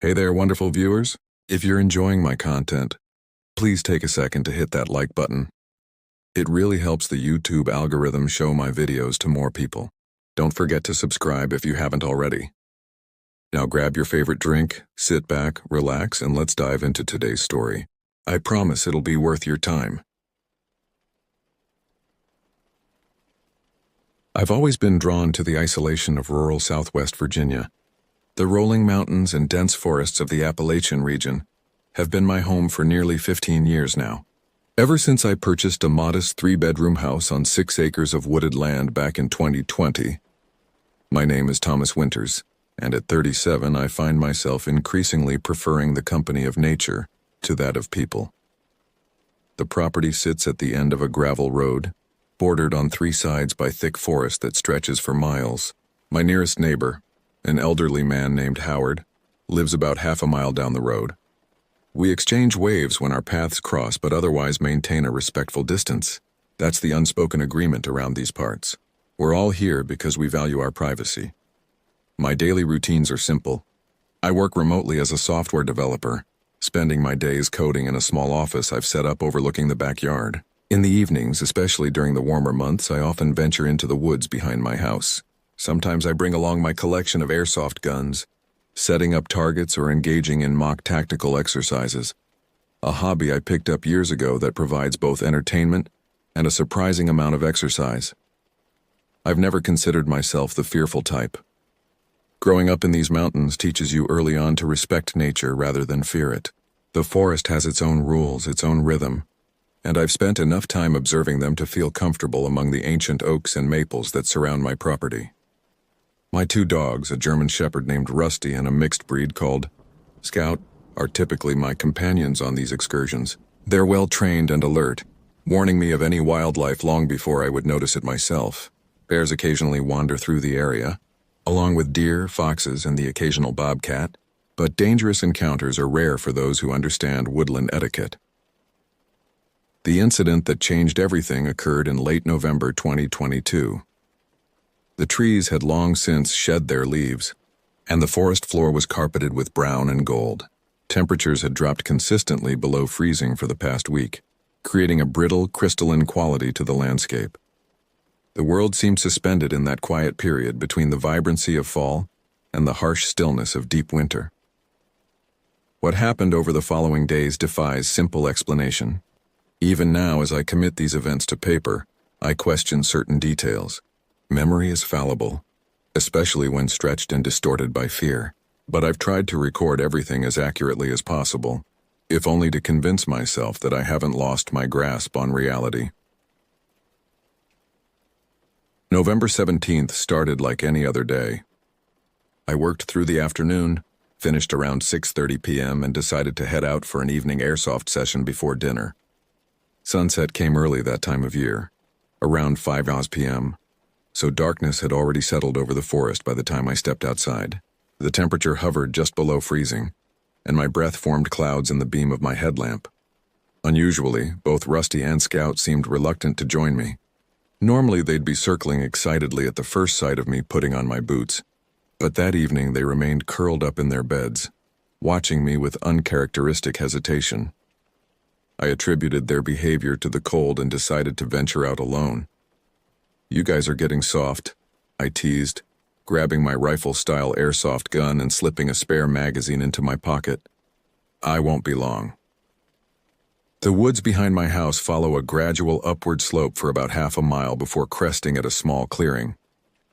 Hey there, wonderful viewers. If you're enjoying my content, please take a second to hit that like button. It really helps the YouTube algorithm show my videos to more people. Don't forget to subscribe if you haven't already. Now grab your favorite drink, sit back, relax, and let's dive into today's story. I promise it'll be worth your time. I've always been drawn to the isolation of rural Southwest Virginia. The rolling mountains and dense forests of the Appalachian region have been my home for nearly 15 years now. Ever since I purchased a modest 3-bedroom house on 6 acres of wooded land back in 2020. My name is Thomas Winters, and at 37 I find myself increasingly preferring the company of nature to that of people. The property sits at the end of a gravel road, bordered on 3 sides by thick forest that stretches for miles. My nearest neighbor, an elderly man named Howard, lives about half a mile down the road. We exchange waves when our paths cross, but otherwise maintain a respectful distance. That's the unspoken agreement around these parts. We're all here because we value our privacy. My daily routines are simple. I work remotely as a software developer, spending my days coding in a small office I've set up overlooking the backyard. In the evenings, especially during the warmer months, I often venture into the woods behind my house. Sometimes I bring along my collection of airsoft guns, setting up targets or engaging in mock tactical exercises, a hobby I picked up years ago that provides both entertainment and a surprising amount of exercise. I've never considered myself the fearful type. Growing up in these mountains teaches you early on to respect nature rather than fear it. The forest has its own rules, its own rhythm, and I've spent enough time observing them to feel comfortable among the ancient oaks and maples that surround my property. My 2 dogs, a German Shepherd named Rusty and a mixed breed called Scout, are typically my companions on these excursions. They're well trained and alert, warning me of any wildlife long before I would notice it myself. Bears occasionally wander through the area, along with deer, foxes, and the occasional bobcat, but dangerous encounters are rare for those who understand woodland etiquette. The incident that changed everything occurred in late November 2022. The trees had long since shed their leaves, and the forest floor was carpeted with brown and gold. Temperatures had dropped consistently below freezing for the past week, creating a brittle, crystalline quality to the landscape. The world seemed suspended in that quiet period between the vibrancy of fall and the harsh stillness of deep winter. What happened over the following days defies simple explanation. Even now, as I commit these events to paper, I question certain details. Memory is fallible, especially when stretched and distorted by fear. But I've tried to record everything as accurately as possible, if only to convince myself that I haven't lost my grasp on reality. November 17th started like any other day. I worked through the afternoon, finished around 6:30 p.m. and decided to head out for an evening airsoft session before dinner. Sunset came early that time of year, around 5 p.m., so darkness had already settled over the forest by the time I stepped outside. The temperature hovered just below freezing, and my breath formed clouds in the beam of my headlamp. Unusually, both Rusty and Scout seemed reluctant to join me. Normally they'd be circling excitedly at the first sight of me putting on my boots, but that evening they remained curled up in their beds, watching me with uncharacteristic hesitation. I attributed their behavior to the cold and decided to venture out alone. "You guys are getting soft," I teased, grabbing my rifle-style airsoft gun and slipping a spare magazine into my pocket. "I won't be long." The woods behind my house follow a gradual upward slope for about half a mile before cresting at a small clearing.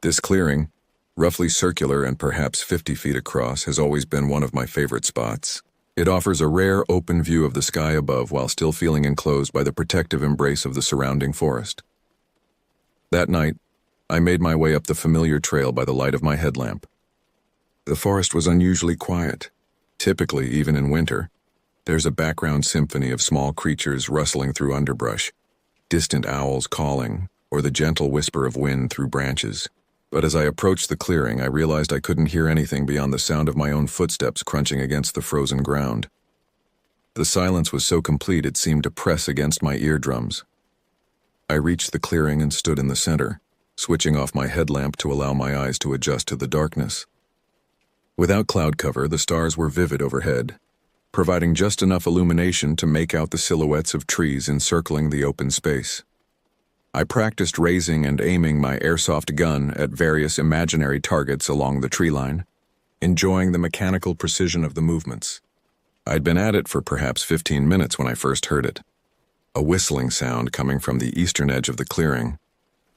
This clearing, roughly circular and perhaps 50 feet across, has always been one of my favorite spots. It offers a rare open view of the sky above while still feeling enclosed by the protective embrace of the surrounding forest. That night, I made my way up the familiar trail by the light of my headlamp. The forest was unusually quiet. Typically, even in winter, there's a background symphony of small creatures rustling through underbrush, distant owls calling, or the gentle whisper of wind through branches. But as I approached the clearing, I realized I couldn't hear anything beyond the sound of my own footsteps crunching against the frozen ground. The silence was so complete it seemed to press against my eardrums. I reached the clearing and stood in the center, switching off my headlamp to allow my eyes to adjust to the darkness. Without cloud cover, the stars were vivid overhead, providing just enough illumination to make out the silhouettes of trees encircling the open space. I practiced raising and aiming my airsoft gun at various imaginary targets along the tree line, enjoying the mechanical precision of the movements. I'd been at it for perhaps 15 minutes when I first heard it. A whistling sound coming from the eastern edge of the clearing,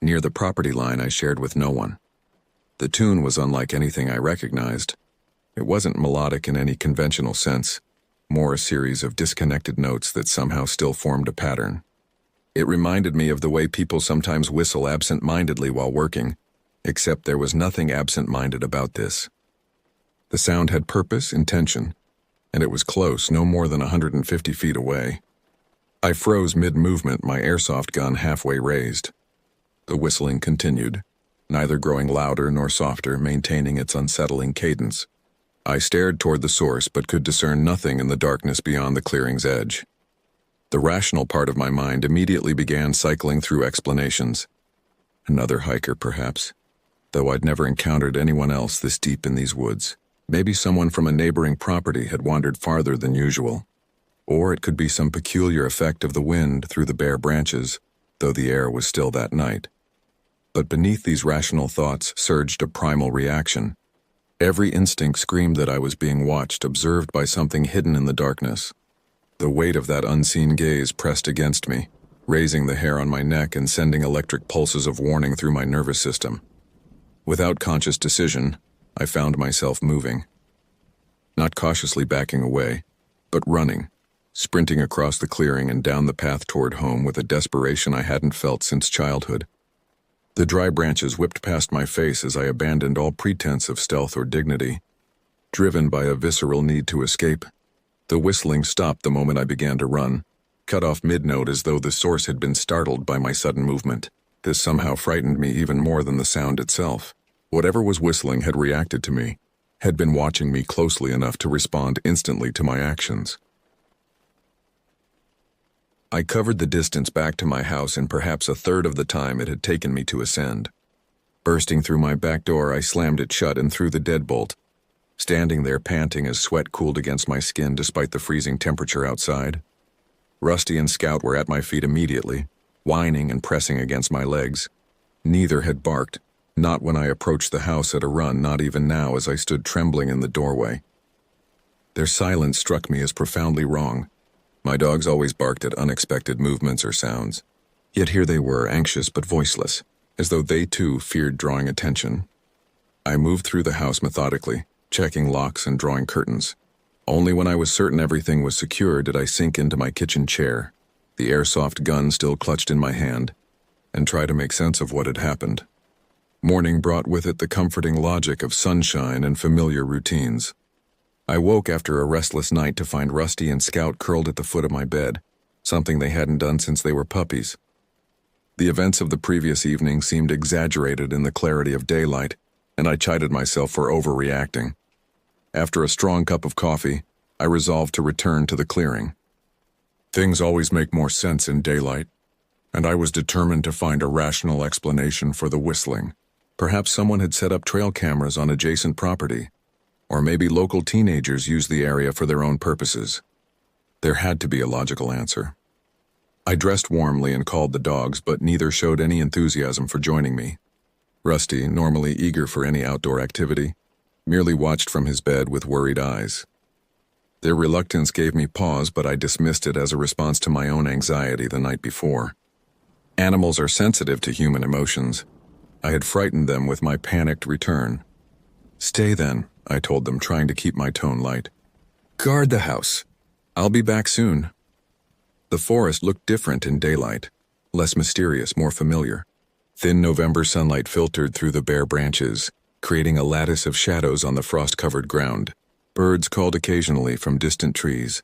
near the property line I shared with no one. The tune was unlike anything I recognized. It wasn't melodic in any conventional sense, more a series of disconnected notes that somehow still formed a pattern. It reminded me of the way people sometimes whistle absent-mindedly while working, except there was nothing absent-minded about this. The sound had purpose, intention, and it was close, no more than 150 feet away. I froze mid-movement, my airsoft gun halfway raised. The whistling continued, neither growing louder nor softer, maintaining its unsettling cadence. I stared toward the source but could discern nothing in the darkness beyond the clearing's edge. The rational part of my mind immediately began cycling through explanations. Another hiker, perhaps, though I'd never encountered anyone else this deep in these woods. Maybe someone from a neighboring property had wandered farther than usual. Or it could be some peculiar effect of the wind through the bare branches, though the air was still that night. But beneath these rational thoughts surged a primal reaction. Every instinct screamed that I was being watched, observed by something hidden in the darkness. The weight of that unseen gaze pressed against me, raising the hair on my neck and sending electric pulses of warning through my nervous system. Without conscious decision, I found myself moving. Not cautiously backing away, but running, sprinting across the clearing and down the path toward home with a desperation I hadn't felt since childhood. The dry branches whipped past my face as I abandoned all pretense of stealth or dignity, driven by a visceral need to escape. The whistling stopped the moment I began to run, cut off mid-note as though the source had been startled by my sudden movement. This somehow frightened me even more than the sound itself. Whatever was whistling had reacted to me, had been watching me closely enough to respond instantly to my actions. I covered the distance back to my house in perhaps a third of the time it had taken me to ascend. Bursting through my back door, I slammed it shut and threw the deadbolt, standing there panting as sweat cooled against my skin despite the freezing temperature outside. Rusty and Scout were at my feet immediately, whining and pressing against my legs. Neither had barked, not when I approached the house at a run, not even now as I stood trembling in the doorway. Their silence struck me as profoundly wrong. My dogs always barked at unexpected movements or sounds. Yet here they were, anxious but voiceless, as though they too feared drawing attention. I moved through the house methodically, checking locks and drawing curtains. Only when I was certain everything was secure did I sink into my kitchen chair, the airsoft gun still clutched in my hand, and try to make sense of what had happened. Morning brought with it the comforting logic of sunshine and familiar routines. I woke after a restless night to find Rusty and Scout curled at the foot of my bed, something they hadn't done since they were puppies. The events of the previous evening seemed exaggerated in the clarity of daylight, and I chided myself for overreacting. After a strong cup of coffee, I resolved to return to the clearing. Things always make more sense in daylight, and I was determined to find a rational explanation for the whistling. Perhaps someone had set up trail cameras on adjacent property, or maybe local teenagers used the area for their own purposes. There had to be a logical answer. I dressed warmly and called the dogs, but neither showed any enthusiasm for joining me. Rusty, normally eager for any outdoor activity, merely watched from his bed with worried eyes. Their reluctance gave me pause, but I dismissed it as a response to my own anxiety the night before. Animals are sensitive to human emotions. I had frightened them with my panicked return. "Stay then," I told them, trying to keep my tone light. "Guard the house. I'll be back soon." The forest looked different in daylight, less mysterious, more familiar. Thin November sunlight filtered through the bare branches, creating a lattice of shadows on the frost-covered ground. Birds called occasionally from distant trees,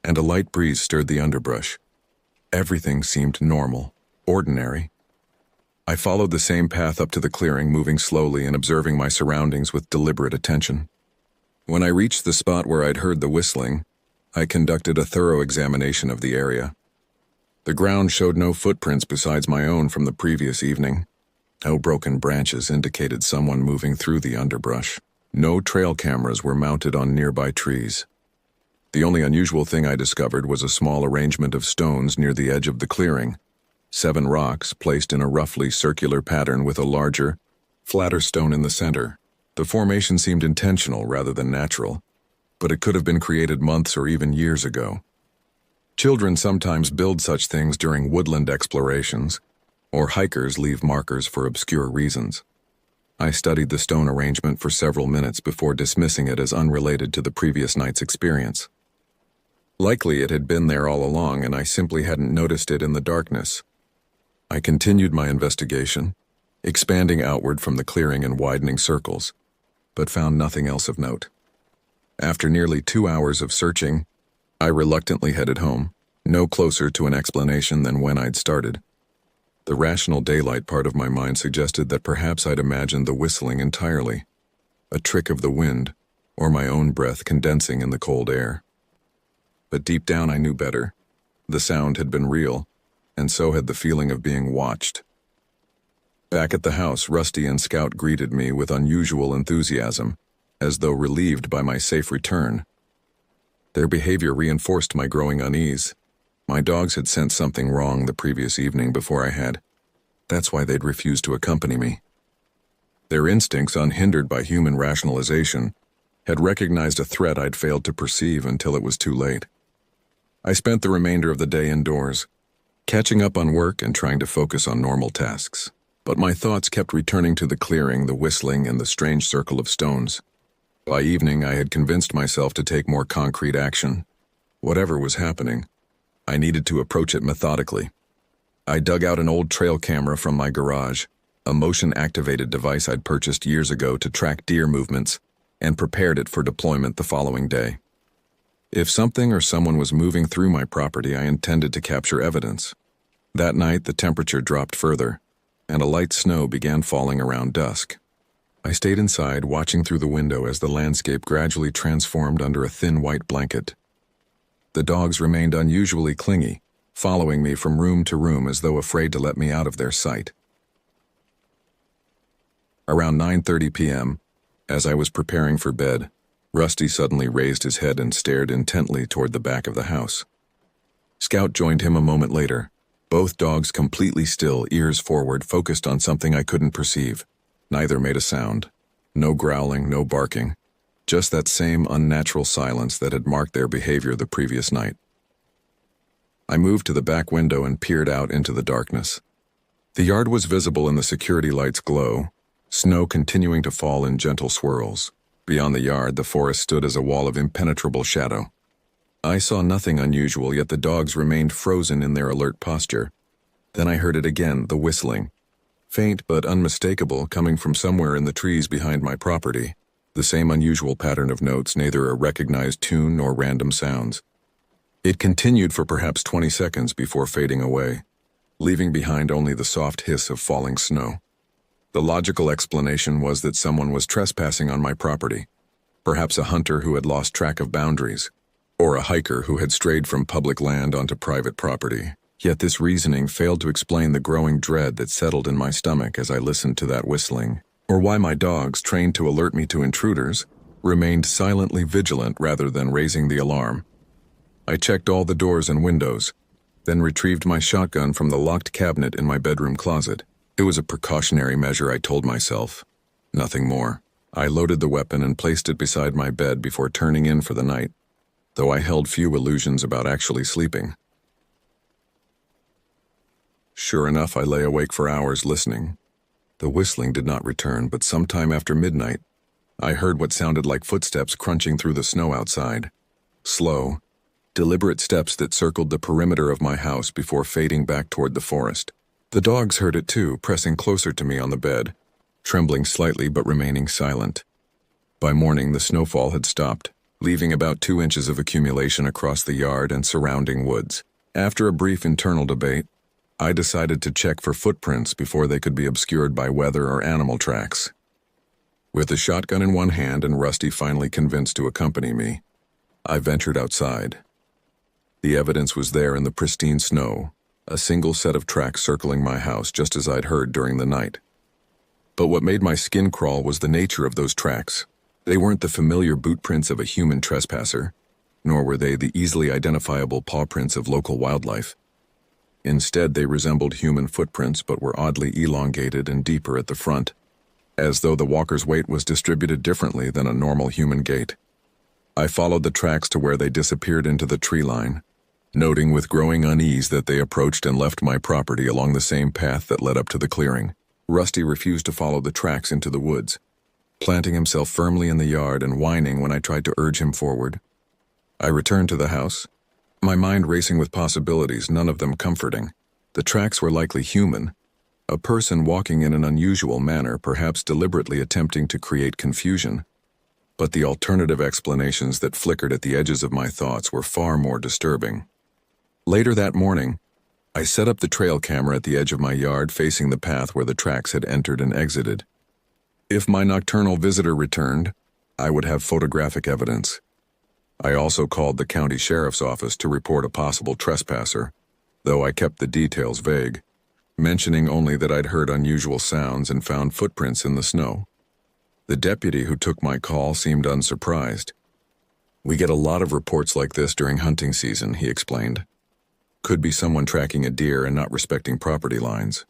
and a light breeze stirred the underbrush. Everything seemed normal, ordinary. I followed the same path up to the clearing, moving slowly and observing my surroundings with deliberate attention. When I reached the spot where I'd heard the whistling, I conducted a thorough examination of the area. The ground showed no footprints besides my own from the previous evening. No broken branches indicated someone moving through the underbrush. No trail cameras were mounted on nearby trees. The only unusual thing I discovered was a small arrangement of stones near the edge of the clearing. 7 rocks placed in a roughly circular pattern with a larger, flatter stone in the center. The formation seemed intentional rather than natural, but it could have been created months or even years ago. Children sometimes build such things during woodland explorations, or hikers leave markers for obscure reasons. I studied the stone arrangement for several minutes before dismissing it as unrelated to the previous night's experience. Likely it had been there all along and I simply hadn't noticed it in the darkness. I continued my investigation, expanding outward from the clearing in widening circles, but found nothing else of note. After nearly 2 hours of searching, I reluctantly headed home, no closer to an explanation than when I'd started. The rational daylight part of my mind suggested that perhaps I'd imagined the whistling entirely, a trick of the wind, or my own breath condensing in the cold air. But deep down I knew better. The sound had been real, and so had the feeling of being watched. Back at the house, Rusty and Scout greeted me with unusual enthusiasm, as though relieved by my safe return. Their behavior reinforced my growing unease. My dogs had sensed something wrong the previous evening before I had. That's why they'd refused to accompany me. Their instincts, unhindered by human rationalization, had recognized a threat I'd failed to perceive until it was too late. I spent the remainder of the day indoors, catching up on work and trying to focus on normal tasks. But my thoughts kept returning to the clearing, the whistling, and the strange circle of stones. By evening, I had convinced myself to take more concrete action. Whatever was happening, I needed to approach it methodically. I dug out an old trail camera from my garage, a motion-activated device I'd purchased years ago to track deer movements, and prepared it for deployment the following day. If something or someone was moving through my property, I intended to capture evidence. That night, the temperature dropped further, and a light snow began falling around dusk. I stayed inside, watching through the window as the landscape gradually transformed under a thin white blanket. The dogs remained unusually clingy, following me from room to room as though afraid to let me out of their sight. Around 9:30 p.m., as I was preparing for bed, Rusty suddenly raised his head and stared intently toward the back of the house. Scout joined him a moment later, both dogs completely still, ears forward, focused on something I couldn't perceive. Neither made a sound. No growling, no barking. Just that same unnatural silence that had marked their behavior the previous night. I moved to the back window and peered out into the darkness. The yard was visible in the security light's glow, snow continuing to fall in gentle swirls. Beyond the yard, the forest stood as a wall of impenetrable shadow. I saw nothing unusual, yet the dogs remained frozen in their alert posture. Then I heard it again, the whistling. Faint but unmistakable, coming from somewhere in the trees behind my property. The same unusual pattern of notes, neither a recognized tune nor random sounds. It continued for perhaps 20 seconds before fading away, leaving behind only the soft hiss of falling snow. The logical explanation was that someone was trespassing on my property, perhaps a hunter who had lost track of boundaries, or a hiker who had strayed from public land onto private property. Yet this reasoning failed to explain the growing dread that settled in my stomach as I listened to that whistling, or why my dogs, trained to alert me to intruders, remained silently vigilant rather than raising the alarm. I checked all the doors and windows, then retrieved my shotgun from the locked cabinet in my bedroom closet. It was a precautionary measure, I told myself. Nothing more. I loaded the weapon and placed it beside my bed before turning in for the night, though I held few illusions about actually sleeping. Sure enough, I lay awake for hours listening. The whistling did not return, but sometime after midnight, I heard what sounded like footsteps crunching through the snow outside. Slow, deliberate steps that circled the perimeter of my house before fading back toward the forest. The dogs heard it too, pressing closer to me on the bed, trembling slightly but remaining silent. By morning, the snowfall had stopped, leaving about 2 inches of accumulation across the yard and surrounding woods. After a brief internal debate, I decided to check for footprints before they could be obscured by weather or animal tracks. With the shotgun in one hand and Rusty finally convinced to accompany me, I ventured outside. The evidence was there in the pristine snow, a single set of tracks circling my house just as I'd heard during the night. But what made my skin crawl was the nature of those tracks. They weren't the familiar boot prints of a human trespasser, nor were they the easily identifiable paw prints of local wildlife. Instead, they resembled human footprints but were oddly elongated and deeper at the front, as though the walker's weight was distributed differently than a normal human gait. I followed the tracks to where they disappeared into the tree line, noting with growing unease that they approached and left my property along the same path that led up to the clearing. Rusty refused to follow the tracks into the woods, planting himself firmly in the yard and whining when I tried to urge him forward. I returned to the house, my mind racing with possibilities, none of them comforting. The tracks were likely human, a person walking in an unusual manner, perhaps deliberately attempting to create confusion. But the alternative explanations that flickered at the edges of my thoughts were far more disturbing. Later that morning, I set up the trail camera at the edge of my yard facing the path where the tracks had entered and exited. If my nocturnal visitor returned, I would have photographic evidence. I also called the county sheriff's office to report a possible trespasser, though I kept the details vague, mentioning only that I'd heard unusual sounds and found footprints in the snow. The deputy who took my call seemed unsurprised. "We get a lot of reports like this during hunting season," he explained. "Could be someone tracking a deer and not respecting property lines.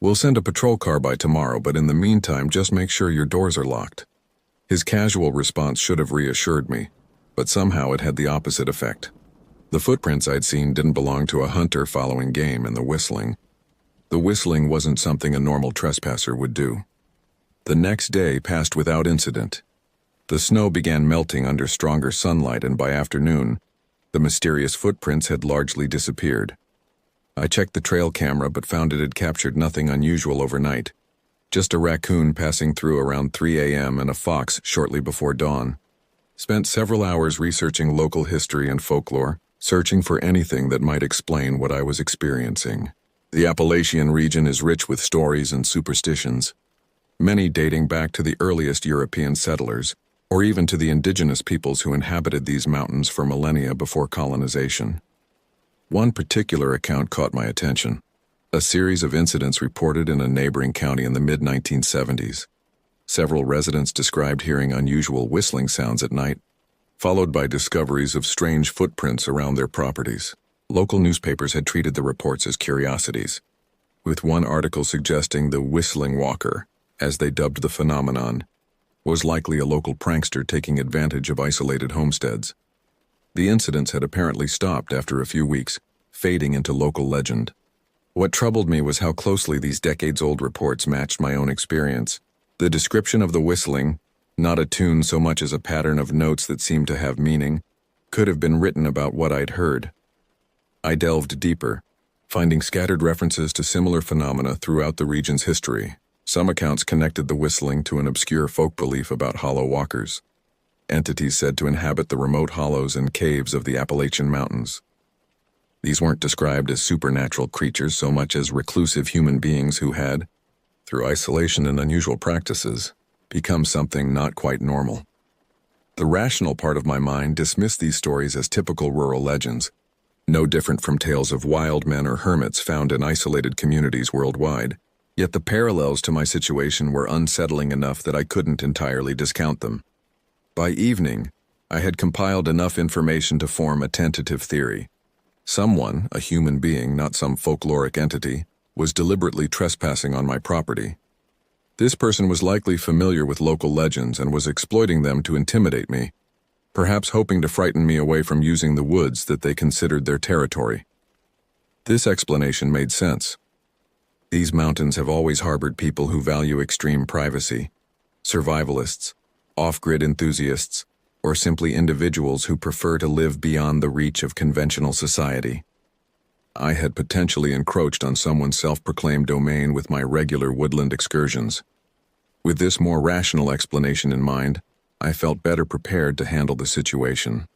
We'll send a patrol car by tomorrow, but in the meantime, just make sure your doors are locked." His casual response should have reassured me, but somehow it had the opposite effect. The footprints I'd seen didn't belong to a hunter following game, and the whistling wasn't something a normal trespasser would do. The next day passed without incident. The snow began melting under stronger sunlight, and by afternoon, the mysterious footprints had largely disappeared. I checked the trail camera but found it had captured nothing unusual overnight, just a raccoon passing through around 3 a.m. and a fox shortly before dawn. Spent several hours researching local history and folklore, searching for anything that might explain what I was experiencing. The Appalachian region is rich with stories and superstitions, many dating back to the earliest European settlers, or even to the indigenous peoples who inhabited these mountains for millennia before colonization. One particular account caught my attention, a series of incidents reported in a neighboring county in the mid-1970s. Several residents described hearing unusual whistling sounds at night, followed by discoveries of strange footprints around their properties. Local newspapers had treated the reports as curiosities, with one article suggesting the whistling walker, as they dubbed the phenomenon, was likely a local prankster taking advantage of isolated homesteads. The incidents had apparently stopped after a few weeks, fading into local legend. What troubled me was how closely these decades-old reports matched my own experience. The description of the whistling, not a tune so much as a pattern of notes that seemed to have meaning, could have been written about what I'd heard. I delved deeper, finding scattered references to similar phenomena throughout the region's history. Some accounts connected the whistling to an obscure folk belief about hollow walkers, entities said to inhabit the remote hollows and caves of the Appalachian Mountains. These weren't described as supernatural creatures so much as reclusive human beings who had, through isolation and unusual practices, become something not quite normal. The rational part of my mind dismissed these stories as typical rural legends, no different from tales of wild men or hermits found in isolated communities worldwide. Yet the parallels to my situation were unsettling enough that I couldn't entirely discount them. By evening, I had compiled enough information to form a tentative theory. Someone, a human being, not some folkloric entity, was deliberately trespassing on my property. This person was likely familiar with local legends and was exploiting them to intimidate me, perhaps hoping to frighten me away from using the woods that they considered their territory. This explanation made sense. These mountains have always harbored people who value extreme privacy, survivalists, off-grid enthusiasts, or simply individuals who prefer to live beyond the reach of conventional society. I had potentially encroached on someone's self-proclaimed domain with my regular woodland excursions. With this more rational explanation in mind, I felt better prepared to handle the situation.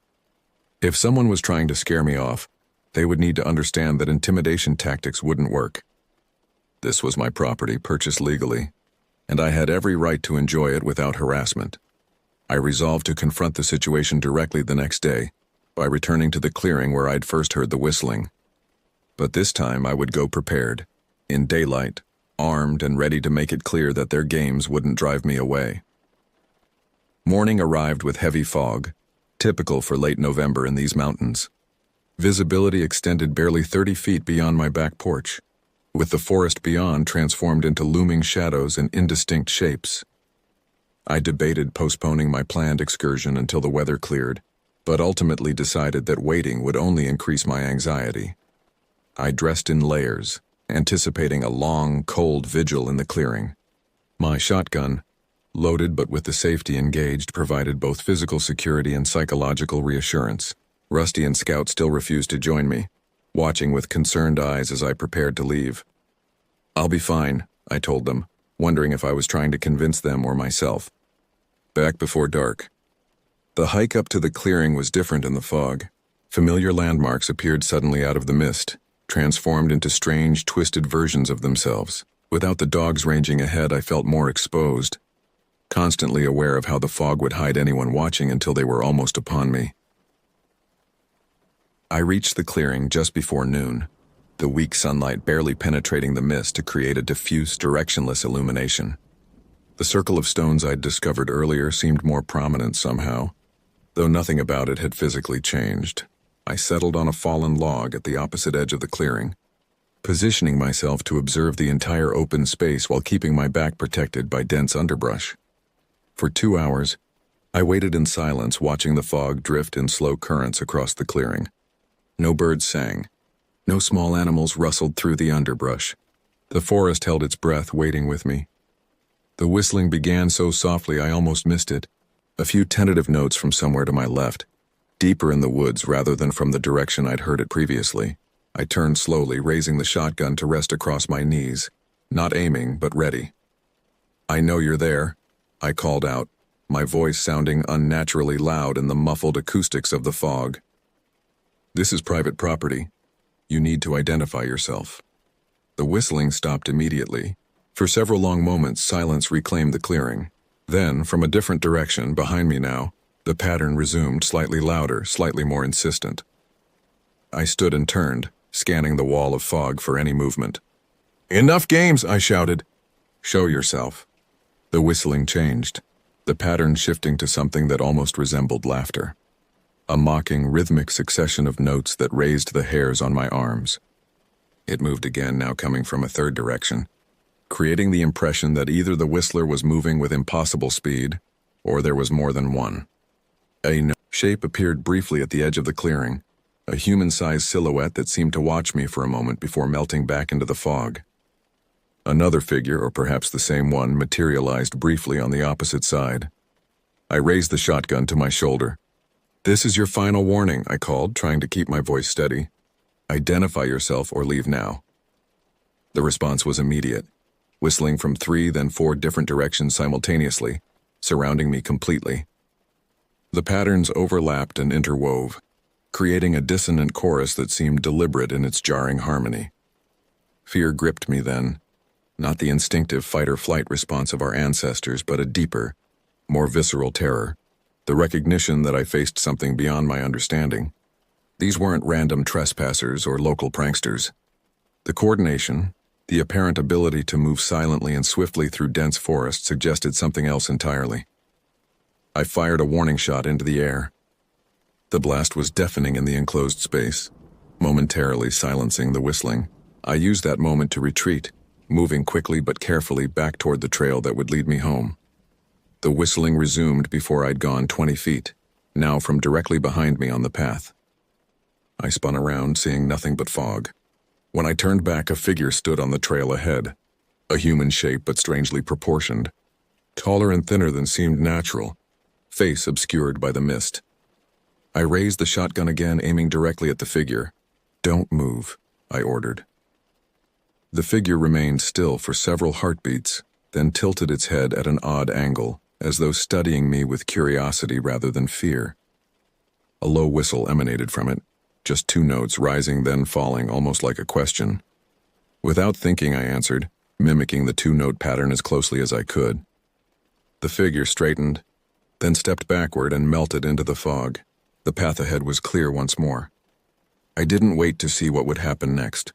If someone was trying to scare me off, they would need to understand that intimidation tactics wouldn't work. This was my property, purchased legally, and I had every right to enjoy it without harassment. I resolved to confront the situation directly the next day by returning to the clearing where I'd first heard the whistling. But this time I would go prepared, in daylight, armed and ready to make it clear that their games wouldn't drive me away. Morning arrived with heavy fog, typical for late November in these mountains. Visibility extended barely 30 feet beyond my back porch, with the forest beyond transformed into looming shadows and indistinct shapes. I debated postponing my planned excursion until the weather cleared, but ultimately decided that waiting would only increase my anxiety. I dressed in layers, anticipating a long, cold vigil in the clearing. My shotgun, loaded but with the safety engaged, provided both physical security and psychological reassurance. Rusty and Scout still refused to join me, watching with concerned eyes as I prepared to leave. "I'll be fine," I told them, wondering if I was trying to convince them or myself. Back before dark. The hike up to the clearing was different in the fog. Familiar landmarks appeared suddenly out of the mist, transformed into strange, twisted versions of themselves. Without the dogs ranging ahead, I felt more exposed, constantly aware of how the fog would hide anyone watching until they were almost upon me. I reached the clearing just before noon, the weak sunlight barely penetrating the mist to create a diffuse, directionless illumination. The circle of stones I'd discovered earlier seemed more prominent somehow, though nothing about it had physically changed. I settled on a fallen log at the opposite edge of the clearing, positioning myself to observe the entire open space while keeping my back protected by dense underbrush. For 2 hours, I waited in silence, watching the fog drift in slow currents across the clearing. No birds sang. No small animals rustled through the underbrush. The forest held its breath, waiting with me. The whistling began so softly I almost missed it. A few tentative notes from somewhere to my left, deeper in the woods rather than from the direction I'd heard it previously. I turned slowly, raising the shotgun to rest across my knees, not aiming, but ready. "I know you're there," I called out, my voice sounding unnaturally loud in the muffled acoustics of the fog. "This is private property. You need to identify yourself." The whistling stopped immediately. For several long moments, silence reclaimed the clearing. Then, from a different direction, behind me now, the pattern resumed, slightly louder, slightly more insistent. I stood and turned, scanning the wall of fog for any movement. "Enough games," I shouted. "Show yourself." The whistling changed, the pattern shifting to something that almost resembled laughter. A mocking, rhythmic succession of notes that raised the hairs on my arms. It moved again, now coming from a third direction, creating the impression that either the whistler was moving with impossible speed, or there was more than one. A shape appeared briefly at the edge of the clearing, a human-sized silhouette that seemed to watch me for a moment before melting back into the fog. Another figure, or perhaps the same one, materialized briefly on the opposite side. I raised the shotgun to my shoulder. "This is your final warning," I called, trying to keep my voice steady. "Identify yourself or leave now." The response was immediate, whistling from 3, then 4 different directions simultaneously, surrounding me completely. The patterns overlapped and interwove, creating a dissonant chorus that seemed deliberate in its jarring harmony. Fear gripped me then, not the instinctive fight-or-flight response of our ancestors, but a deeper, more visceral terror, the recognition that I faced something beyond my understanding. These weren't random trespassers or local pranksters. The coordination, the apparent ability to move silently and swiftly through dense forest suggested something else entirely. I fired a warning shot into the air. The blast was deafening in the enclosed space, momentarily silencing the whistling. I used that moment to retreat, moving quickly but carefully back toward the trail that would lead me home. The whistling resumed before I'd gone 20 feet, now from directly behind me on the path. I spun around, seeing nothing but fog. When I turned back, a figure stood on the trail ahead, a human shape but strangely proportioned, taller and thinner than seemed natural, face obscured by the mist. I raised the shotgun again, aiming directly at the figure. "Don't move," I ordered. The figure remained still for several heartbeats, then tilted its head at an odd angle, as though studying me with curiosity rather than fear. A low whistle emanated from it, just 2 notes rising then falling, almost like a question. Without thinking, I answered, mimicking the 2-note pattern as closely as I could. The figure straightened, then stepped backward and melted into the fog. The path ahead was clear once more. I didn't wait to see what would happen next.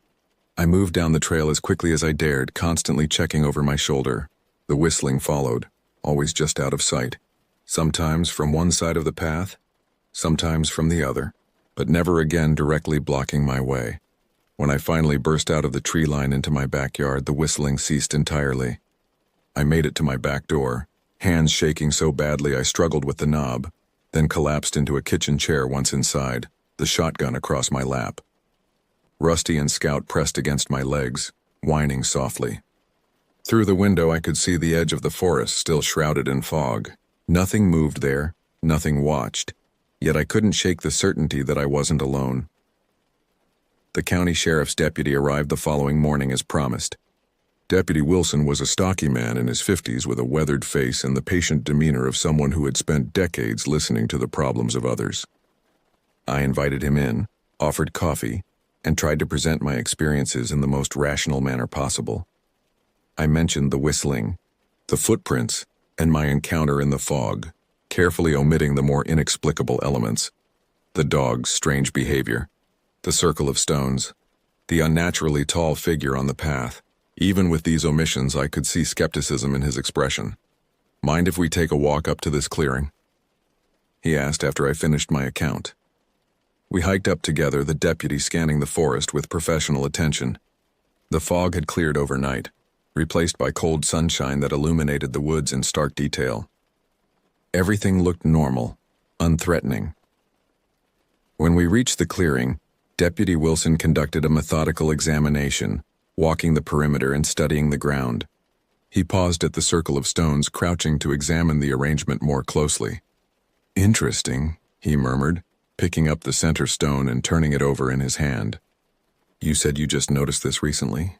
I moved down the trail as quickly as I dared, constantly checking over my shoulder. The whistling followed, always just out of sight, sometimes from one side of the path, sometimes from the other, but never again directly blocking my way. When I finally burst out of the tree line into my backyard, the whistling ceased entirely. I made it to my back door, hands shaking so badly I struggled with the knob, then collapsed into a kitchen chair once inside, the shotgun across my lap. Rusty and Scout pressed against my legs, whining softly. Through the window I could see the edge of the forest still shrouded in fog. Nothing moved there, nothing watched, yet I couldn't shake the certainty that I wasn't alone. The county sheriff's deputy arrived the following morning as promised. Deputy Wilson was a stocky man in his 50s with a weathered face and the patient demeanor of someone who had spent decades listening to the problems of others. I invited him in, offered coffee, and tried to present my experiences in the most rational manner possible. I mentioned the whistling, the footprints, and my encounter in the fog, carefully omitting the more inexplicable elements: the dog's strange behavior, the circle of stones, the unnaturally tall figure on the path. Even with these omissions, I could see skepticism in his expression. "Mind if we take a walk up to this clearing?" he asked after I finished my account. We hiked up together, the deputy scanning the forest with professional attention. The fog had cleared overnight, replaced by cold sunshine that illuminated the woods in stark detail. Everything looked normal, unthreatening. When we reached the clearing, Deputy Wilson conducted a methodical examination, walking the perimeter and studying the ground. He paused at the circle of stones, crouching to examine the arrangement more closely. "Interesting," he murmured, picking up the center stone and turning it over in his hand. "You said you just noticed this recently?"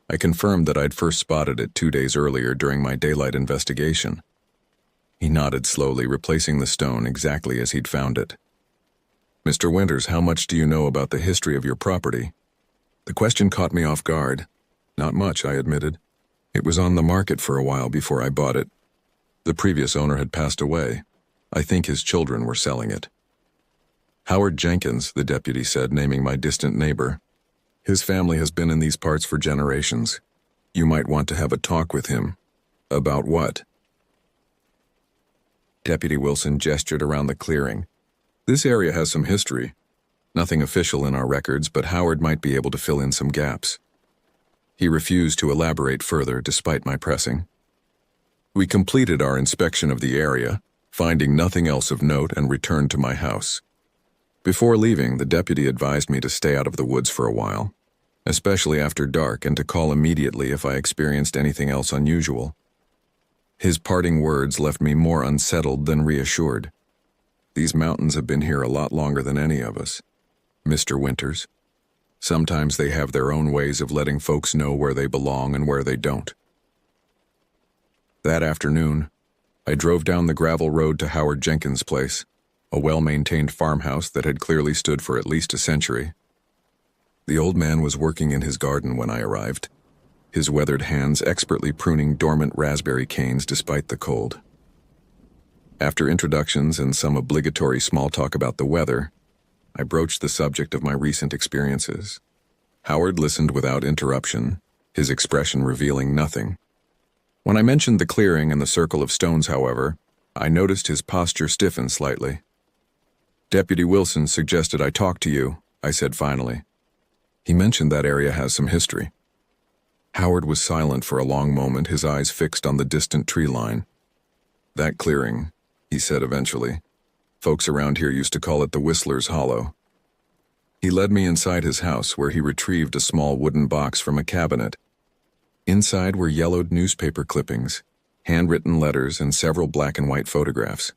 I confirmed that I'd first spotted it 2 days earlier during my daylight investigation. He nodded slowly, replacing the stone exactly as he'd found it. "Mr. Winters, how much do you know about the history of your property?" The question caught me off guard. "Not much," I admitted. "It was on the market for a while before I bought it. The previous owner had passed away. I think his children were selling it." "Howard Jenkins," the deputy said, naming my distant neighbor. "His family has been in these parts for generations. You might want to have a talk with him." "About what?" Deputy Wilson gestured around the clearing. "This area has some history. Nothing official in our records, but Howard might be able to fill in some gaps." He refused to elaborate further despite my pressing. We completed our inspection of the area, finding nothing else of note, and returned to my house. Before leaving, the deputy advised me to stay out of the woods for a while, especially after dark, and to call immediately if I experienced anything else unusual. His parting words left me more unsettled than reassured. These mountains have been here a lot longer than any of us, Mr. Winters. Sometimes they have their own ways of letting folks know where they belong and where they don't. That afternoon, I drove down the gravel road to Howard Jenkins' place, a well-maintained farmhouse that had clearly stood for at least a century. The old man was working in his garden when I arrived, his weathered hands expertly pruning dormant raspberry canes despite the cold. After introductions and some obligatory small talk about the weather, I broached the subject of my recent experiences. Howard listened without interruption, his expression revealing nothing. When I mentioned the clearing and the circle of stones, however, I noticed his posture stiffen slightly. "Deputy Wilson suggested I talk to you," I said finally. "He mentioned that area has some history." Howard was silent for a long moment, his eyes fixed on the distant tree line. "That clearing," he said eventually. "Folks around here used to call it the Whistler's Hollow." He led me inside his house, where he retrieved a small wooden box from a cabinet. Inside were yellowed newspaper clippings, handwritten letters, and several black and white photographs.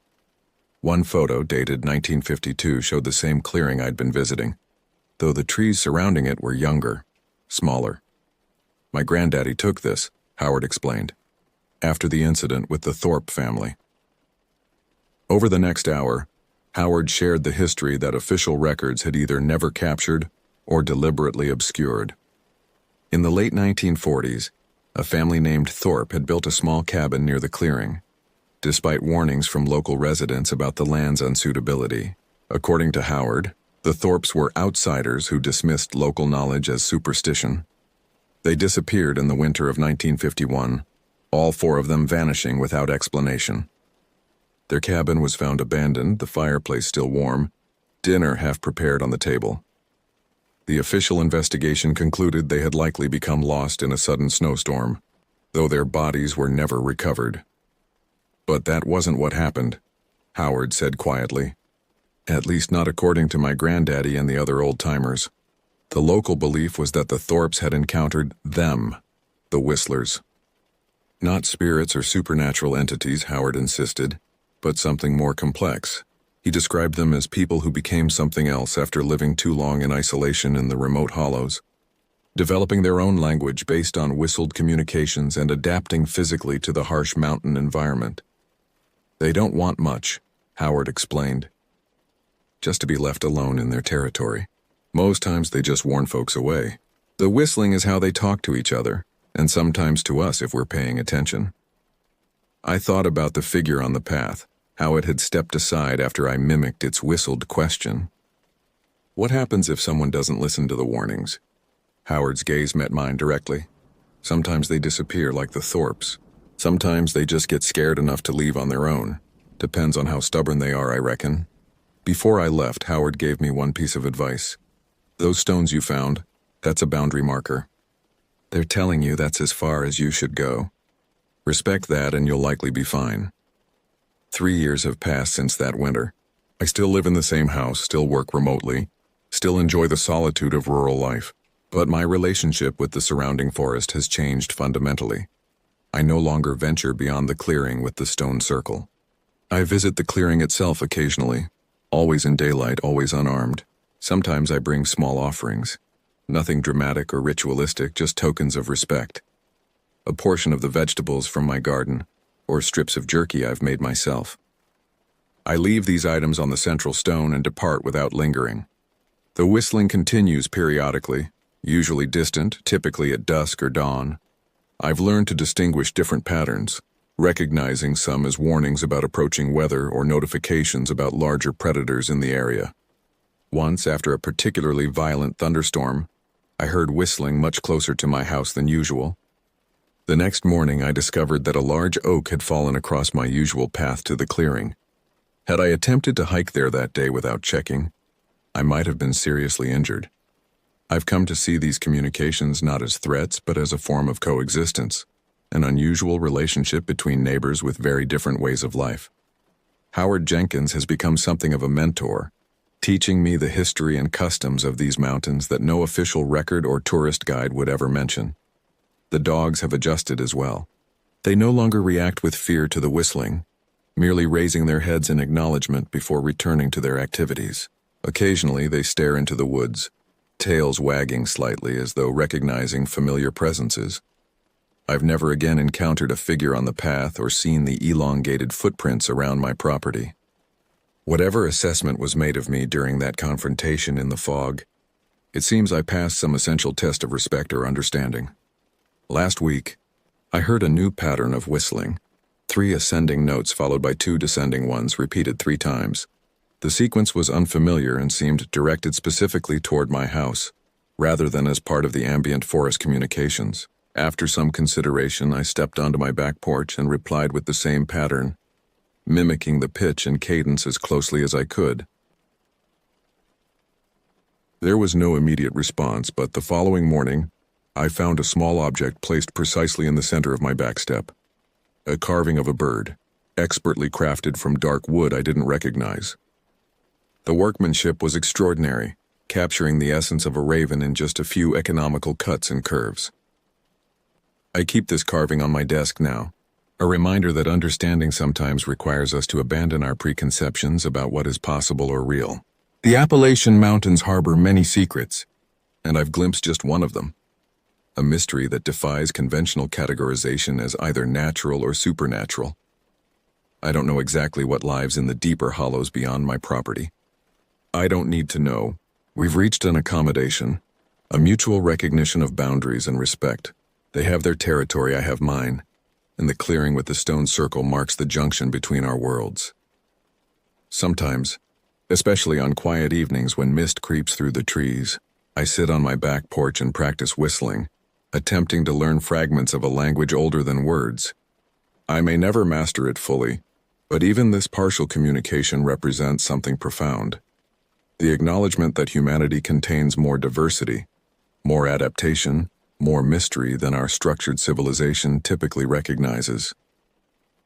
One photo, dated 1952, showed the same clearing I'd been visiting, though the trees surrounding it were younger, smaller. "My granddaddy took this," Howard explained, "after the incident with the Thorpe family." Over the next hour, Howard shared the history that official records had either never captured or deliberately obscured. In the late 1940s, a family named Thorpe had built a small cabin near the clearing, despite warnings from local residents about the land's unsuitability. According to Howard, the Thorpes were outsiders who dismissed local knowledge as superstition. They disappeared in the winter of 1951, all 4 of them vanishing without explanation. Their cabin was found abandoned, the fireplace still warm, dinner half prepared on the table. The official investigation concluded they had likely become lost in a sudden snowstorm, though their bodies were never recovered. But that wasn't what happened, Howard said quietly. At least not according to my granddaddy and the other old-timers. The local belief was that the Thorpes had encountered them, the Whistlers. Not spirits or supernatural entities, Howard insisted, but something more complex. He described them as people who became something else after living too long in isolation in the remote hollows, developing their own language based on whistled communications and adapting physically to the harsh mountain environment. They don't want much, Howard explained. Just to be left alone in their territory. Most times they just warn folks away. The whistling is how they talk to each other, and sometimes to us if we're paying attention. I thought about the figure on the path, how it had stepped aside after I mimicked its whistled question. What happens if someone doesn't listen to the warnings? Howard's gaze met mine directly. Sometimes they disappear like the Thorpes. Sometimes they just get scared enough to leave on their own. Depends on how stubborn they are, I reckon. Before I left, Howard gave me one piece of advice. Those stones you found, that's a boundary marker. They're telling you that's as far as you should go. Respect that and you'll likely be fine. 3 years have passed since that winter. I still live in the same house, still work remotely, still enjoy the solitude of rural life. But my relationship with the surrounding forest has changed fundamentally. I no longer venture beyond the clearing with the stone circle. I visit the clearing itself occasionally, always in daylight, always unarmed. Sometimes I bring small offerings. Nothing dramatic or ritualistic, just tokens of respect. A portion of the vegetables from my garden, or strips of jerky I've made myself. I leave these items on the central stone and depart without lingering. The whistling continues periodically, usually distant, typically at dusk or dawn. I've learned to distinguish different patterns, recognizing some as warnings about approaching weather or notifications about larger predators in the area. Once, after a particularly violent thunderstorm, I heard whistling much closer to my house than usual. The next morning, I discovered that a large oak had fallen across my usual path to the clearing. Had I attempted to hike there that day without checking, I might have been seriously injured. I've come to see these communications not as threats, but as a form of coexistence, an unusual relationship between neighbors with very different ways of life. Howard Jenkins has become something of a mentor, teaching me the history and customs of these mountains that no official record or tourist guide would ever mention. The dogs have adjusted as well. They no longer react with fear to the whistling, merely raising their heads in acknowledgement before returning to their activities. Occasionally, they stare into the woods, tails wagging slightly as though recognizing familiar presences. I've never again encountered a figure on the path or seen the elongated footprints around my property. Whatever assessment was made of me during that confrontation in the fog, it seems I passed some essential test of respect or understanding. Last week, I heard a new pattern of whistling, 3 ascending notes followed by 2 descending ones repeated 3 times. The sequence was unfamiliar and seemed directed specifically toward my house, rather than as part of the ambient forest communications. After some consideration, I stepped onto my back porch and replied with the same pattern, mimicking the pitch and cadence as closely as I could. There was no immediate response, but the following morning, I found a small object placed precisely in the center of my back step. A carving of a bird, expertly crafted from dark wood I didn't recognize. The workmanship was extraordinary, capturing the essence of a raven in just a few economical cuts and curves. I keep this carving on my desk now, a reminder that understanding sometimes requires us to abandon our preconceptions about what is possible or real. The Appalachian Mountains harbor many secrets, and I've glimpsed just one of them. A mystery that defies conventional categorization as either natural or supernatural. I don't know exactly what lies in the deeper hollows beyond my property. I don't need to know. We've reached an accommodation, a mutual recognition of boundaries and respect. They have their territory, I have mine, and the clearing with the stone circle marks the junction between our worlds. Sometimes, especially on quiet evenings when mist creeps through the trees, I sit on my back porch and practice whistling, attempting to learn fragments of a language older than words. I may never master it fully, But even this partial communication represents something profound. The acknowledgement that humanity contains more diversity, more adaptation, more mystery than our structured civilization typically recognizes.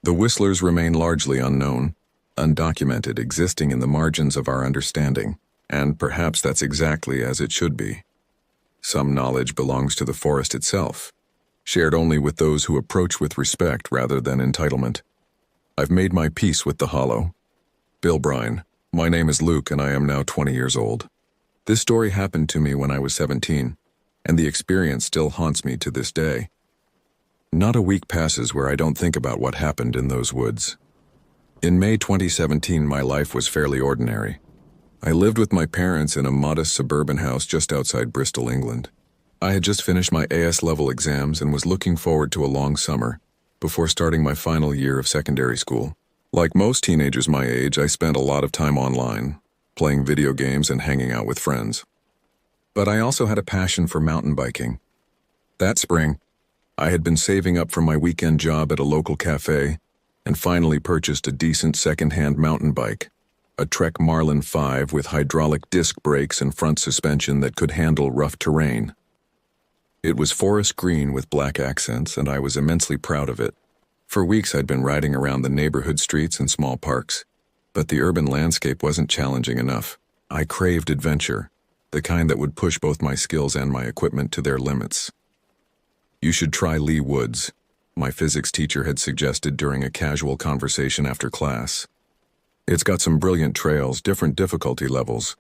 The whistlers remain largely unknown, undocumented, existing in the margins of our understanding, and perhaps that's exactly as it should be. Some knowledge belongs to the forest itself, shared only with those who approach with respect rather than entitlement. I've made my peace with the hollow. Bill Bryan. My name is Luke and I am now 20 years old. This story happened to me when I was 17, and the experience still haunts me to this day. Not a week passes where I don't think about what happened in those woods. In May 2017, my life was fairly ordinary. I lived with my parents in a modest suburban house just outside Bristol, England. I had just finished my AS level exams and was looking forward to a long summer before starting my final year of secondary school. Like most teenagers my age, I spent a lot of time online, playing video games and hanging out with friends. But I also had a passion for mountain biking. That spring, I had been saving up for my weekend job at a local cafe and finally purchased a decent second-hand mountain bike, a Trek Marlin 5 with hydraulic disc brakes and front suspension that could handle rough terrain. It was forest green with black accents, and I was immensely proud of it. For weeks I'd been riding around the neighborhood streets and small parks, but the urban landscape wasn't challenging enough. I craved adventure, the kind that would push both my skills and my equipment to their limits. You should try Lee Woods, my physics teacher had suggested during a casual conversation after class. It's got some brilliant trails, different difficulty levels.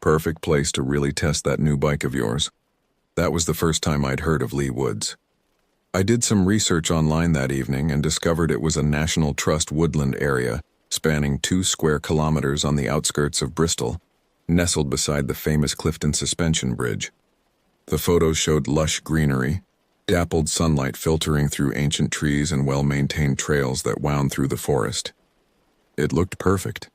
Perfect place to really test that new bike of yours. That was the first time I'd heard of Lee Woods. I did some research online that evening and discovered it was a National Trust woodland area spanning 2 square kilometers on the outskirts of Bristol, nestled beside the famous Clifton Suspension Bridge. The photos showed lush greenery, dappled sunlight filtering through ancient trees and well-maintained trails that wound through the forest. It looked perfect.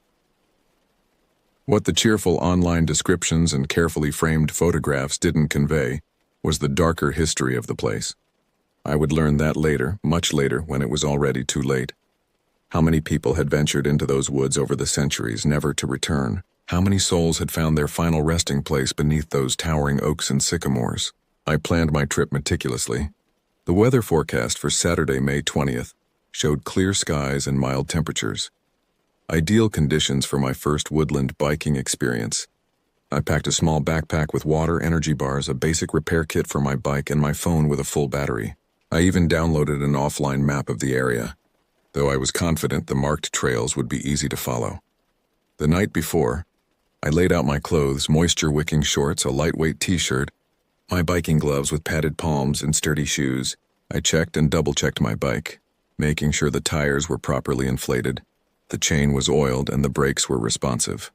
What the cheerful online descriptions and carefully framed photographs didn't convey was the darker history of the place. I would learn that later, much later, when it was already too late. How many people had ventured into those woods over the centuries, never to return? How many souls had found their final resting place beneath those towering oaks and sycamores? I planned my trip meticulously. The weather forecast for Saturday, May 20th, showed clear skies and mild temperatures. Ideal conditions for my first woodland biking experience. I packed a small backpack with water, energy bars, a basic repair kit for my bike, and my phone with a full battery. I even downloaded an offline map of the area, though I was confident the marked trails would be easy to follow. The night before, I laid out my clothes, moisture-wicking shorts, a lightweight t-shirt, my biking gloves with padded palms and sturdy shoes. I checked and double-checked my bike, making sure the tires were properly inflated, the chain was oiled, and the brakes were responsive.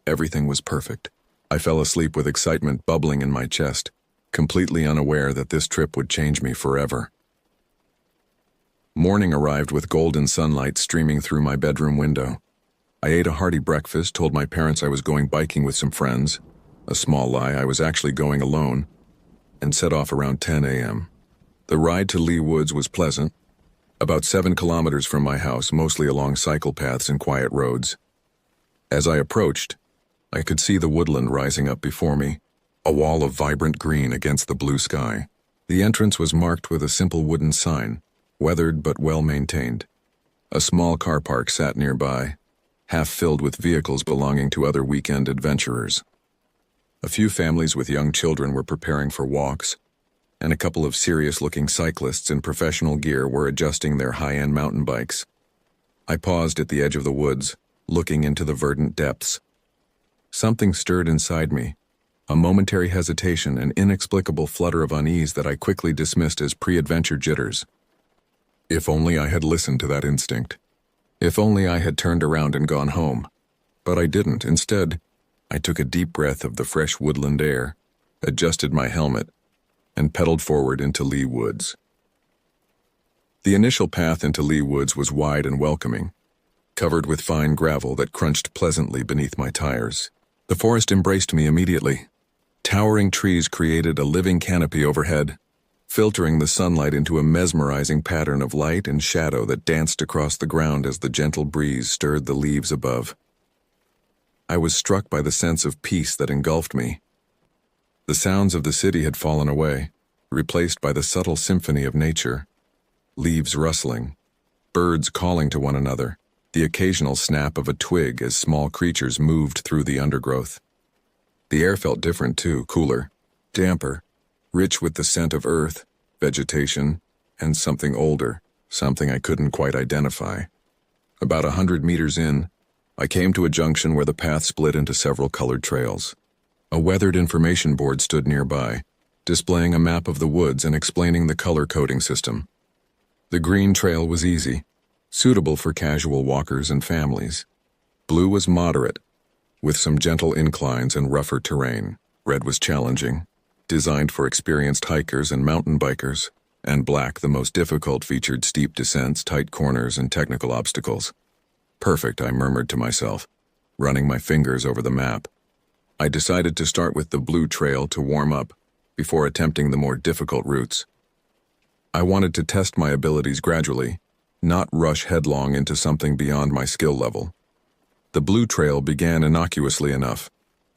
Everything was perfect. I fell asleep with excitement bubbling in my chest, completely unaware that this trip would change me forever. Morning arrived with golden sunlight streaming through my bedroom window. I ate a hearty breakfast, told my parents I was going biking with some friends, a small lie, I was actually going alone, and set off around 10 a.m. The ride to Lee Woods was pleasant, about 7 kilometers from my house, mostly along cycle paths and quiet roads. As I approached, I could see the woodland rising up before me, a wall of vibrant green against the blue sky. The entrance was marked with a simple wooden sign, weathered but well-maintained. A small car park sat nearby, half filled with vehicles belonging to other weekend adventurers. A few families with young children were preparing for walks, and a couple of serious-looking cyclists in professional gear were adjusting their high-end mountain bikes. I paused at the edge of the woods, looking into the verdant depths. Something stirred inside me, a momentary hesitation, an inexplicable flutter of unease that I quickly dismissed as pre-adventure jitters. If only I had listened to that instinct. If only I had turned around and gone home. But I didn't. Instead, I took a deep breath of the fresh woodland air, adjusted my helmet, and pedaled forward into Lee Woods. The initial path into Lee Woods was wide and welcoming, covered with fine gravel that crunched pleasantly beneath my tires. The forest embraced me immediately. Towering trees created a living canopy overhead, filtering the sunlight into a mesmerizing pattern of light and shadow that danced across the ground as the gentle breeze stirred the leaves above. I was struck by the sense of peace that engulfed me. The sounds of the city had fallen away, replaced by the subtle symphony of nature. Leaves rustling, birds calling to one another, the occasional snap of a twig as small creatures moved through the undergrowth. The air felt different too, cooler, damper, rich with the scent of earth, vegetation, and something older, something I couldn't quite identify. About 100 meters in, I came to a junction where the path split into several colored trails. A weathered information board stood nearby, displaying a map of the woods and explaining the color coding system. The green trail was easy, suitable for casual walkers and families. Blue was moderate, with some gentle inclines and rougher terrain. Red was challenging, designed for experienced hikers and mountain bikers, and black, the most difficult, featured steep descents, tight corners, and technical obstacles. Perfect, I murmured to myself, running my fingers over the map. I decided to start with the blue trail to warm up, before attempting the more difficult routes. I wanted to test my abilities gradually, not rush headlong into something beyond my skill level. The blue trail began innocuously enough,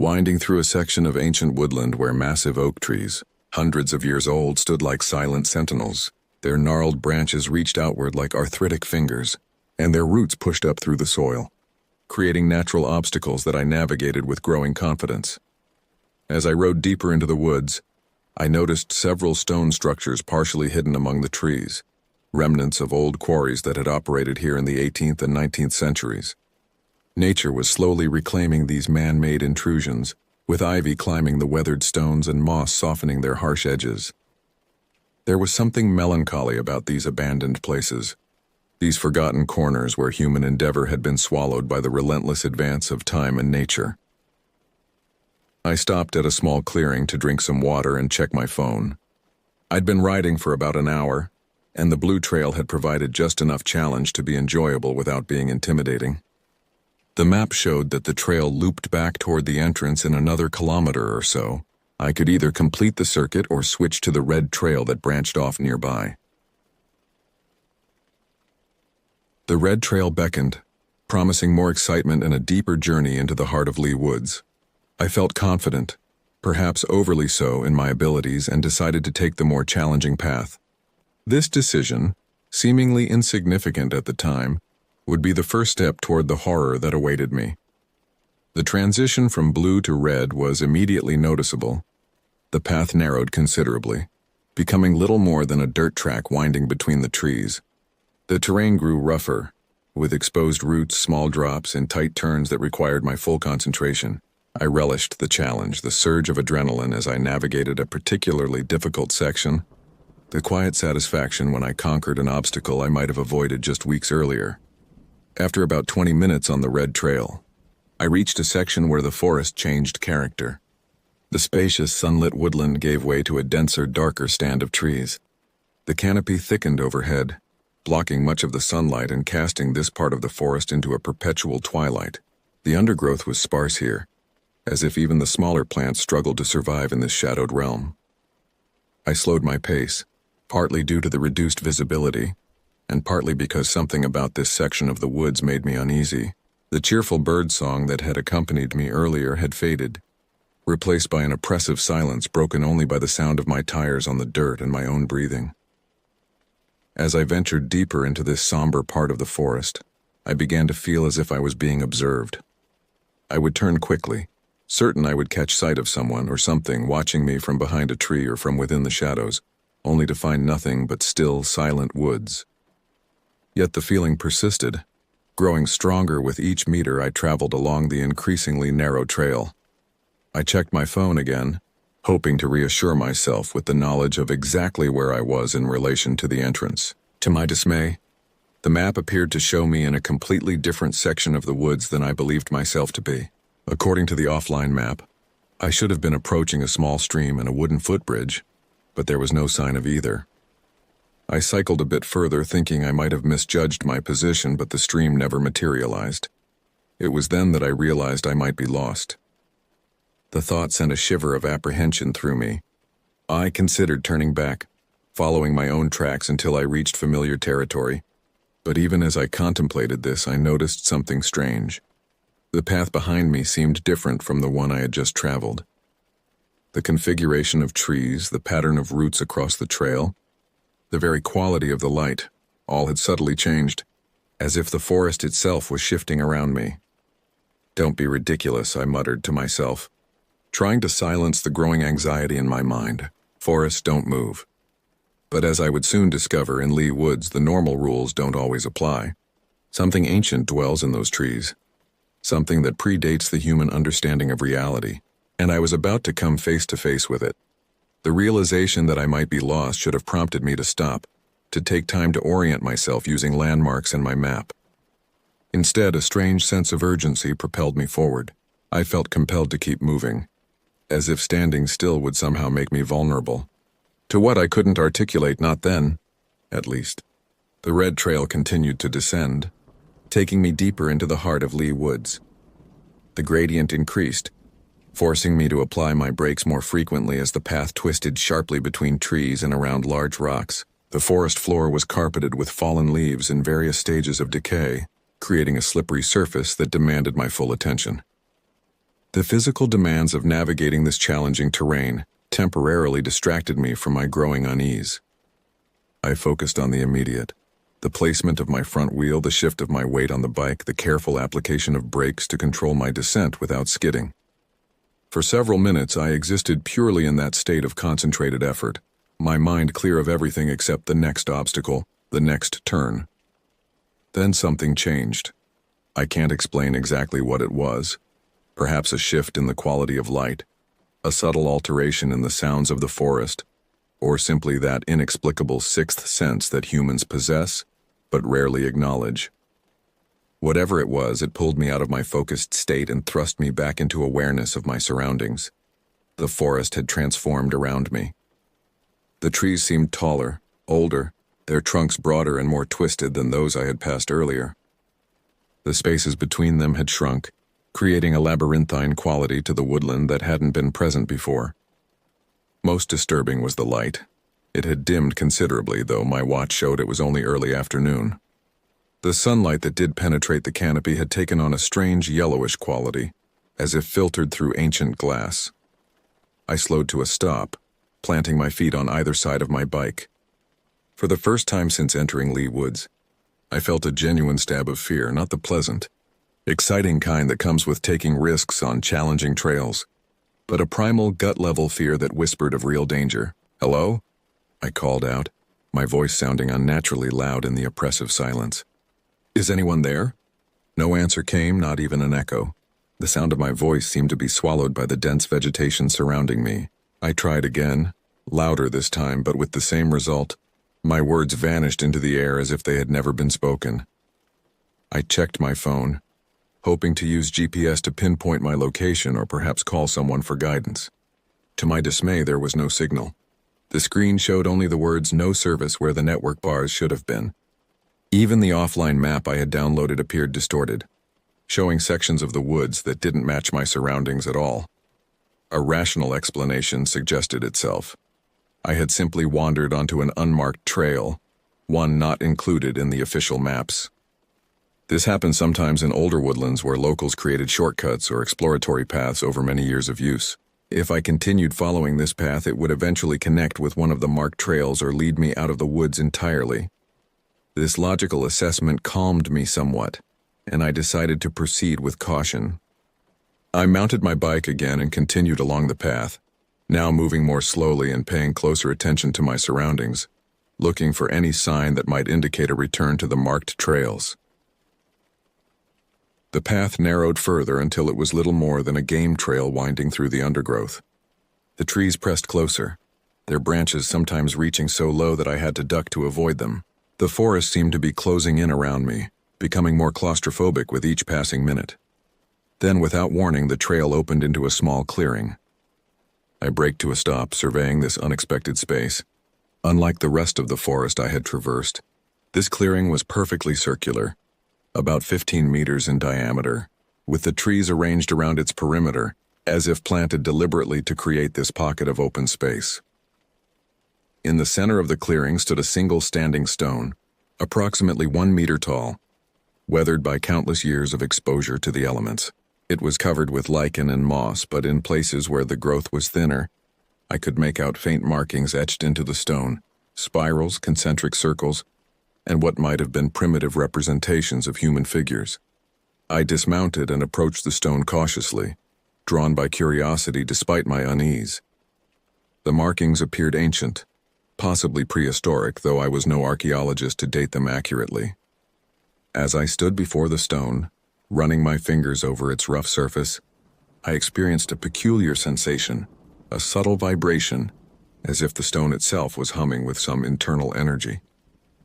winding through a section of ancient woodland where massive oak trees, hundreds of years old, stood like silent sentinels. Their gnarled branches reached outward like arthritic fingers, and their roots pushed up through the soil, creating natural obstacles that I navigated with growing confidence. As I rode deeper into the woods, I noticed several stone structures partially hidden among the trees, remnants of old quarries that had operated here in the 18th and 19th centuries. Nature was slowly reclaiming these man-made intrusions, with ivy climbing the weathered stones and moss softening their harsh edges. There was something melancholy about these abandoned places, these forgotten corners where human endeavor had been swallowed by the relentless advance of time and nature. I stopped at a small clearing to drink some water and check my phone. I'd been riding for about an hour, and the blue trail had provided just enough challenge to be enjoyable without being intimidating. The map showed that the trail looped back toward the entrance in another kilometer or so. I could either complete the circuit or switch to the red trail that branched off nearby. The red trail beckoned, promising more excitement and a deeper journey into the heart of Lee Woods. I felt confident, perhaps overly so, in my abilities, and decided to take the more challenging path. This decision, seemingly insignificant at the time, would be the first step toward the horror that awaited me. The transition from blue to red was immediately noticeable. The path narrowed considerably, becoming little more than a dirt track winding between the trees. The terrain grew rougher, with exposed roots, small drops, and tight turns that required my full concentration. I relished the challenge, the surge of adrenaline as I navigated a particularly difficult section, the quiet satisfaction when I conquered an obstacle I might have avoided just weeks earlier. After about 20 minutes on the red trail, I reached a section where the forest changed character. The spacious, sunlit woodland gave way to a denser, darker stand of trees. The canopy thickened overhead, blocking much of the sunlight and casting this part of the forest into a perpetual twilight. The undergrowth was sparse here, as if even the smaller plants struggled to survive in this shadowed realm. I slowed my pace, partly due to the reduced visibility, and partly because something about this section of the woods made me uneasy. The cheerful bird song that had accompanied me earlier had faded, replaced by an oppressive silence broken only by the sound of my tires on the dirt and my own breathing. As I ventured deeper into this somber part of the forest, I began to feel as if I was being observed. I would turn quickly, certain I would catch sight of someone or something watching me from behind a tree or from within the shadows, only to find nothing but still, silent woods. Yet the feeling persisted, growing stronger with each meter I traveled along the increasingly narrow trail. I checked my phone again, hoping to reassure myself with the knowledge of exactly where I was in relation to the entrance. To my dismay, the map appeared to show me in a completely different section of the woods than I believed myself to be. According to the offline map, I should have been approaching a small stream and a wooden footbridge, but there was no sign of either. I cycled a bit further, thinking I might have misjudged my position, but the stream never materialized. It was then that I realized I might be lost. The thought sent a shiver of apprehension through me. I considered turning back, following my own tracks until I reached familiar territory. But even as I contemplated this, I noticed something strange. The path behind me seemed different from the one I had just traveled. The configuration of trees, the pattern of roots across the trail, the very quality of the light, all had subtly changed, as if the forest itself was shifting around me. "Don't be ridiculous," I muttered to myself, trying to silence the growing anxiety in my mind. "Forests don't move." But as I would soon discover, in Lee Woods, the normal rules don't always apply. Something ancient dwells in those trees, something that predates the human understanding of reality, and I was about to come face to face with it. The realization that I might be lost should have prompted me to stop, to take time to orient myself using landmarks and my map. Instead, a strange sense of urgency propelled me forward. I felt compelled to keep moving, as if standing still would somehow make me vulnerable. To what I couldn't articulate, not then, at least. The red trail continued to descend, taking me deeper into the heart of Lee Woods. The gradient increased, forcing me to apply my brakes more frequently as the path twisted sharply between trees and around large rocks. The forest floor was carpeted with fallen leaves in various stages of decay, creating a slippery surface that demanded my full attention. The physical demands of navigating this challenging terrain temporarily distracted me from my growing unease. I focused on the immediate. The placement of my front wheel, the shift of my weight on the bike, the careful application of brakes to control my descent without skidding. For several minutes, I existed purely in that state of concentrated effort, my mind clear of everything except the next obstacle, the next turn. Then something changed. I can't explain exactly what it was. Perhaps a shift in the quality of light, a subtle alteration in the sounds of the forest, or simply that inexplicable sixth sense that humans possess, but rarely acknowledge. Whatever it was, it pulled me out of my focused state and thrust me back into awareness of my surroundings. The forest had transformed around me. The trees seemed taller, older, their trunks broader and more twisted than those I had passed earlier. The spaces between them had shrunk, creating a labyrinthine quality to the woodland that hadn't been present before. Most disturbing was the light. It had dimmed considerably, though my watch showed it was only early afternoon. The sunlight that did penetrate the canopy had taken on a strange yellowish quality, as if filtered through ancient glass. I slowed to a stop, planting my feet on either side of my bike. For the first time since entering Lee Woods, I felt a genuine stab of fear, not the pleasant, exciting kind that comes with taking risks on challenging trails, but a primal gut-level fear that whispered of real danger. "Hello?" I called out, my voice sounding unnaturally loud in the oppressive silence. "Is anyone there?" No answer came, not even an echo. The sound of my voice seemed to be swallowed by the dense vegetation surrounding me. I tried again, louder this time, but with the same result. My words vanished into the air as if they had never been spoken. I checked my phone, hoping to use GPS to pinpoint my location or perhaps call someone for guidance. To my dismay, there was no signal. The screen showed only the words "no service" where the network bars should have been. Even the offline map I had downloaded appeared distorted, showing sections of the woods that didn't match my surroundings at all. A rational explanation suggested itself. I had simply wandered onto an unmarked trail, one not included in the official maps. This happened sometimes in older woodlands where locals created shortcuts or exploratory paths over many years of use. If I continued following this path, it would eventually connect with one of the marked trails or lead me out of the woods entirely. This logical assessment calmed me somewhat, and I decided to proceed with caution. I mounted my bike again and continued along the path, now moving more slowly and paying closer attention to my surroundings, looking for any sign that might indicate a return to the marked trails. The path narrowed further until it was little more than a game trail winding through the undergrowth. The trees pressed closer, their branches sometimes reaching so low that I had to duck to avoid them. The forest seemed to be closing in around me, becoming more claustrophobic with each passing minute. Then, without warning, the trail opened into a small clearing. I braked to a stop, surveying this unexpected space. Unlike the rest of the forest I had traversed, this clearing was perfectly circular, about 15 meters in diameter, with the trees arranged around its perimeter, as if planted deliberately to create this pocket of open space. In the center of the clearing stood a single standing stone, approximately 1 meter tall, weathered by countless years of exposure to the elements. It was covered with lichen and moss, but in places where the growth was thinner, I could make out faint markings etched into the stone, spirals, concentric circles, and what might have been primitive representations of human figures. I dismounted and approached the stone cautiously, drawn by curiosity despite my unease. The markings appeared ancient, possibly prehistoric, though I was no archaeologist to date them accurately. As I stood before the stone, running my fingers over its rough surface, I experienced a peculiar sensation, a subtle vibration, as if the stone itself was humming with some internal energy.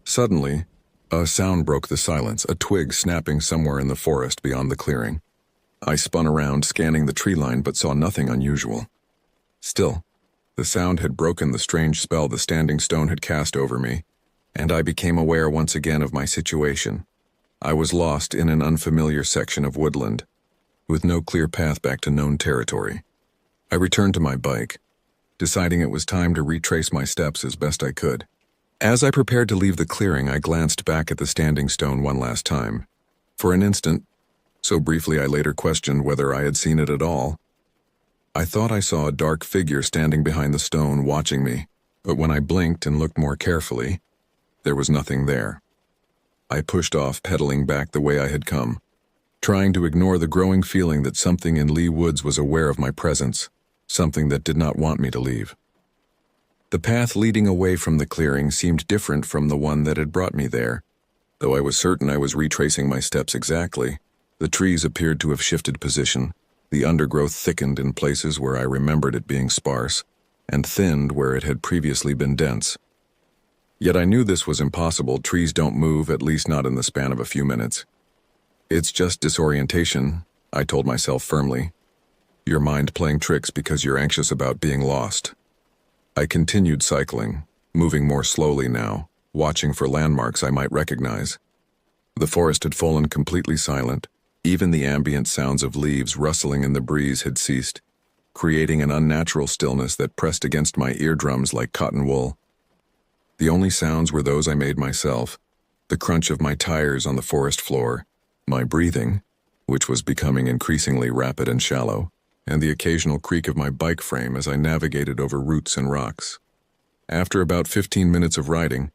Suddenly, a sound broke the silence, a twig snapping somewhere in the forest beyond the clearing. I spun around, scanning the tree line, but saw nothing unusual. Still, the sound had broken the strange spell the standing stone had cast over me, and I became aware once again of my situation. I was lost in an unfamiliar section of woodland, with no clear path back to known territory. I returned to my bike, deciding it was time to retrace my steps as best I could. As I prepared to leave the clearing, I glanced back at the standing stone one last time. For an instant, so briefly I later questioned whether I had seen it at all, I thought I saw a dark figure standing behind the stone watching me, but when I blinked and looked more carefully, there was nothing there. I pushed off, pedaling back the way I had come, trying to ignore the growing feeling that something in Lee Woods was aware of my presence, something that did not want me to leave. The path leading away from the clearing seemed different from the one that had brought me there. Though I was certain I was retracing my steps exactly, the trees appeared to have shifted position. The undergrowth thickened in places where I remembered it being sparse, and thinned where it had previously been dense. Yet I knew this was impossible. Trees don't move, at least not in the span of a few minutes. It's just disorientation, I told myself firmly. Your mind playing tricks because you're anxious about being lost. I continued cycling, moving more slowly now, watching for landmarks I might recognize. The forest had fallen completely silent. Even the ambient sounds of leaves rustling in the breeze had ceased, creating an unnatural stillness that pressed against my eardrums like cotton wool. The only sounds were those I made myself, the crunch of my tires on the forest floor, my breathing, which was becoming increasingly rapid and shallow, and the occasional creak of my bike frame as I navigated over roots and rocks. After about 15 minutes of riding,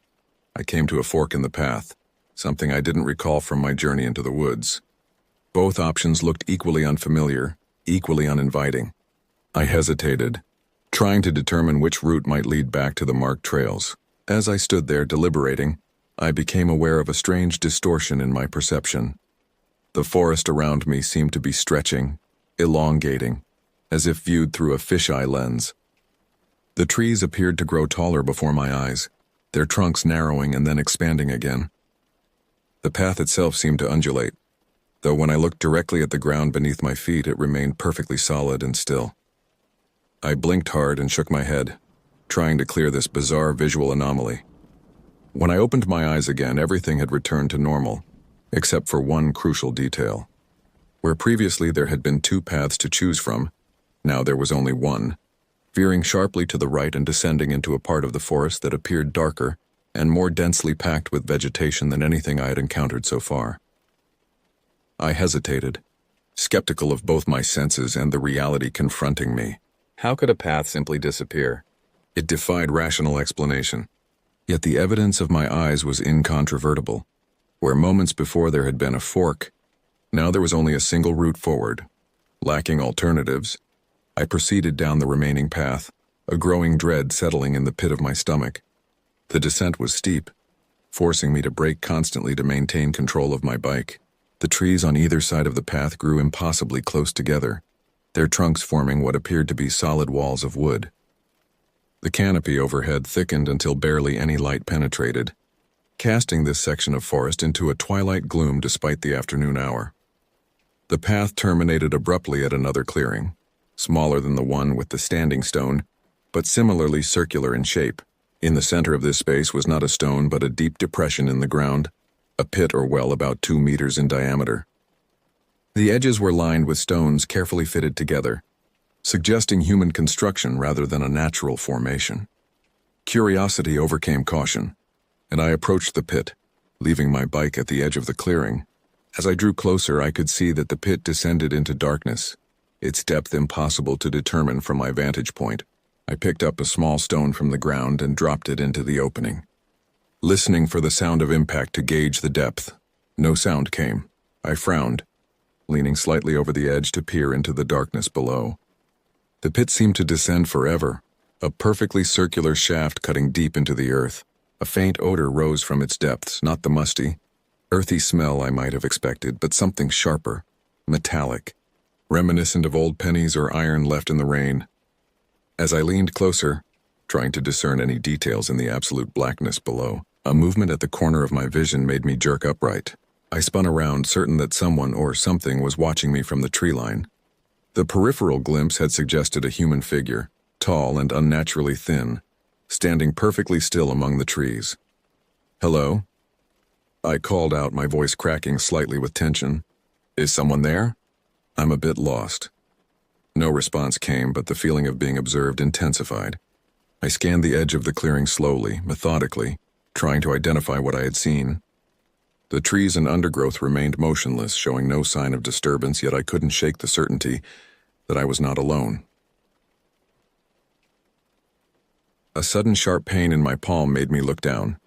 I came to a fork in the path, something I didn't recall from my journey into the woods. Both options looked equally unfamiliar, equally uninviting. I hesitated, trying to determine which route might lead back to the marked trails. As I stood there deliberating, I became aware of a strange distortion in my perception. The forest around me seemed to be stretching, elongating, as if viewed through a fisheye lens. The trees appeared to grow taller before my eyes, their trunks narrowing and then expanding again. The path itself seemed to undulate, though when I looked directly at the ground beneath my feet, it remained perfectly solid and still. I blinked hard and shook my head, trying to clear this bizarre visual anomaly. When I opened my eyes again, everything had returned to normal, except for one crucial detail. Where previously there had been 2 paths to choose from, now there was only one, veering sharply to the right and descending into a part of the forest that appeared darker and more densely packed with vegetation than anything I had encountered so far. I hesitated, skeptical of both my senses and the reality confronting me. How could a path simply disappear? It defied rational explanation. Yet the evidence of my eyes was incontrovertible. Where moments before there had been a fork, now there was only a single route forward. Lacking alternatives, I proceeded down the remaining path, a growing dread settling in the pit of my stomach. The descent was steep, forcing me to brake constantly to maintain control of my bike. The trees on either side of the path grew impossibly close together, their trunks forming what appeared to be solid walls of wood. The canopy overhead thickened until barely any light penetrated, casting this section of forest into a twilight gloom despite the afternoon hour. The path terminated abruptly at another clearing, smaller than the one with the standing stone, but similarly circular in shape. In the center of this space was not a stone but a deep depression in the ground, a pit or well about 2 meters in diameter. The edges were lined with stones carefully fitted together, suggesting human construction rather than a natural formation. Curiosity overcame caution, and I approached the pit, leaving my bike at the edge of the clearing. As I drew closer, I could see that the pit descended into darkness, its depth impossible to determine from my vantage point. I picked up a small stone from the ground and dropped it into the opening, listening for the sound of impact to gauge the depth. No sound came. I frowned, leaning slightly over the edge to peer into the darkness below. The pit seemed to descend forever, a perfectly circular shaft cutting deep into the earth. A faint odor rose from its depths, not the musty, earthy smell I might have expected, but something sharper, metallic, reminiscent of old pennies or iron left in the rain. As I leaned closer, trying to discern any details in the absolute blackness below, a movement at the corner of my vision made me jerk upright. I spun around, certain that someone or something was watching me from the tree line. The peripheral glimpse had suggested a human figure, tall and unnaturally thin, standing perfectly still among the trees. "Hello?" I called out, my voice cracking slightly with tension. "Is someone there?" I'm a bit lost. No response came, but the feeling of being observed intensified. I scanned the edge of the clearing slowly, methodically, trying to identify what I had seen. The trees and undergrowth remained motionless, showing no sign of disturbance, yet I couldn't shake the certainty that I was not alone. A sudden sharp pain in my palm made me look down.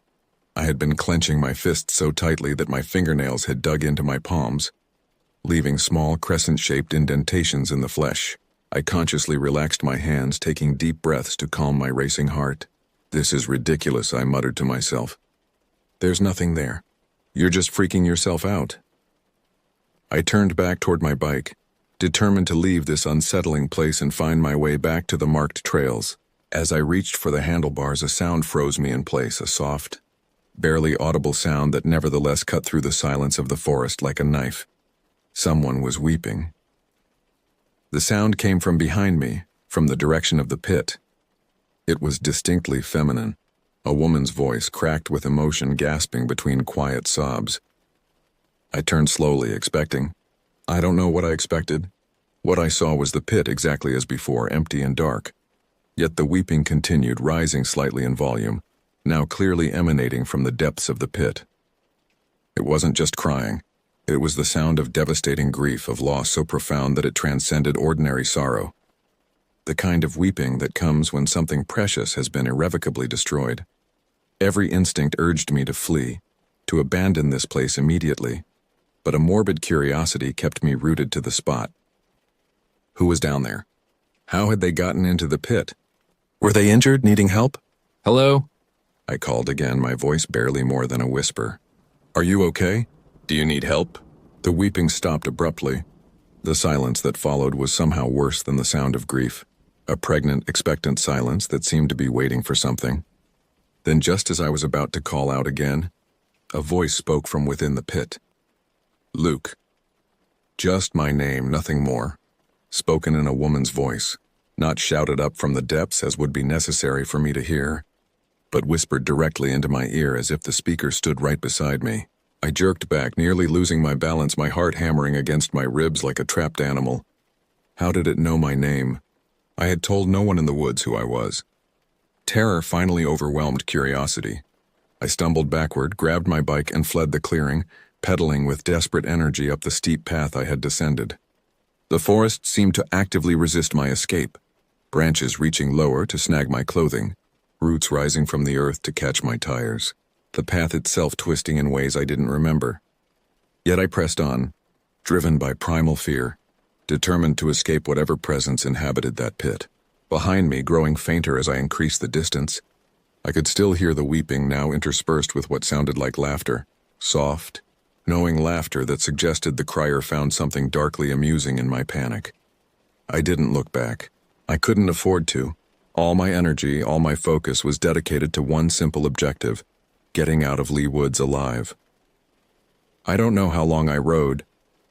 I had been clenching my fist so tightly that my fingernails had dug into my palms, leaving small crescent-shaped indentations in the flesh. I consciously relaxed my hands, taking deep breaths to calm my racing heart. "This is ridiculous," I muttered to myself. "There's nothing there. You're just freaking yourself out." I turned back toward my bike, determined to leave this unsettling place and find my way back to the marked trails. As I reached for the handlebars, a sound froze me in place, a soft, barely audible sound that nevertheless cut through the silence of the forest like a knife. Someone was weeping. The sound came from behind me, from the direction of the pit. It was distinctly feminine, a woman's voice cracked with emotion, gasping between quiet sobs. I turned slowly, expecting. I don't know what I expected. What I saw was the pit exactly as before, empty and dark. Yet the weeping continued, rising slightly in volume, now clearly emanating from the depths of the pit. It wasn't just crying. It was the sound of devastating grief, of loss so profound that it transcended ordinary sorrow. The kind of weeping that comes when something precious has been irrevocably destroyed. Every instinct urged me to flee, to abandon this place immediately, but a morbid curiosity kept me rooted to the spot. Who was down there? How had they gotten into the pit? Were they injured, needing help? "Hello?" I called again, my voice barely more than a whisper. "Are you okay? Do you need help?" The weeping stopped abruptly. The silence that followed was somehow worse than the sound of grief, a pregnant, expectant silence that seemed to be waiting for something. Then, just as I was about to call out again, a voice spoke from within the pit. "Luke." Just my name, nothing more, spoken in a woman's voice, not shouted up from the depths as would be necessary for me to hear, but whispered directly into my ear as if the speaker stood right beside me. I jerked back, nearly losing my balance, my heart hammering against my ribs like a trapped animal. How did it know my name? I had told no one in the woods who I was. Terror finally overwhelmed curiosity. I stumbled backward, grabbed my bike, and fled the clearing, pedaling with desperate energy up the steep path I had descended. The forest seemed to actively resist my escape, branches reaching lower to snag my clothing, roots rising from the earth to catch my tires, the path itself twisting in ways I didn't remember. Yet I pressed on, driven by primal fear, determined to escape whatever presence inhabited that pit. Behind me, growing fainter as I increased the distance, I could still hear the weeping, now interspersed with what sounded like laughter, soft, knowing laughter that suggested the crier found something darkly amusing in my panic. I didn't look back. I couldn't afford to. All my energy, all my focus was dedicated to one simple objective: getting out of Lee Woods alive. I don't know how long I rode,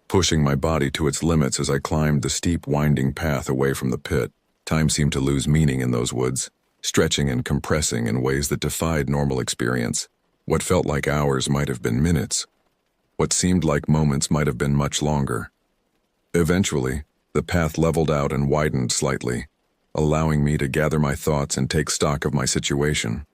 pushing my body to its limits as I climbed the steep, winding path away from the pit. Time seemed to lose meaning in those woods, stretching and compressing in ways that defied normal experience. What felt like hours might have been minutes. What seemed like moments might have been much longer. Eventually, the path leveled out and widened slightly, allowing me to gather my thoughts and take stock of my situation.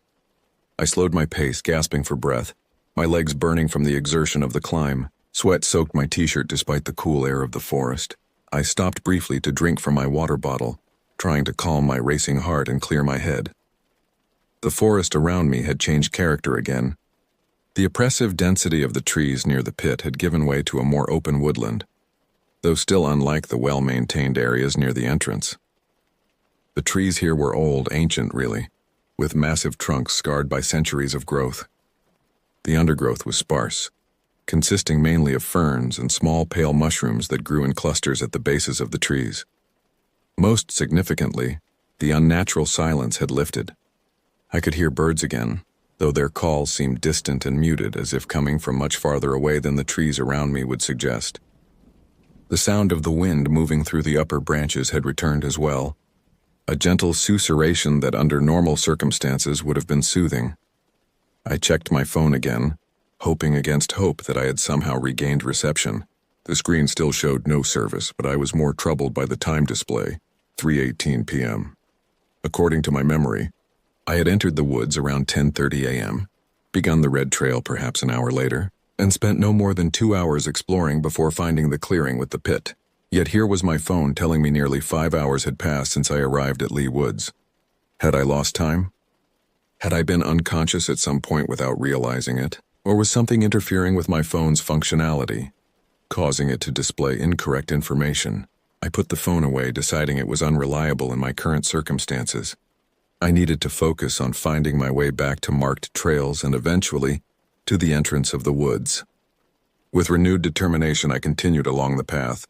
I slowed my pace, gasping for breath, my legs burning from the exertion of the climb. Sweat soaked my t-shirt despite the cool air of the forest. I stopped briefly to drink from my water bottle, trying to calm my racing heart and clear my head. The forest around me had changed character again. The oppressive density of the trees near the pit had given way to a more open woodland, though still unlike the well-maintained areas near the entrance. The trees here were old, ancient really, with massive trunks scarred by centuries of growth. The undergrowth was sparse, consisting mainly of ferns and small pale mushrooms that grew in clusters at the bases of the trees. Most significantly, the unnatural silence had lifted. I could hear birds again, though their calls seemed distant and muted, as if coming from much farther away than the trees around me would suggest. The sound of the wind moving through the upper branches had returned as well, a gentle susurration that under normal circumstances would have been soothing. I checked my phone again, hoping against hope that I had somehow regained reception. The screen still showed no service, but I was more troubled by the time display, 3:18 p.m. According to my memory, I had entered the woods around 10:30 a.m., begun the red trail perhaps an hour later, and spent no more than 2 hours exploring before finding the clearing with the pit. Yet here was my phone telling me nearly 5 hours had passed since I arrived at Lee Woods. Had I lost time? Had I been unconscious at some point without realizing it? Or was something interfering with my phone's functionality, causing it to display incorrect information? I put the phone away, deciding it was unreliable in my current circumstances. I needed to focus on finding my way back to marked trails and eventually to the entrance of the woods. With renewed determination, I continued along the path,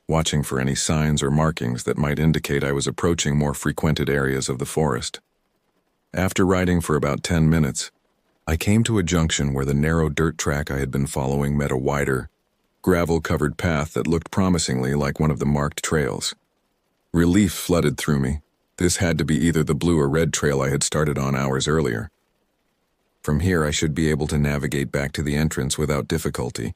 watching for any signs or markings that might indicate I was approaching more frequented areas of the forest. After riding for about 10 minutes, I came to a junction where the narrow dirt track I had been following met a wider, gravel-covered path that looked promisingly like one of the marked trails. Relief flooded through me. This had to be either the blue or red trail I had started on hours earlier. From here, I should be able to navigate back to the entrance without difficulty.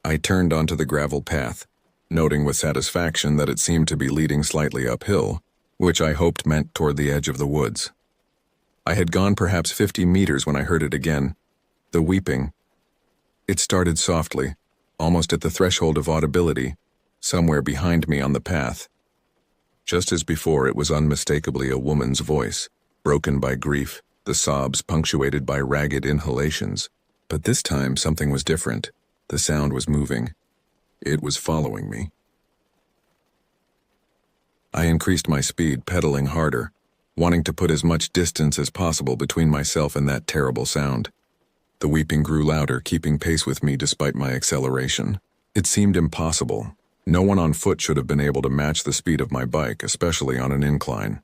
I turned onto the gravel path, noting with satisfaction that it seemed to be leading slightly uphill, which I hoped meant toward the edge of the woods. I had gone perhaps 50 meters when I heard it again, the weeping. It started softly, almost at the threshold of audibility, somewhere behind me on the path. Just as before, it was unmistakably a woman's voice, broken by grief, the sobs punctuated by ragged inhalations. But this time something was different. The sound was moving. It was following me. I increased my speed, pedaling harder, wanting to put as much distance as possible between myself and that terrible sound. The weeping grew louder, keeping pace with me despite my acceleration. It seemed impossible. No one on foot should have been able to match the speed of my bike, especially on an incline.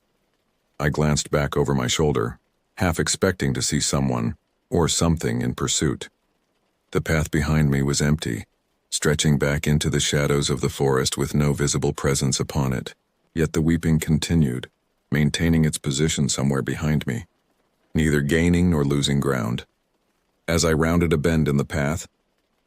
I glanced back over my shoulder, half expecting to see someone or something in pursuit. The path behind me was empty, stretching back into the shadows of the forest with no visible presence upon it. Yet the weeping continued, maintaining its position somewhere behind me, neither gaining nor losing ground. As I rounded a bend in the path,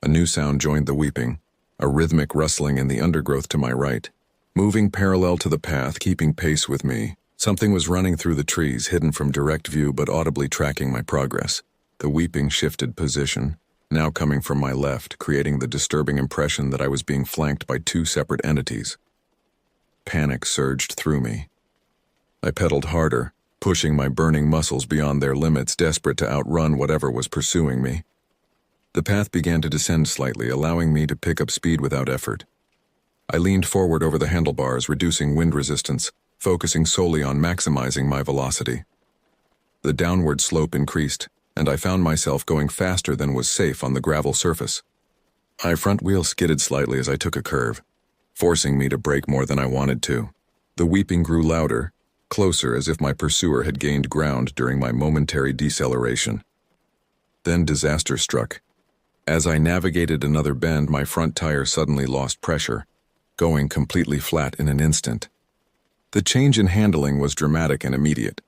a new sound joined the weeping, a rhythmic rustling in the undergrowth to my right. Moving parallel to the path, keeping pace with me, something was running through the trees, hidden from direct view but audibly tracking my progress. The weeping shifted position, now coming from my left, creating the disturbing impression that I was being flanked by two separate entities. Panic surged through me. I pedaled harder, pushing my burning muscles beyond their limits, desperate to outrun whatever was pursuing me. The path began to descend slightly, allowing me to pick up speed without effort. I leaned forward over the handlebars, reducing wind resistance, focusing solely on maximizing my velocity. The downward slope increased, and I found myself going faster than was safe on the gravel surface. My front wheel skidded slightly as I took a curve, forcing me to brake more than I wanted to. The weeping grew louder, closer, as if my pursuer had gained ground during my momentary deceleration. Then disaster struck. As I navigated another bend, my front tire suddenly lost pressure, going completely flat in an instant. The change in handling was dramatic and immediate.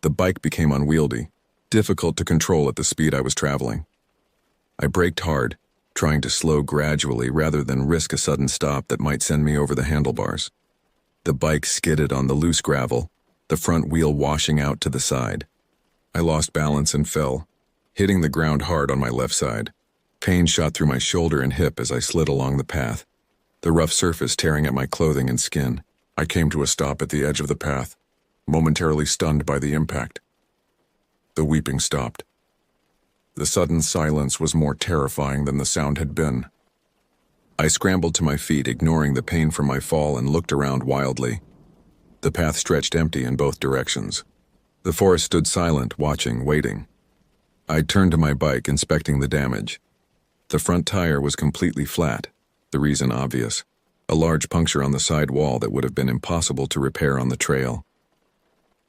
The bike became unwieldy, difficult to control at the speed I was traveling. I braked hard, trying to slow gradually rather than risk a sudden stop that might send me over the handlebars. The bike skidded on the loose gravel, the front wheel washing out to the side. I lost balance and fell, hitting the ground hard on my left side. Pain shot through my shoulder and hip as I slid along the path, the rough surface tearing at my clothing and skin. I came to a stop at the edge of the path, momentarily stunned by the impact. The weeping stopped. The sudden silence was more terrifying than the sound had been. I scrambled to my feet, ignoring the pain from my fall, and looked around wildly. The path stretched empty in both directions. The forest stood silent, watching, waiting. I turned to my bike, inspecting the damage. The front tire was completely flat, the reason obvious: a large puncture on the side wall that would have been impossible to repair on the trail.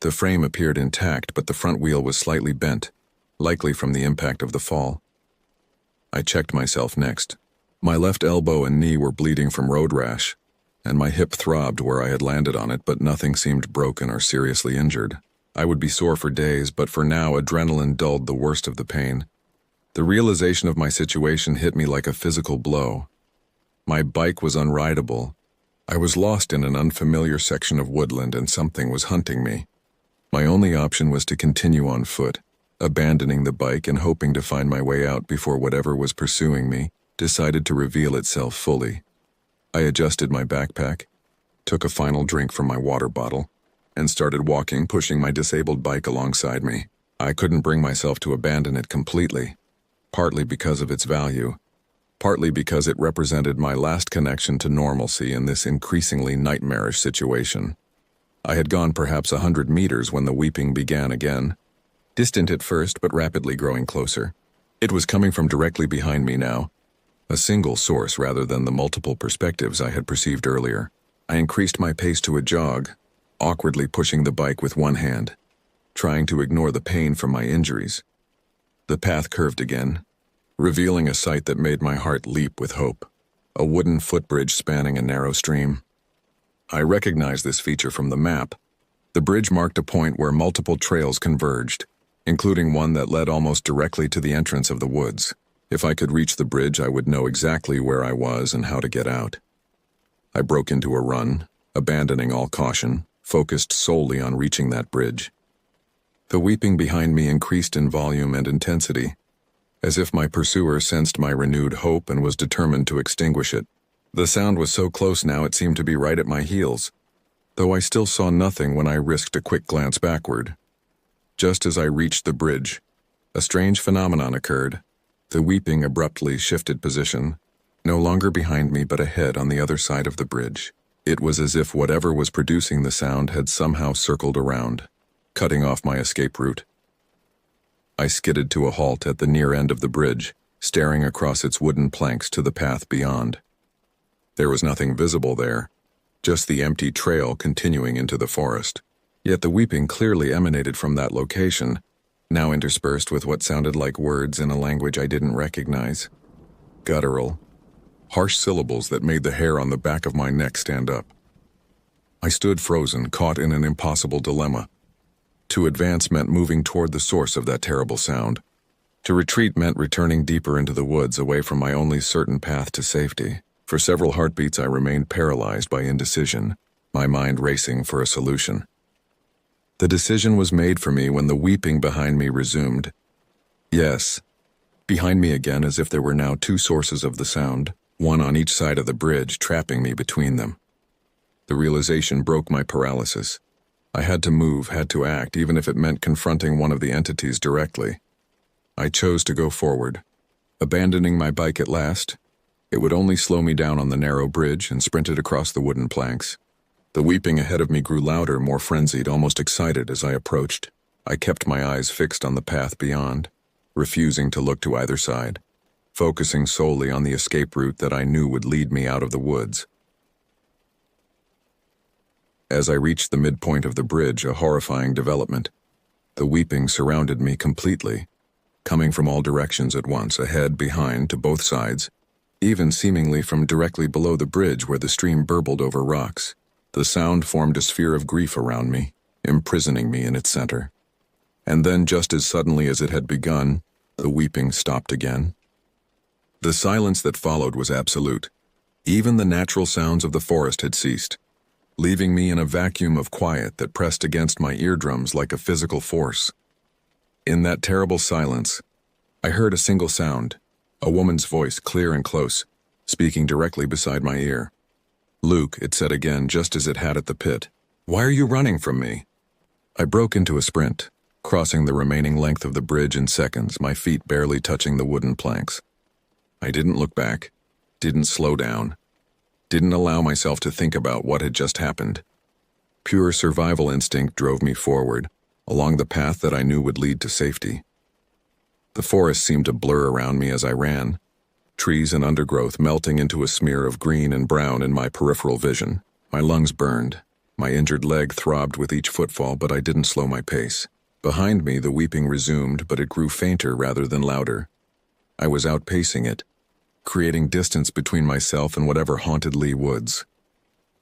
The frame appeared intact, but the front wheel was slightly bent, likely from the impact of the fall. I checked myself next. My left elbow and knee were bleeding from road rash, and my hip throbbed where I had landed on it, but nothing seemed broken or seriously injured. I would be sore for days, but for now adrenaline dulled the worst of the pain. The realization of my situation hit me like a physical blow. My bike was unrideable. I was lost in an unfamiliar section of woodland, and something was hunting me. My only option was to continue on foot, abandoning the bike and hoping to find my way out before whatever was pursuing me decided to reveal itself fully. I adjusted my backpack, took a final drink from my water bottle, and started walking, pushing my disabled bike alongside me. I couldn't bring myself to abandon it completely, partly because of its value, partly because it represented my last connection to normalcy in this increasingly nightmarish situation. I had gone perhaps 100 meters when the weeping began again, distant at first but rapidly growing closer. It was coming from directly behind me now, a single source rather than the multiple perspectives I had perceived earlier. I increased my pace to a jog, awkwardly pushing the bike with one hand, trying to ignore the pain from my injuries. The path curved again, revealing a sight that made my heart leap with hope: a wooden footbridge spanning a narrow stream. I recognized this feature from the map. The bridge marked a point where multiple trails converged, including one that led almost directly to the entrance of the woods. If I could reach the bridge, I would know exactly where I was and how to get out. I broke into a run, abandoning all caution, focused solely on reaching that bridge. The weeping behind me increased in volume and intensity, as if my pursuer sensed my renewed hope and was determined to extinguish it. The sound was so close now it seemed to be right at my heels, though I still saw nothing when I risked a quick glance backward. Just as I reached the bridge, a strange phenomenon occurred. The weeping abruptly shifted position, no longer behind me but ahead on the other side of the bridge. It was as if whatever was producing the sound had somehow circled around, cutting off my escape route. I skidded to a halt at the near end of the bridge, staring across its wooden planks to the path beyond. There was nothing visible there, just the empty trail continuing into the forest. Yet the weeping clearly emanated from that location, now interspersed with what sounded like words in a language I didn't recognize. Guttural, harsh syllables that made the hair on the back of my neck stand up. I stood frozen, caught in an impossible dilemma. To advance meant moving toward the source of that terrible sound. To retreat meant returning deeper into the woods, away from my only certain path to safety. For several heartbeats I remained paralyzed by indecision, my mind racing for a solution. The decision was made for me when the weeping behind me resumed. Yes, behind me again, as if there were now two sources of the sound, one on each side of the bridge, trapping me between them. The realization broke my paralysis. I had to move, had to act, even if it meant confronting one of the entities directly. I chose to go forward, abandoning my bike at last. It would only slow me down on the narrow bridge, and sprinted across the wooden planks. The weeping ahead of me grew louder, more frenzied, almost excited as I approached. I kept my eyes fixed on the path beyond, refusing to look to either side, focusing solely on the escape route that I knew would lead me out of the woods. As I reached the midpoint of the bridge, a horrifying development. The weeping surrounded me completely, coming from all directions at once, ahead, behind, to both sides, even seemingly from directly below the bridge where the stream burbled over rocks. The sound formed a sphere of grief around me, imprisoning me in its center. And then, just as suddenly as it had begun, the weeping stopped again. The silence that followed was absolute. Even the natural sounds of the forest had ceased. leaving me in a vacuum of quiet that pressed against my eardrums like a physical force. In that terrible silence, I heard a single sound, a woman's voice, clear and close, speaking directly beside my ear. "Luke," it said again, just as it had at the pit. "Why are you running from me?" I broke into a sprint, crossing the remaining length of the bridge in seconds, my feet barely touching the wooden planks. I didn't look back, didn't slow down, didn't allow myself to think about what had just happened. Pure survival instinct drove me forward, along the path that I knew would lead to safety. The forest seemed to blur around me as I ran, trees and undergrowth melting into a smear of green and brown in my peripheral vision. My lungs burned. My injured leg throbbed with each footfall, but I didn't slow my pace. Behind me, the weeping resumed, but it grew fainter rather than louder. I was outpacing it, creating distance between myself and whatever haunted Lee Woods.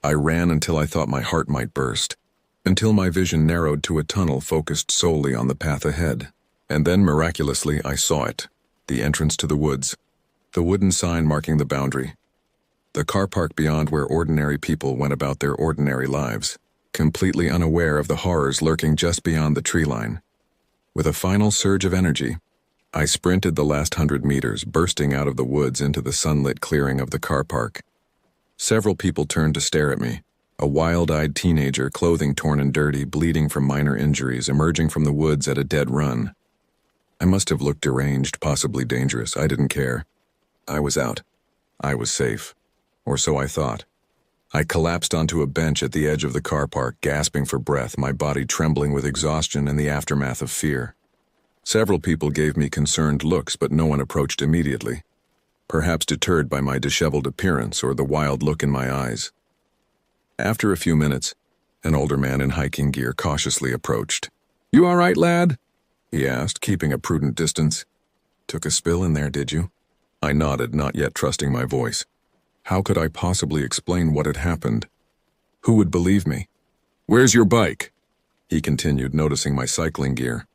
I ran until I thought my heart might burst, until my vision narrowed to a tunnel focused solely on the path ahead. And then, miraculously, I saw it, the entrance to the woods, the wooden sign marking the boundary. The car park beyond where ordinary people went about their ordinary lives, completely unaware of the horrors lurking just beyond the tree line. With a final surge of energy, I sprinted the last 100 meters, bursting out of the woods into the sunlit clearing of the car park. Several people turned to stare at me. A wild-eyed teenager, clothing torn and dirty, bleeding from minor injuries, emerging from the woods at a dead run. I must have looked deranged, possibly dangerous. I didn't care. I was out. I was safe. Or so I thought. I collapsed onto a bench at the edge of the car park, gasping for breath, my body trembling with exhaustion and the aftermath of fear. Several people gave me concerned looks, but no one approached immediately, perhaps deterred by my disheveled appearance or the wild look in my eyes. After a few minutes, an older man in hiking gear cautiously approached. "You all right, lad?" he asked, keeping a prudent distance. "Took a spill in there, did you?" I nodded, not yet trusting my voice. How could I possibly explain what had happened? Who would believe me? "Where's your bike?" he continued, noticing my cycling gear.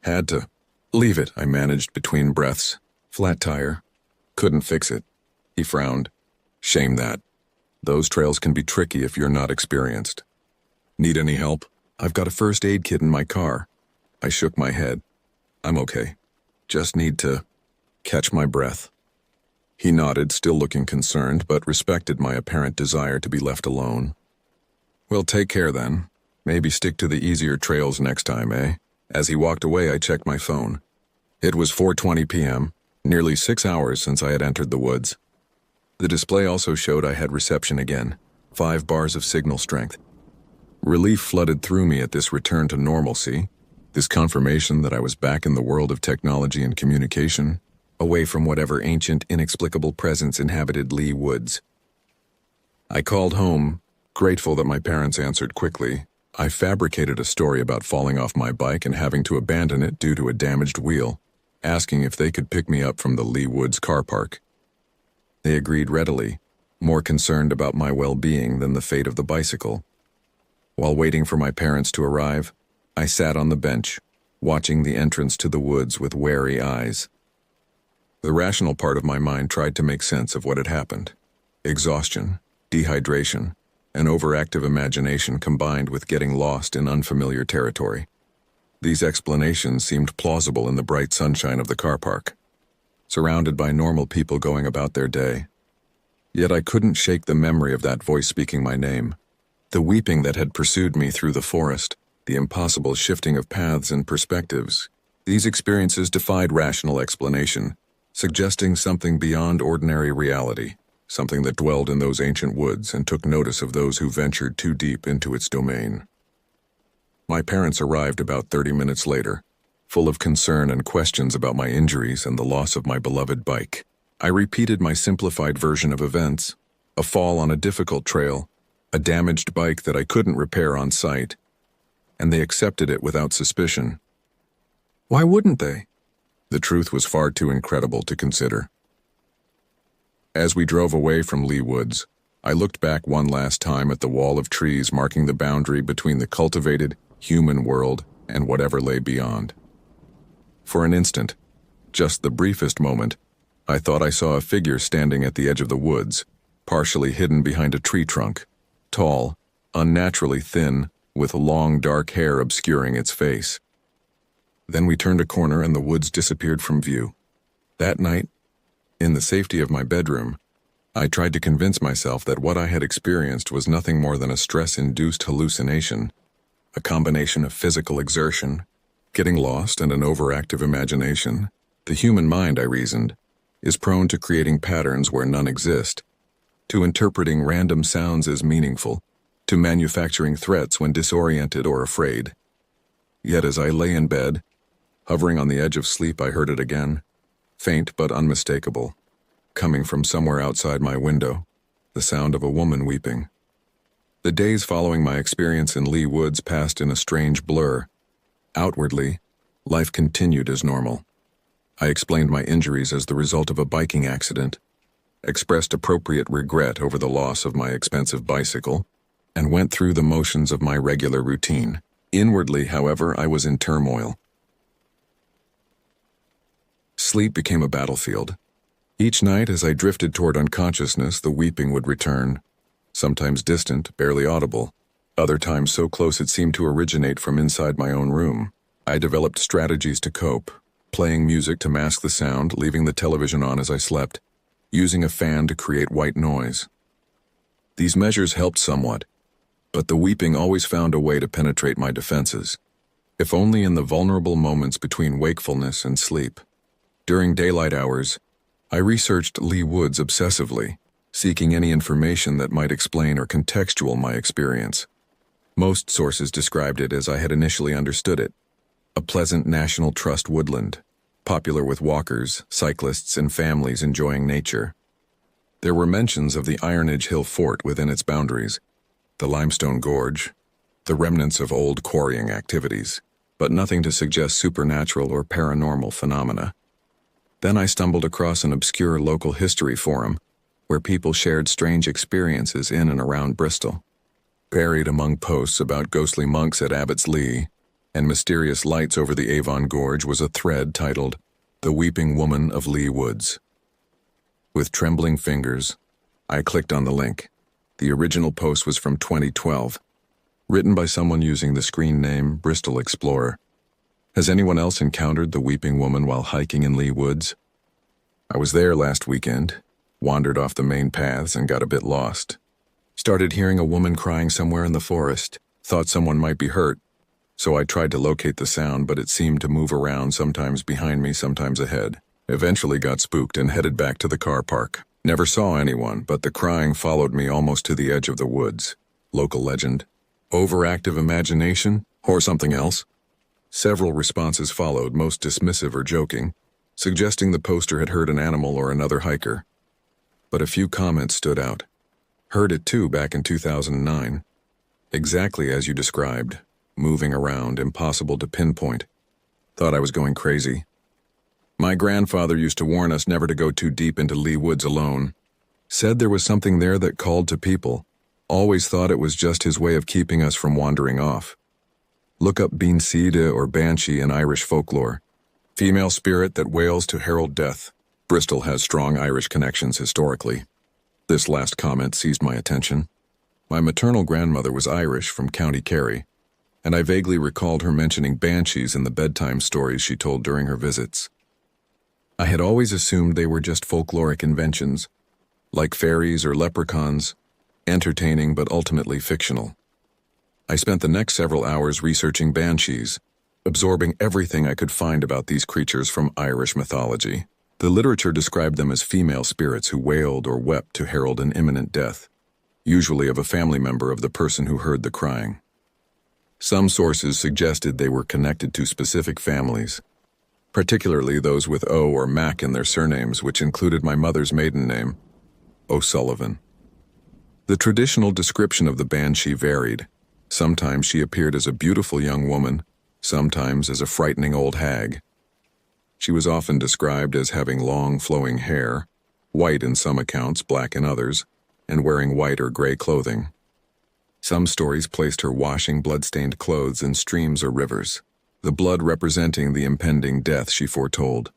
"Had to leave it," I managed between breaths. "Flat tire. Couldn't fix it." He frowned. "Shame that. Those trails can be tricky if you're not experienced." "Need any help?" "I've got a first aid kit in my car." I shook my head. "I'm okay. Just need to catch my breath." He nodded, still looking concerned, but respected my apparent desire to be left alone. "Well, take care then. Maybe stick to the easier trails next time, eh?" As he walked away, I checked my phone. It was 4:20 p.m., nearly 6 hours since I had entered the woods. The display also showed I had reception again, 5 bars of signal strength. Relief flooded through me at this return to normalcy, this confirmation that I was back in the world of technology and communication, away from whatever ancient, inexplicable presence inhabited Lee Woods. I called home, grateful that my parents answered quickly. I fabricated a story about falling off my bike and having to abandon it due to a damaged wheel, asking if they could pick me up from the Lee Woods car park. They agreed readily, more concerned about my well-being than the fate of the bicycle. While waiting for my parents to arrive, I sat on the bench, watching the entrance to the woods with wary eyes. The rational part of my mind tried to make sense of what had happened. Exhaustion, dehydration, an overactive imagination combined with getting lost in unfamiliar territory. These explanations seemed plausible in the bright sunshine of the car park, surrounded by normal people going about their day. Yet I couldn't shake the memory of that voice speaking my name, the weeping that had pursued me through the forest, the impossible shifting of paths and perspectives. These experiences defied rational explanation, suggesting something beyond ordinary reality, something that dwelled in those ancient woods and took notice of those who ventured too deep into its domain. My parents arrived about 30 minutes later, full of concern and questions about my injuries and the loss of my beloved bike. I repeated my simplified version of events: a fall on a difficult trail, a damaged bike that I couldn't repair on site, and they accepted it without suspicion. Why wouldn't they? The truth was far too incredible to consider. As we drove away from Lee Woods, I looked back one last time at the wall of trees marking the boundary between the cultivated, human world and whatever lay beyond. For an instant, just the briefest moment, I thought I saw a figure standing at the edge of the woods, partially hidden behind a tree trunk, tall, unnaturally thin, with long dark hair obscuring its face. Then we turned a corner and the woods disappeared from view. That night, in the safety of my bedroom, I tried to convince myself that what I had experienced was nothing more than a stress-induced hallucination, a combination of physical exertion, getting lost, and an overactive imagination. The human mind, I reasoned, is prone to creating patterns where none exist, to interpreting random sounds as meaningful, to manufacturing threats when disoriented or afraid. Yet as I lay in bed, hovering on the edge of sleep, I heard it again, faint but unmistakable, coming from somewhere outside my window, the sound of a woman weeping. The days following my experience in Lee Woods passed in a strange blur. Outwardly, life continued as normal. I explained my injuries as the result of a biking accident, expressed appropriate regret over the loss of my expensive bicycle, and went through the motions of my regular routine. Inwardly, however, I was in turmoil. Sleep became a battlefield. Each night, as I drifted toward unconsciousness, the weeping would return, sometimes distant, barely audible, other times so close it seemed to originate from inside my own room. I developed strategies to cope, playing music to mask the sound, leaving the television on as I slept, using a fan to create white noise. These measures helped somewhat, but the weeping always found a way to penetrate my defenses, if only in the vulnerable moments between wakefulness and sleep. During daylight hours, I researched Lee Woods obsessively, seeking any information that might explain or contextual my experience. Most sources described it as I had initially understood it, a pleasant National Trust woodland, popular with walkers, cyclists, and families enjoying nature. There were mentions of the Ironage Hill Fort within its boundaries, the limestone gorge, the remnants of old quarrying activities, but nothing to suggest supernatural or paranormal phenomena. Then I stumbled across an obscure local history forum where people shared strange experiences in and around Bristol. Buried among posts about ghostly monks at Abbots Lee and mysterious lights over the Avon Gorge was a thread titled, "The Weeping Woman of Lee Woods." With trembling fingers, I clicked on the link. The original post was from 2012, written by someone using the screen name Bristol Explorer. Has anyone else encountered the weeping woman while hiking in Lee Woods? I was there last weekend, wandered off the main paths and got a bit lost. Started hearing a woman crying somewhere in the forest, thought someone might be hurt, so I tried to locate the sound, but it seemed to move around, sometimes behind me, sometimes ahead. Eventually got spooked and headed back to the car park. Never saw anyone, but the crying followed me almost to the edge of the woods. Local legend. Overactive imagination, or something else? Several responses followed, most dismissive or joking, suggesting the poster had heard an animal or another hiker. But a few comments stood out. Heard it too back in 2009. Exactly as you described, moving around, impossible to pinpoint. Thought I was going crazy. My grandfather used to warn us never to go too deep into Lee Woods alone. Said there was something there that called to people. Always thought it was just his way of keeping us from wandering off. Look up Bean Seada or Banshee in Irish folklore. Female spirit that wails to herald death. Bristol has strong Irish connections historically. This last comment seized my attention. My maternal grandmother was Irish from County Kerry, and I vaguely recalled her mentioning banshees in the bedtime stories she told during her visits. I had always assumed they were just folkloric inventions, like fairies or leprechauns, entertaining but ultimately fictional. I spent the next several hours researching banshees, absorbing everything I could find about these creatures from Irish mythology. The literature described them as female spirits who wailed or wept to herald an imminent death, usually of a family member of the person who heard the crying. Some sources suggested they were connected to specific families, particularly those with O or Mac in their surnames, which included my mother's maiden name, O'Sullivan. The traditional description of the banshee varied. Sometimes she appeared as a beautiful young woman, sometimes as a frightening old hag. She was often described as having long, flowing hair, white in some accounts, black in others, and wearing white or gray clothing. Some stories placed her washing blood-stained clothes in streams or rivers, the blood representing the impending death she foretold.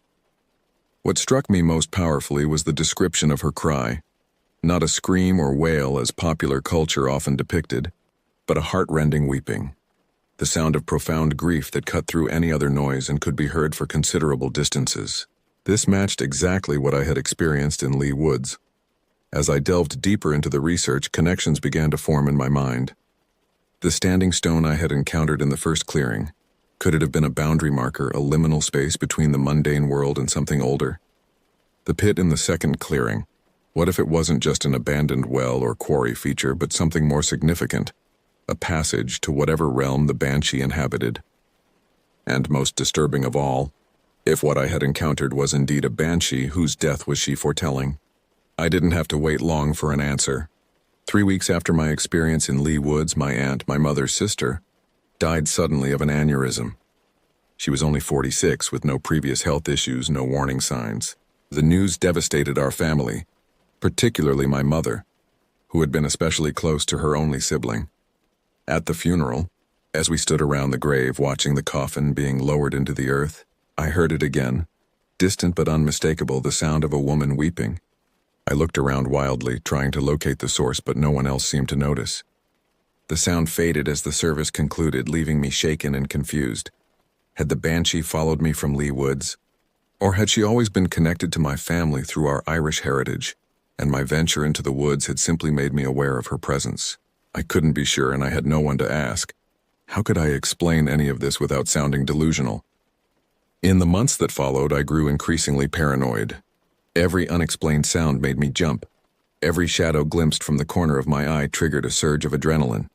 What struck me most powerfully was the description of her cry, not a scream or wail as popular culture often depicted, but a heart-rending weeping. The sound of profound grief that cut through any other noise and could be heard for considerable distances. This matched exactly what I had experienced in Lee Woods. As I delved deeper into the research, connections began to form in my mind. The standing stone I had encountered in the first clearing, could it have been a boundary marker, a liminal space between the mundane world and something older? The pit in the second clearing, what if it wasn't just an abandoned well or quarry feature, but something more significant, a passage to whatever realm the banshee inhabited? And most disturbing of all, if what I had encountered was indeed a banshee, whose death was she foretelling? I didn't have to wait long for an answer. 3 weeks after my experience in Lee Woods, my aunt, my mother's sister, died suddenly of an aneurysm. She was only 46, with no previous health issues, no warning signs. The news devastated our family, particularly my mother, who had been especially close to her only sibling. At the funeral, as we stood around the grave watching the coffin being lowered into the earth, I heard it again, distant but unmistakable, the sound of a woman weeping. I looked around wildly, trying to locate the source, but no one else seemed to notice. The sound faded as the service concluded, leaving me shaken and confused. Had the banshee followed me from Lee Woods? Or had she always been connected to my family through our Irish heritage, and my venture into the woods had simply made me aware of her presence? I couldn't be sure, and I had no one to ask. How could I explain any of this without sounding delusional? In the months that followed, I grew increasingly paranoid. Every unexplained sound made me jump. Every shadow glimpsed from the corner of my eye triggered a surge of adrenaline.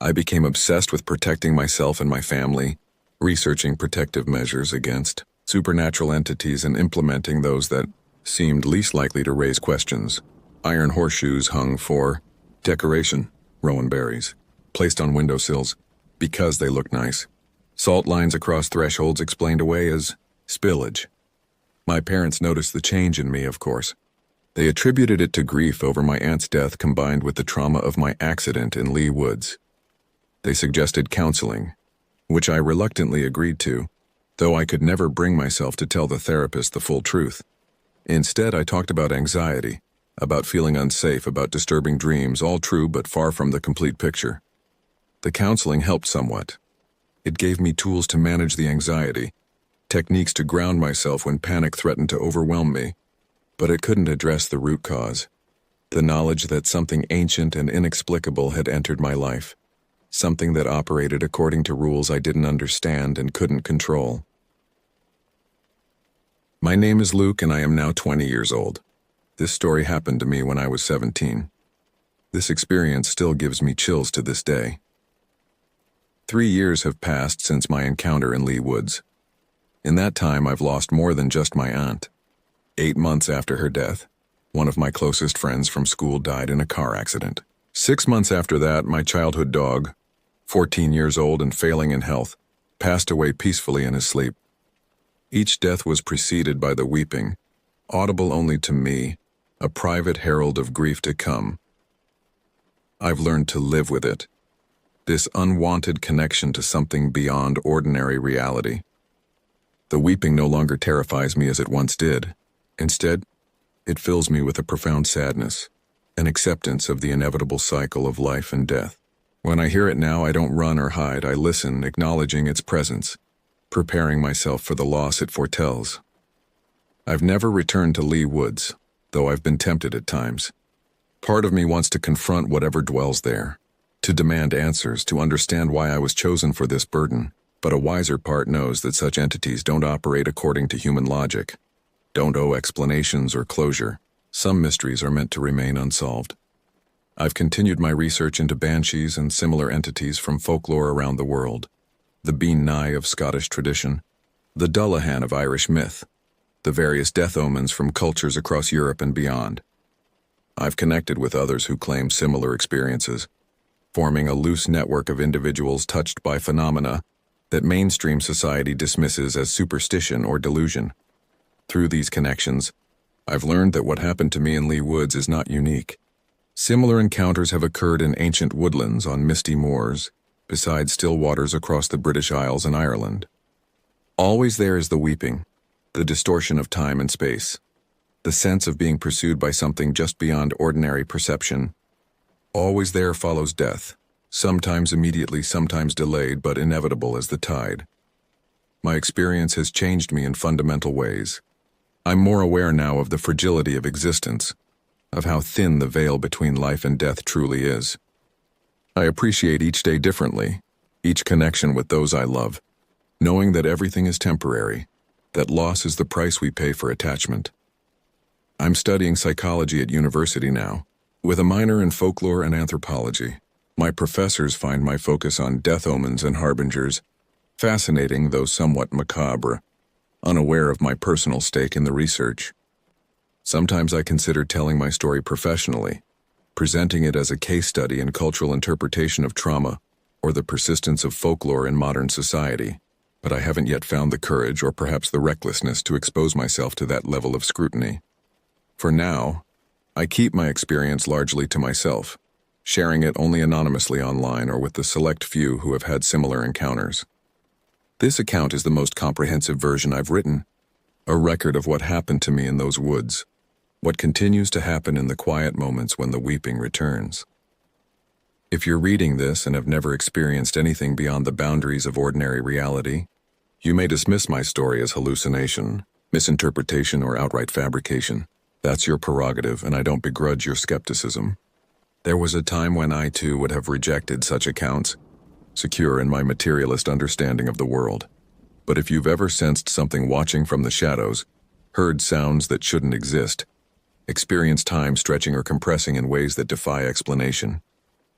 I became obsessed with protecting myself and my family, researching protective measures against supernatural entities and implementing those that seemed least likely to raise questions. Iron horseshoes hung for decoration, rowan berries, placed on windowsills because they looked nice. Salt lines across thresholds explained away as spillage. My parents noticed the change in me, of course. They attributed it to grief over my aunt's death combined with the trauma of my accident in Lee Woods. They suggested counseling, which I reluctantly agreed to, though I could never bring myself to tell the therapist the full truth. Instead, I talked about anxiety, about feeling unsafe, about disturbing dreams, all true but far from the complete picture. The counseling helped somewhat. It gave me tools to manage the anxiety, techniques to ground myself when panic threatened to overwhelm me, but it couldn't address the root cause, the knowledge that something ancient and inexplicable had entered my life, something that operated according to rules I didn't understand and couldn't control. My name is Luke, and I am now 20 years old. This story happened to me when I was 17. This experience still gives me chills to this day. 3 years have passed since my encounter in Lee Woods. In that time, I've lost more than just my aunt. 8 months after her death, one of my closest friends from school died in a car accident. 6 months after that, my childhood dog, 14 years old and failing in health, passed away peacefully in his sleep. Each death was preceded by the weeping, audible only to me, a private herald of grief to come. I've learned to live with it, this unwanted connection to something beyond ordinary reality. The weeping no longer terrifies me as it once did. Instead, it fills me with a profound sadness, an acceptance of the inevitable cycle of life and death. When I hear it now, I don't run or hide. I listen, acknowledging its presence, preparing myself for the loss it foretells. I've never returned to Lee Woods, though I've been tempted at times. Part of me wants to confront whatever dwells there, to demand answers, to understand why I was chosen for this burden. But a wiser part knows that such entities don't operate according to human logic, don't owe explanations or closure. Some mysteries are meant to remain unsolved. I've continued my research into banshees and similar entities from folklore around the world, the Bean Nye of Scottish tradition, the Dullahan of Irish myth, the various death omens from cultures across Europe and beyond. I've connected with others who claim similar experiences, forming a loose network of individuals touched by phenomena that mainstream society dismisses as superstition or delusion. Through these connections, I've learned that what happened to me in Lee Woods is not unique. Similar encounters have occurred in ancient woodlands on misty moors, beside still waters across the British Isles and Ireland. Always there is the weeping, the distortion of time and space, the sense of being pursued by something just beyond ordinary perception. Always there follows death, sometimes immediately, sometimes delayed, but inevitable as the tide. My experience has changed me in fundamental ways. I'm more aware now of the fragility of existence, of how thin the veil between life and death truly is. I appreciate each day differently, each connection with those I love, knowing that everything is temporary, that loss is the price we pay for attachment. I'm studying psychology at university now, with a minor in folklore and anthropology. My professors find my focus on death omens and harbingers fascinating, though somewhat macabre, unaware of my personal stake in the research. Sometimes I consider telling my story professionally, presenting it as a case study in cultural interpretation of trauma or the persistence of folklore in modern society, but I haven't yet found the courage or perhaps the recklessness to expose myself to that level of scrutiny. For now, I keep my experience largely to myself, sharing it only anonymously online or with the select few who have had similar encounters. This account is the most comprehensive version I've written, a record of what happened to me in those woods, what continues to happen in the quiet moments when the weeping returns. If you're reading this and have never experienced anything beyond the boundaries of ordinary reality, you may dismiss my story as hallucination, misinterpretation, or outright fabrication. That's your prerogative, and I don't begrudge your skepticism. There was a time when I too would have rejected such accounts, secure in my materialist understanding of the world. But if you've ever sensed something watching from the shadows, heard sounds that shouldn't exist, experienced time stretching or compressing in ways that defy explanation,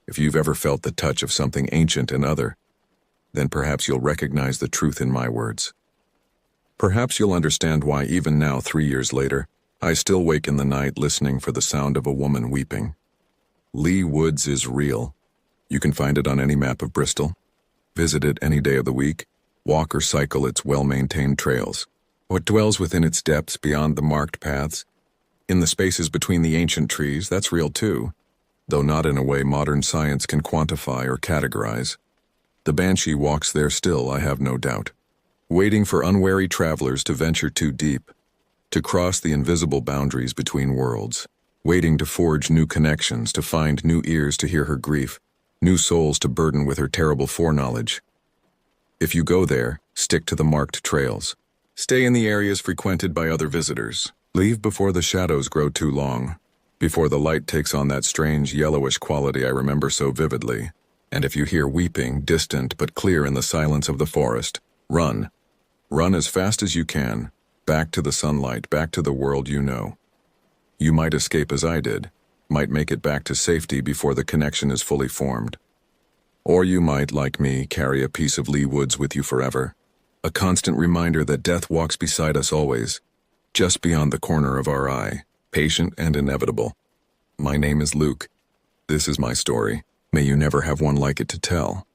if you've ever felt the touch of something ancient and other, then perhaps you'll recognize the truth in my words. Perhaps you'll understand why even now, 3 years later, I still wake in the night listening for the sound of a woman weeping. Lee Woods is real. You can find it on any map of Bristol. Visit it any day of the week. Walk or cycle its well-maintained trails. What dwells within its depths beyond the marked paths, in the spaces between the ancient trees, that's real too, though not in a way modern science can quantify or categorize. The banshee walks there still, I have no doubt, waiting for unwary travelers to venture too deep, to cross the invisible boundaries between worlds, waiting to forge new connections, to find new ears to hear her grief, new souls to burden with her terrible foreknowledge. If you go there, stick to the marked trails. Stay in the areas frequented by other visitors. Leave before the shadows grow too long, before the light takes on that strange yellowish quality I remember so vividly. And if you hear weeping, distant but clear in the silence of the forest, run. Run as fast as you can, back to the sunlight, back to the world you know. You might escape as I did, might make it back to safety before the connection is fully formed. Or you might, like me, carry a piece of Lee Woods with you forever, a constant reminder that death walks beside us always, just beyond the corner of our eye, patient and inevitable. My name is Luke. This is my story. May you never have one like it to tell.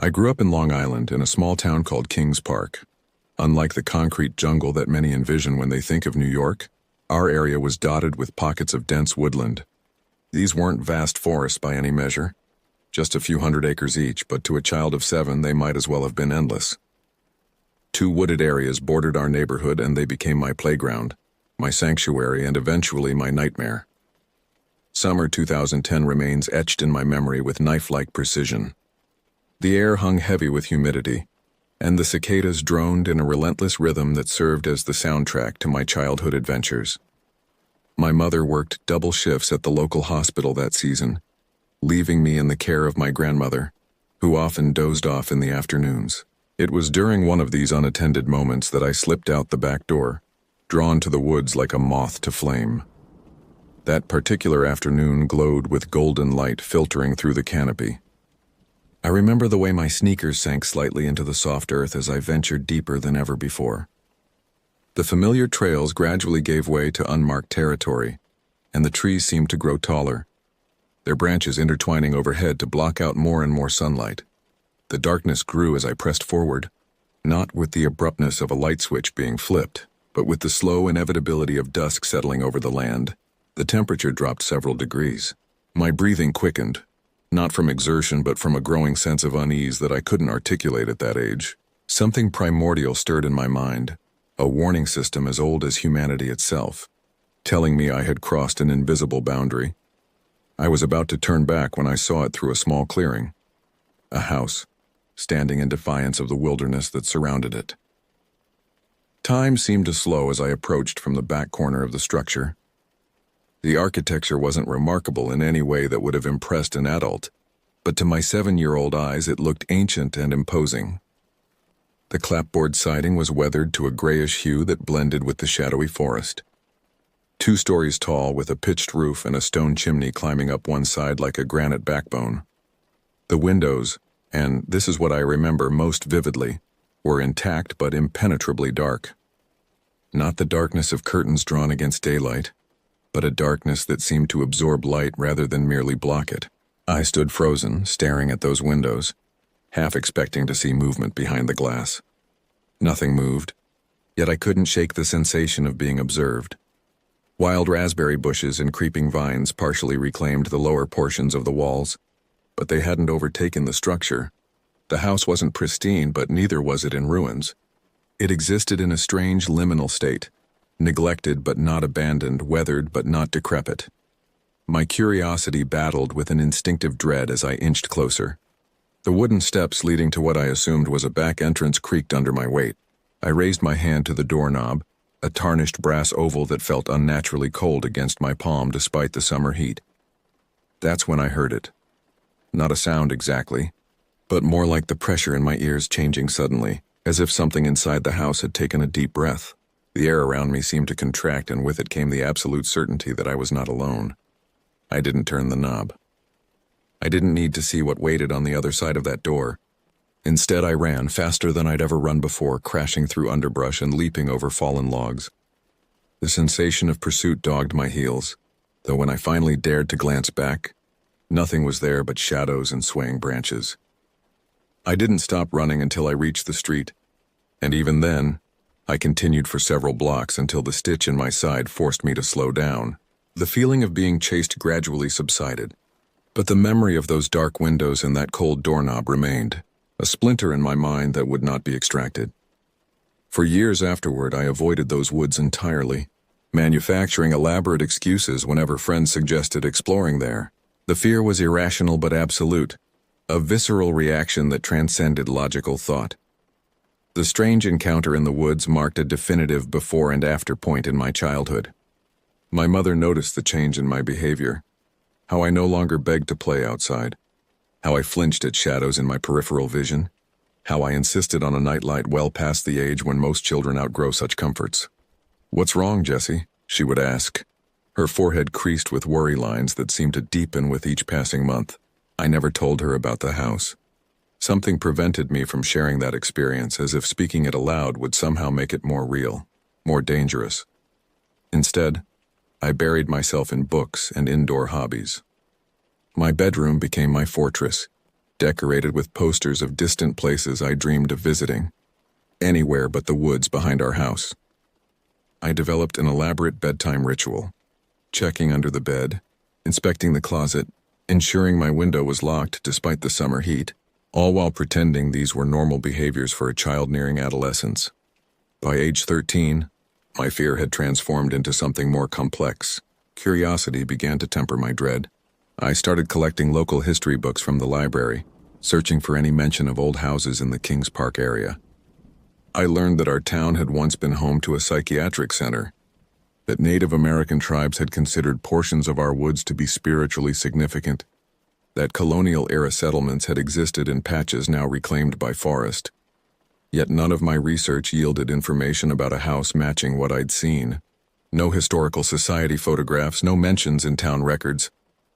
I grew up in Long Island in a small town called Kings Park. Unlike the concrete jungle that many envision when they think of New York, our area was dotted with pockets of dense woodland. These weren't vast forests by any measure, just a few hundred acres each, but to a child of 7 they might as well have been endless. 2 wooded areas bordered our neighborhood, and they became my playground, my sanctuary, and eventually my nightmare. Summer 2010 remains etched in my memory with knife-like precision. The air hung heavy with humidity, and the cicadas droned in a relentless rhythm that served as the soundtrack to my childhood adventures. My mother worked double shifts at the local hospital that season, leaving me in the care of my grandmother, who often dozed off in the afternoons. It was during one of these unattended moments that I slipped out the back door, drawn to the woods like a moth to flame. That particular afternoon glowed with golden light filtering through the canopy. I remember the way my sneakers sank slightly into the soft earth as I ventured deeper than ever before. The familiar trails gradually gave way to unmarked territory, and the trees seemed to grow taller, their branches intertwining overhead to block out more and more sunlight. The darkness grew as I pressed forward, not with the abruptness of a light switch being flipped, but with the slow inevitability of dusk settling over the land. The temperature dropped several degrees. My breathing quickened, not from exertion but from a growing sense of unease that I couldn't articulate at that age. Something primordial stirred in my mind, a warning system as old as humanity itself, telling me I had crossed an invisible boundary. I was about to turn back when I saw it through a small clearing. A house, standing in defiance of the wilderness that surrounded it. Time seemed to slow as I approached from the back corner of the structure. The architecture wasn't remarkable in any way that would have impressed an adult, but to my 7-year-old eyes it looked ancient and imposing. The clapboard siding was weathered to a grayish hue that blended with the shadowy forest. 2 stories tall, with a pitched roof and a stone chimney climbing up one side like a granite backbone. The windows, and this is what I remember most vividly, were intact but impenetrably dark. Not the darkness of curtains drawn against daylight, but a darkness that seemed to absorb light rather than merely block it. I stood frozen, staring at those windows, half expecting to see movement behind the glass. Nothing moved, yet I couldn't shake the sensation of being observed. Wild raspberry bushes and creeping vines partially reclaimed the lower portions of the walls, but they hadn't overtaken the structure. The house wasn't pristine, but neither was it in ruins. It existed in a strange liminal state, neglected but not abandoned, weathered but not decrepit. My curiosity battled with an instinctive dread as I inched closer. The wooden steps leading to what I assumed was a back entrance creaked under my weight. I raised my hand to the doorknob, a tarnished brass oval that felt unnaturally cold against my palm despite the summer heat. That's when I heard it. Not a sound exactly, but more like the pressure in my ears changing suddenly, as if something inside the house had taken a deep breath. The air around me seemed to contract, and with it came the absolute certainty that I was not alone. I didn't turn the knob. I didn't need to see what waited on the other side of that door. Instead, I ran faster than I'd ever run before, crashing through underbrush and leaping over fallen logs. The sensation of pursuit dogged my heels, though when I finally dared to glance back, nothing was there but shadows and swaying branches. I didn't stop running until I reached the street, and even then, I continued for several blocks until the stitch in my side forced me to slow down. The feeling of being chased gradually subsided, but the memory of those dark windows and that cold doorknob remained, a splinter in my mind that would not be extracted. For years afterward, I avoided those woods entirely, manufacturing elaborate excuses whenever friends suggested exploring there. The fear was irrational but absolute, a visceral reaction that transcended logical thought. The strange encounter in the woods marked a definitive before and after point in my childhood. My mother noticed the change in my behavior, how I no longer begged to play outside, how I flinched at shadows in my peripheral vision, how I insisted on a nightlight well past the age when most children outgrow such comforts. "What's wrong, Jessie?" she would ask, her forehead creased with worry lines that seemed to deepen with each passing month. I never told her about the house. Something prevented me from sharing that experience, as if speaking it aloud would somehow make it more real, more dangerous. Instead, I buried myself in books and indoor hobbies. My bedroom became my fortress, decorated with posters of distant places I dreamed of visiting, anywhere but the woods behind our house. I developed an elaborate bedtime ritual, checking under the bed, inspecting the closet, ensuring my window was locked despite the summer heat, all while pretending these were normal behaviors for a child nearing adolescence. By age 13, my fear had transformed into something more complex. Curiosity began to temper my dread. I started collecting local history books from the library, searching for any mention of old houses in the Kings Park area. I learned that our town had once been home to a psychiatric center, that Native American tribes had considered portions of our woods to be spiritually significant, that colonial-era settlements had existed in patches now reclaimed by forest. Yet none of my research yielded information about a house matching what I'd seen. No historical society photographs, no mentions in town records,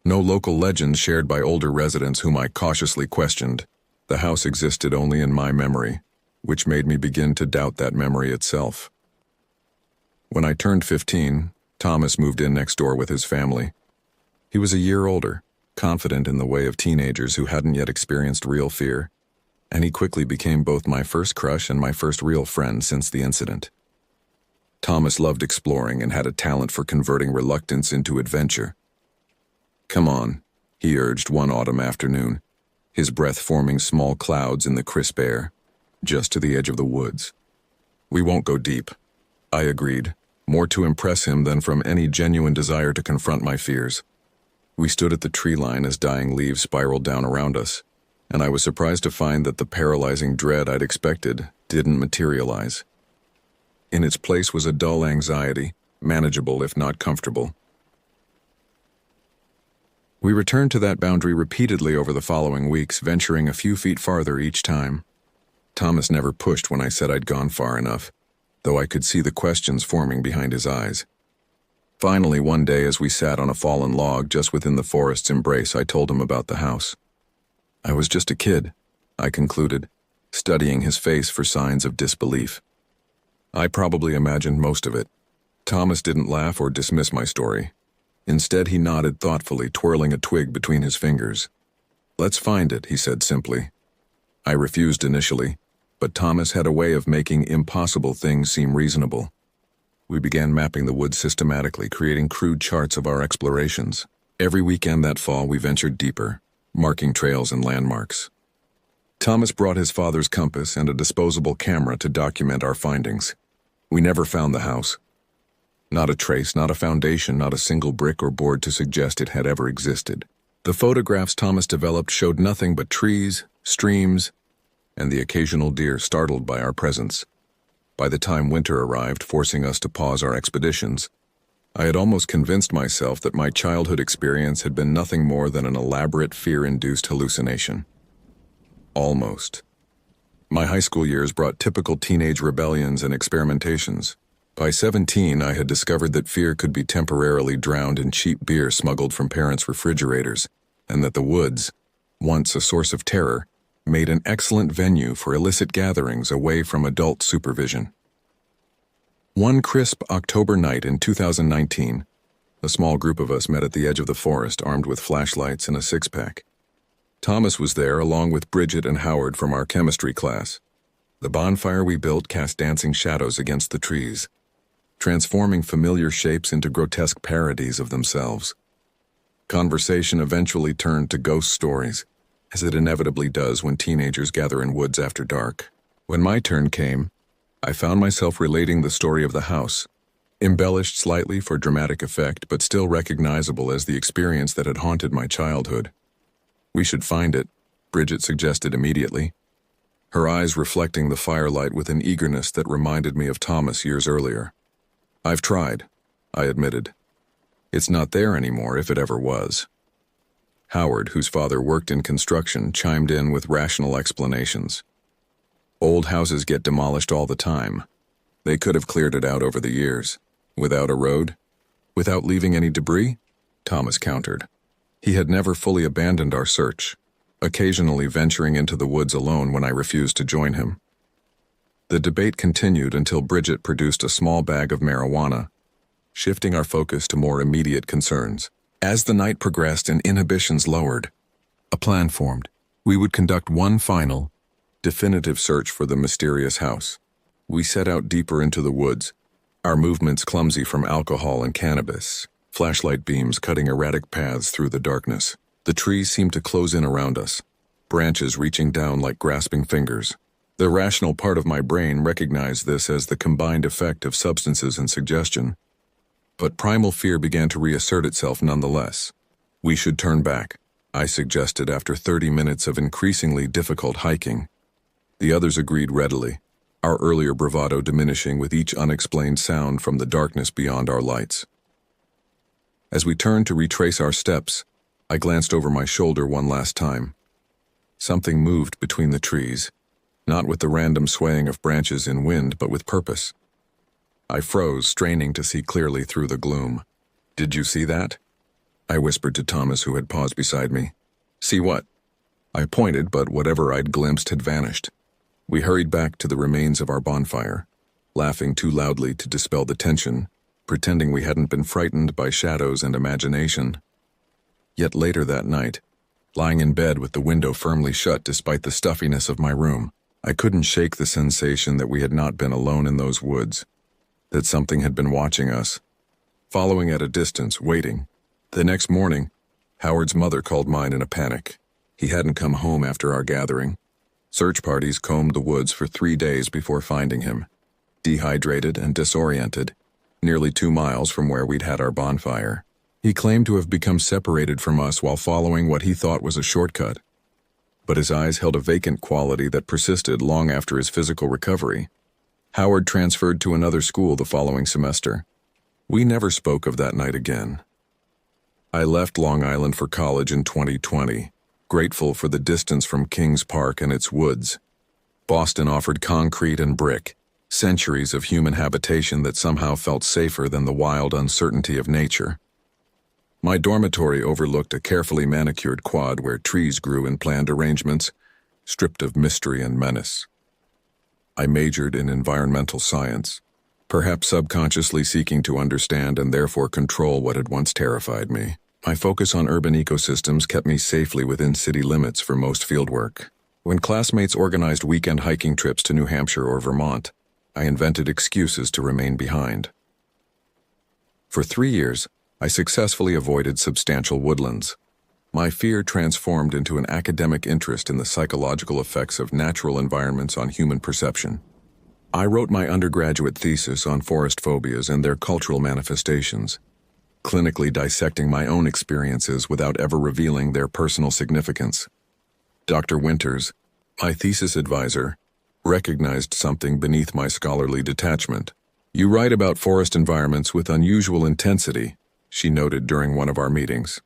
no local legends shared by older residents whom I cautiously questioned. The house existed only in my memory, which made me begin to doubt that memory itself. When I turned 15, Thomas moved in next door with his family. He was a year older, confident in the way of teenagers who hadn't yet experienced real fear, and he quickly became both my first crush and my first real friend since the incident. Thomas loved exploring and had a talent for converting reluctance into adventure. "Come on," he urged one autumn afternoon, his breath forming small clouds in the crisp air, just to the edge of the woods. "We won't go deep. I agreed, more to impress him than from any genuine desire to confront my fears. We stood at the tree line as dying leaves spiraled down around us, and I was surprised to find that the paralyzing dread I'd expected didn't materialize. In its place was a dull anxiety, manageable if not comfortable. We returned to that boundary repeatedly over the following weeks, venturing a few feet farther each time. Thomas never pushed when I said I'd gone far enough, though I could see the questions forming behind his eyes. Finally, one day as we sat on a fallen log just within the forest's embrace, I told him about the house. I was just a kid, I concluded, studying his face for signs of disbelief. I probably imagined most of it. Thomas didn't laugh or dismiss my story. Instead, he nodded thoughtfully, twirling a twig between his fingers. "Let's find it," he said simply. I refused initially, but Thomas had a way of making impossible things seem reasonable. We began mapping the woods systematically, creating crude charts of our explorations. Every weekend that fall, we ventured deeper, marking trails and landmarks. Thomas brought his father's compass and a disposable camera to document our findings. We never found the house. Not a trace, not a foundation, not a single brick or board to suggest it had ever existed. The photographs Thomas developed showed nothing but trees, streams, and the occasional deer startled by our presence. By the time winter arrived, forcing us to pause our expeditions, I had almost convinced myself that my childhood experience had been nothing more than an elaborate fear-induced hallucination. Almost. My high school years brought typical teenage rebellions and experimentations. By 17, I had discovered that fear could be temporarily drowned in cheap beer smuggled from parents' refrigerators, and that the woods, once a source of terror, made an excellent venue for illicit gatherings away from adult supervision. One crisp October night in 2019, a small group of us met at the edge of the forest armed with flashlights and a six-pack. Thomas was there along with Bridget and Howard from our chemistry class. The bonfire we built cast dancing shadows against the trees, transforming familiar shapes into grotesque parodies of themselves. Conversation eventually turned to ghost stories, as it inevitably does when teenagers gather in woods after dark. When my turn came, I found myself relating the story of the house, embellished slightly for dramatic effect, but still recognizable as the experience that had haunted my childhood. "We should find it," Bridget suggested immediately, her eyes reflecting the firelight with an eagerness that reminded me of Thomas years earlier. "I've tried," I admitted. "It's not there anymore, if it ever was." Howard, whose father worked in construction, chimed in with rational explanations. "Old houses get demolished all the time. They could have cleared it out over the years. Without a road? Without leaving any debris?" Thomas countered. He had never fully abandoned our search, occasionally venturing into the woods alone when I refused to join him. The debate continued until Bridget produced a small bag of marijuana, shifting our focus to more immediate concerns. As the night progressed and inhibitions lowered, a plan formed. We would conduct one final, definitive search for the mysterious house. We set out deeper into the woods, our movements clumsy from alcohol and cannabis, flashlight beams cutting erratic paths through the darkness. The trees seemed to close in around us, branches reaching down like grasping fingers. The rational part of my brain recognized this as the combined effect of substances and suggestion. But primal fear began to reassert itself nonetheless. "We should turn back," I suggested after 30 minutes of increasingly difficult hiking. The others agreed readily, our earlier bravado diminishing with each unexplained sound from the darkness beyond our lights. As we turned to retrace our steps, I glanced over my shoulder one last time. Something moved between the trees, not with the random swaying of branches in wind, but with purpose. I froze, straining to see clearly through the gloom. "Did you see that?" I whispered to Thomas, who had paused beside me. "See what?" I pointed, but whatever I'd glimpsed had vanished. We hurried back to the remains of our bonfire, laughing too loudly to dispel the tension, pretending we hadn't been frightened by shadows and imagination. Yet later that night, lying in bed with the window firmly shut despite the stuffiness of my room, I couldn't shake the sensation that we had not been alone in those woods, that something had been watching us, following at a distance, waiting. The next morning, Howard's mother called mine in a panic. He hadn't come home after our gathering. Search parties combed the woods for 3 days before finding him. dehydrated and disoriented, nearly 2 miles from where we'd had our bonfire. He claimed to have become separated from us while following what he thought was a shortcut. But his eyes held a vacant quality that persisted long after his physical recovery. Howard transferred to another school the following semester. We never spoke of that night again. I left Long Island for college in 2020, grateful for the distance from Kings Park and its woods. Boston offered concrete and brick, centuries of human habitation that somehow felt safer than the wild uncertainty of nature. My dormitory overlooked a carefully manicured quad where trees grew in planned arrangements, stripped of mystery and menace. I majored in environmental science, perhaps subconsciously seeking to understand and therefore control what had once terrified me. My focus on urban ecosystems kept me safely within city limits for most fieldwork. When classmates organized weekend hiking trips to New Hampshire or Vermont, I invented excuses to remain behind. For 3 years, I successfully avoided substantial woodlands. My fear transformed into an academic interest in the psychological effects of natural environments on human perception. I wrote my undergraduate thesis on forest phobias and their cultural manifestations, clinically dissecting my own experiences without ever revealing their personal significance. Dr. Winters, my thesis advisor, recognized something beneath my scholarly detachment. "You write about forest environments with unusual intensity," she noted during one of our meetings.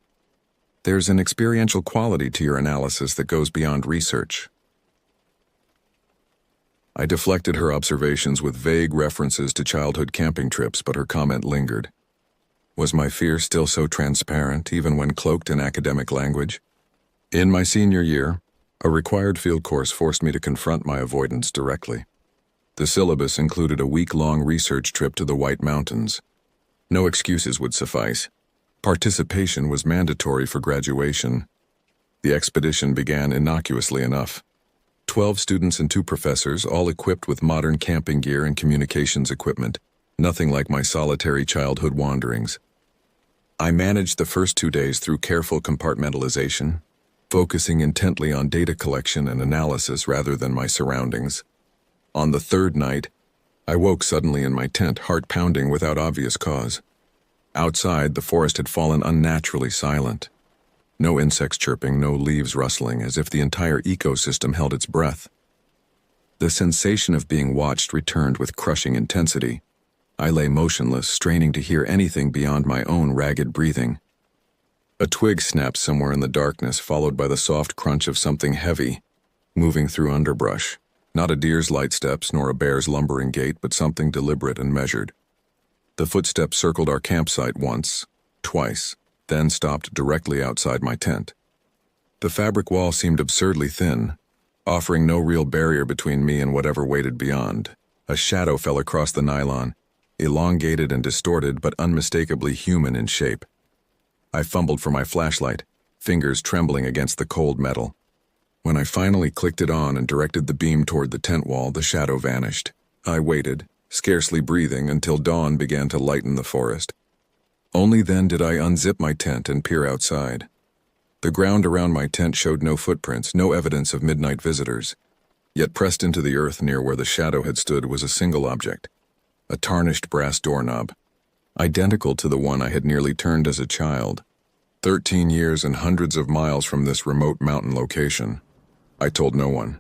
"There's an experiential quality to your analysis that goes beyond research." I deflected her observations with vague references to childhood camping trips, but her comment lingered. Was my fear still so transparent, even when cloaked in academic language? In my senior year, a required field course forced me to confront my avoidance directly. The syllabus included a week-long research trip to the White Mountains. No excuses would suffice. Participation was mandatory for graduation. The expedition began innocuously enough. 12 students and 2 professors, all equipped with modern camping gear and communications equipment, nothing like my solitary childhood wanderings. I managed the first 2 days through careful compartmentalization, focusing intently on data collection and analysis rather than my surroundings. On the 3rd night, I woke suddenly in my tent, heart pounding without obvious cause. Outside, the forest had fallen unnaturally silent. No insects chirping, no leaves rustling, as if the entire ecosystem held its breath. The sensation of being watched returned with crushing intensity. I lay motionless, straining to hear anything beyond my own ragged breathing. A twig snapped somewhere in the darkness, followed by the soft crunch of something heavy, moving through underbrush. Not a deer's light steps, nor a bear's lumbering gait, but something deliberate and measured. The footsteps circled our campsite once, twice, then stopped directly outside my tent. The fabric wall seemed absurdly thin, offering no real barrier between me and whatever waited beyond. A shadow fell across the nylon, elongated and distorted, but unmistakably human in shape. I fumbled for my flashlight, fingers trembling against the cold metal. When I finally clicked it on and directed the beam toward the tent wall, the shadow vanished. I waited, scarcely breathing, until dawn began to lighten the forest. Only then did I unzip my tent and peer outside. The ground around my tent showed no footprints, no evidence of midnight visitors. Yet pressed into the earth near where the shadow had stood was a single object, a tarnished brass doorknob, identical to the one I had nearly turned as a child. 13 years and hundreds of miles from this remote mountain location. I told no one.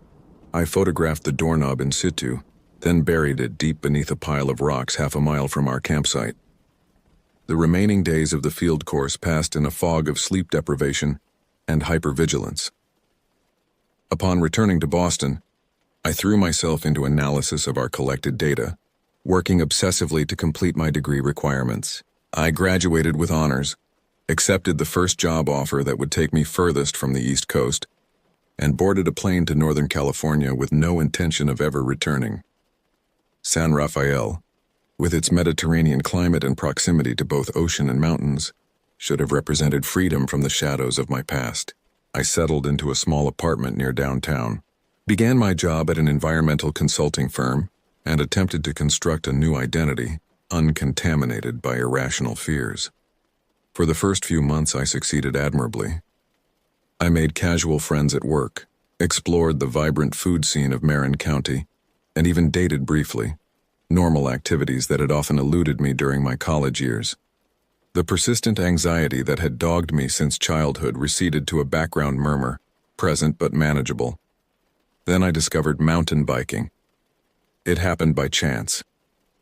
I photographed the doorknob in situ, then buried it deep beneath a pile of rocks half a mile from our campsite. The remaining days of the field course passed in a fog of sleep deprivation and hypervigilance. Upon returning to Boston, I threw myself into analysis of our collected data, working obsessively to complete my degree requirements. I graduated with honors, accepted the first job offer that would take me furthest from the East Coast, and boarded a plane to Northern California with no intention of ever returning. San Rafael, with its Mediterranean climate and proximity to both ocean and mountains, should have represented freedom from the shadows of my past. I settled into a small apartment near downtown, began my job at an environmental consulting firm, and attempted to construct a new identity, uncontaminated by irrational fears. For the first few months, I succeeded admirably. I made casual friends at work, explored the vibrant food scene of Marin County, and even dated briefly. normal activities that had often eluded me during my college years. The persistent anxiety that had dogged me since childhood receded to a background murmur, present but manageable. Then I discovered mountain biking. It happened by chance.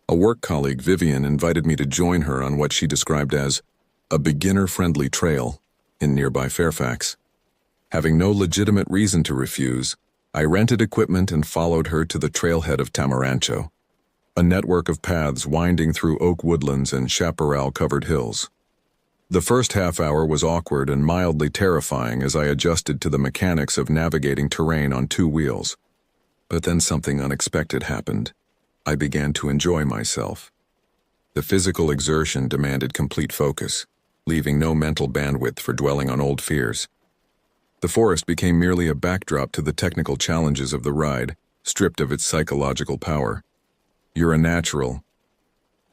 A work colleague, Vivian, invited me to join her on what she described as a beginner-friendly trail in nearby Fairfax. Having no legitimate reason to refuse, I rented equipment and followed her to the trailhead of Tamarancho, a network of paths winding through oak woodlands and chaparral-covered hills. The first half hour was awkward and mildly terrifying as I adjusted to the mechanics of navigating terrain on two wheels. But then something unexpected happened. I began to enjoy myself. The physical exertion demanded complete focus, leaving no mental bandwidth for dwelling on old fears. The forest became merely a backdrop to the technical challenges of the ride, stripped of its psychological power. "You're a natural,"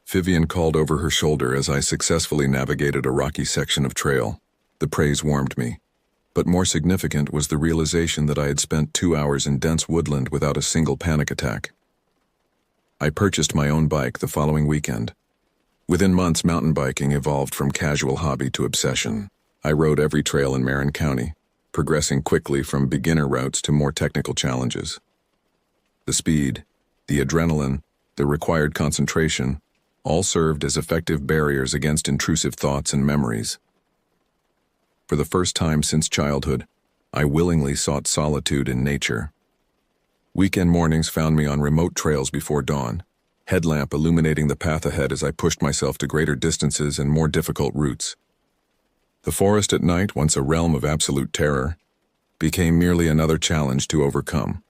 Vivian called over her shoulder as I successfully navigated a rocky section of trail. The praise warmed me, but more significant was the realization that I had spent 2 hours in dense woodland without a single panic attack. I purchased my own bike the following weekend. Within months, mountain biking evolved from casual hobby to obsession. I rode every trail in Marin County, progressing quickly from beginner routes to more technical challenges. The speed, the adrenaline, the required concentration, all served as effective barriers against intrusive thoughts and memories. For the first time since childhood, I willingly sought solitude in nature. Weekend mornings found me on remote trails before dawn, headlamp illuminating the path ahead as I pushed myself to greater distances and more difficult routes. The forest at night, once a realm of absolute terror, became merely another challenge to overcome.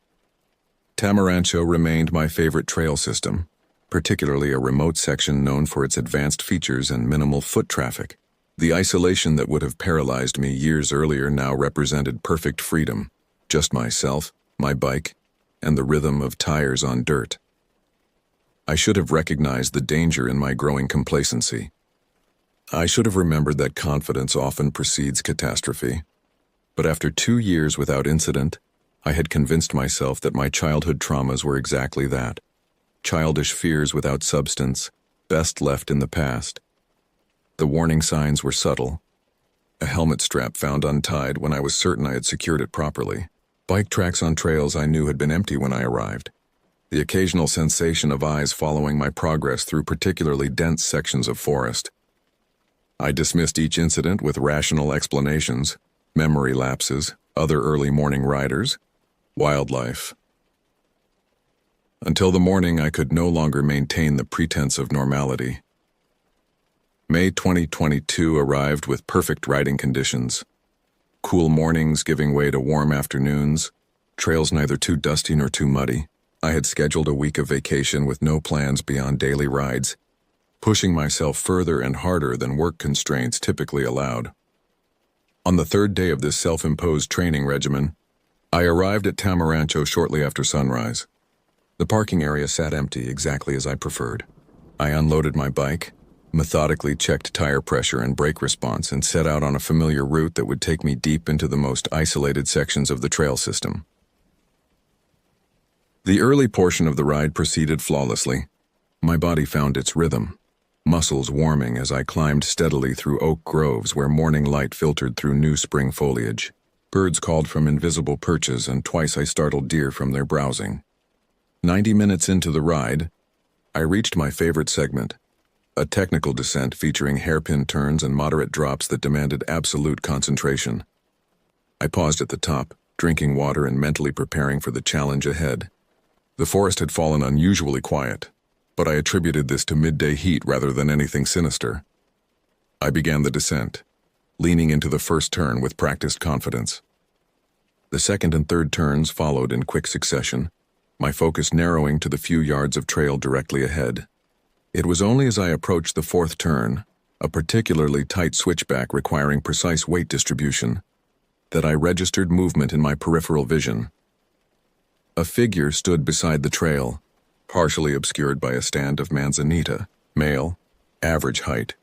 Tamarancho remained my favorite trail system, particularly a remote section known for its advanced features and minimal foot traffic. The isolation that would have paralyzed me years earlier now represented perfect freedom, just myself, my bike, and the rhythm of tires on dirt. I should have recognized the danger in my growing complacency. I should have remembered that confidence often precedes catastrophe. But after 2 years without incident, I had convinced myself that my childhood traumas were exactly that. Childish fears without substance, best left in the past. The warning signs were subtle. A helmet strap found untied when I was certain I had secured it properly. Bike tracks on trails I knew had been empty when I arrived. The occasional sensation of eyes following my progress through particularly dense sections of forest. I dismissed each incident with rational explanations, memory lapses, other early morning riders, wildlife. Until the morning I could no longer maintain the pretense of normality. May 2022 arrived with perfect riding conditions. Cool mornings giving way to warm afternoons, trails neither too dusty nor too muddy. I had scheduled a week of vacation with no plans beyond daily rides, pushing myself further and harder than work constraints typically allowed. On the third day of this self-imposed training regimen, I arrived at Tamarancho shortly after sunrise. The parking area sat empty exactly as I preferred. I unloaded my bike, methodically checked tire pressure and brake response, and set out on a familiar route that would take me deep into the most isolated sections of the trail system. The early portion of the ride proceeded flawlessly. My body found its rhythm, muscles warming as I climbed steadily through oak groves where morning light filtered through new spring foliage. Birds called from invisible perches, and twice I startled deer from their browsing. 90 minutes into the ride, I reached my favorite segment, a technical descent featuring hairpin turns and moderate drops that demanded absolute concentration. I paused at the top, drinking water and mentally preparing for the challenge ahead. The forest had fallen unusually quiet, but I attributed this to midday heat rather than anything sinister. I began the descent, leaning into the first turn with practiced confidence. The second and third turns followed in quick succession, my focus narrowing to the few yards of trail directly ahead. It was only as I approached the fourth turn, a particularly tight switchback requiring precise weight distribution, that I registered movement in my peripheral vision. A figure stood beside the trail, partially obscured by a stand of manzanita, male, average height,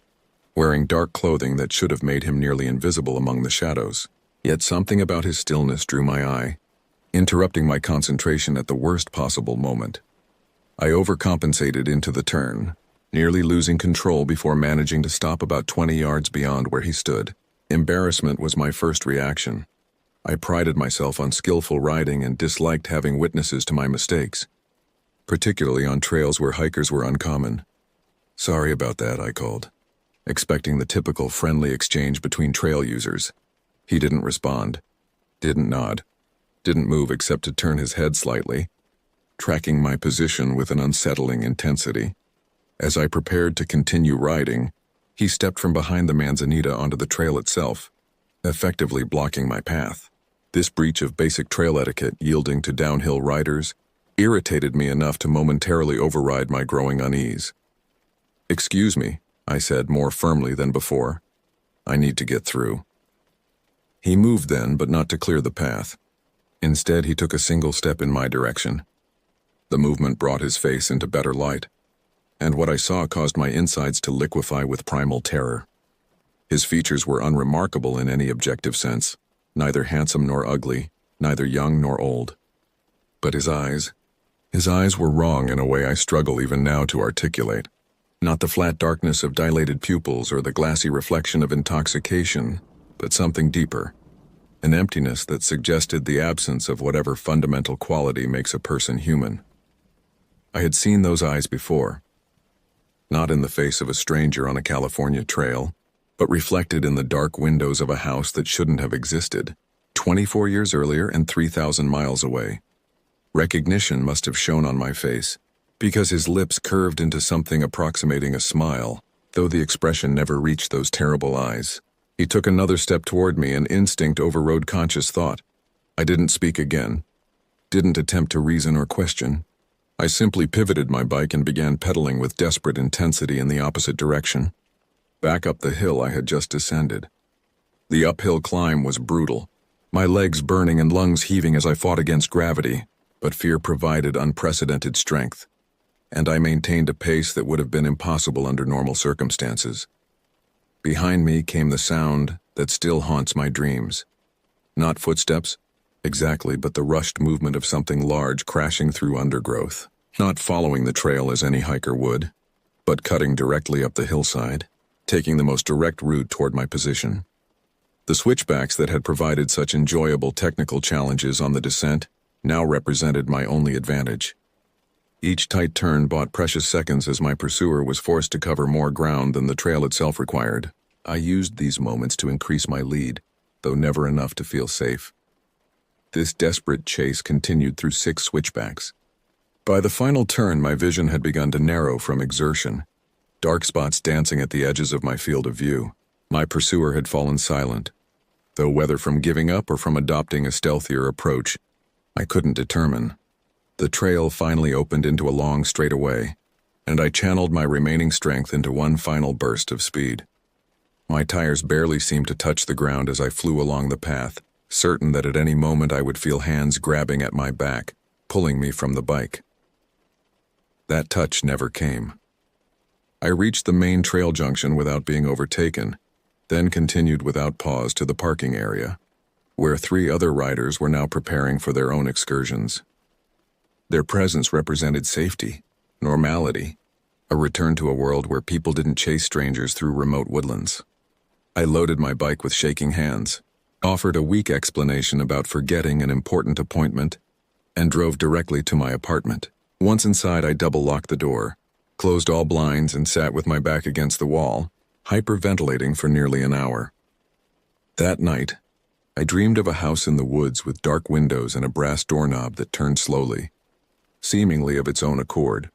wearing dark clothing that should have made him nearly invisible among the shadows. Yet something about his stillness drew my eye, interrupting my concentration at the worst possible moment. I overcompensated into the turn, nearly losing control before managing to stop about 20 yards beyond where he stood. Embarrassment was my first reaction. I prided myself on skillful riding and disliked having witnesses to my mistakes, particularly on trails where hikers were uncommon. "Sorry about that," I called, expecting the typical friendly exchange between trail users. He didn't respond, didn't nod, didn't move except to turn his head slightly, tracking my position with an unsettling intensity. As I prepared to continue riding, he stepped from behind the manzanita onto the trail itself, effectively blocking my path. This breach of basic trail etiquette yielding to downhill riders irritated me enough to momentarily override my growing unease. "Excuse me," I said more firmly than before. "I need to get through." He moved then, but not to clear the path. Instead, he took a single step in my direction. The movement brought his face into better light, and what I saw caused my insides to liquefy with primal terror. His features were unremarkable in any objective sense, neither handsome nor ugly, neither young nor old. But his eyes were wrong in a way I struggle even now to articulate. Not the flat darkness of dilated pupils or the glassy reflection of intoxication, but something deeper, an emptiness that suggested the absence of whatever fundamental quality makes a person human. I had seen those eyes before, not in the face of a stranger on a California trail, but reflected in the dark windows of a house that shouldn't have existed, 24 years earlier and 3,000 miles away. Recognition must have shown on my face, because his lips curved into something approximating a smile, though the expression never reached those terrible eyes. He took another step toward me, and instinct overrode conscious thought. I didn't speak again, didn't attempt to reason or question. I simply pivoted my bike and began pedaling with desperate intensity in the opposite direction, back up the hill I had just descended. The uphill climb was brutal, my legs burning and lungs heaving as I fought against gravity, but fear provided unprecedented strength, and I maintained a pace that would have been impossible under normal circumstances. Behind me came the sound that still haunts my dreams. Not footsteps, exactly, but the rushed movement of something large crashing through undergrowth, not following the trail as any hiker would, but cutting directly up the hillside, taking the most direct route toward my position. The switchbacks that had provided such enjoyable technical challenges on the descent now represented my only advantage. Each tight turn bought precious seconds as my pursuer was forced to cover more ground than the trail itself required. I used these moments to increase my lead, though never enough to feel safe. This desperate chase continued through 6 switchbacks. By the final turn, my vision had begun to narrow from exertion, dark spots dancing at the edges of my field of view. My pursuer had fallen silent, though whether from giving up or from adopting a stealthier approach, I couldn't determine. The trail finally opened into a long straightaway, and I channeled my remaining strength into one final burst of speed. My tires barely seemed to touch the ground as I flew along the path, certain that at any moment I would feel hands grabbing at my back, pulling me from the bike. That touch never came. I reached the main trail junction without being overtaken, then continued without pause to the parking area, where 3 other riders were now preparing for their own excursions. Their presence represented safety, normality, a return to a world where people didn't chase strangers through remote woodlands. I loaded my bike with shaking hands, offered a weak explanation about forgetting an important appointment, and drove directly to my apartment. Once inside, I double-locked the door, closed all blinds, and sat with my back against the wall, hyperventilating for nearly an hour. That night, I dreamed of a house in the woods with dark windows and a brass doorknob that turned slowly, seemingly of its own accord.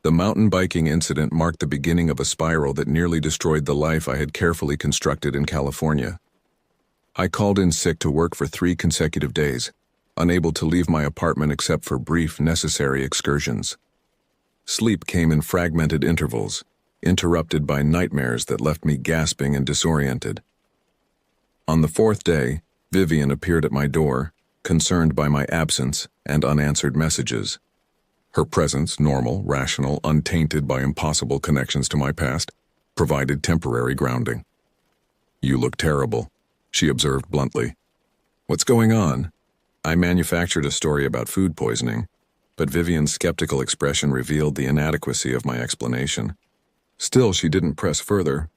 The mountain biking incident marked the beginning of a spiral that nearly destroyed the life I had carefully constructed in California. I called in sick to work for 3 consecutive days, unable to leave my apartment except for brief, necessary excursions. Sleep came in fragmented intervals, interrupted by nightmares that left me gasping and disoriented. On the 4th day, Vivian appeared at my door, concerned by my absence and unanswered messages. Her presence, normal, rational, untainted by impossible connections to my past, provided temporary grounding. "You look terrible," she observed bluntly. "What's going on?" I manufactured a story about food poisoning, but Vivian's skeptical expression revealed the inadequacy of my explanation. Still, she didn't press further,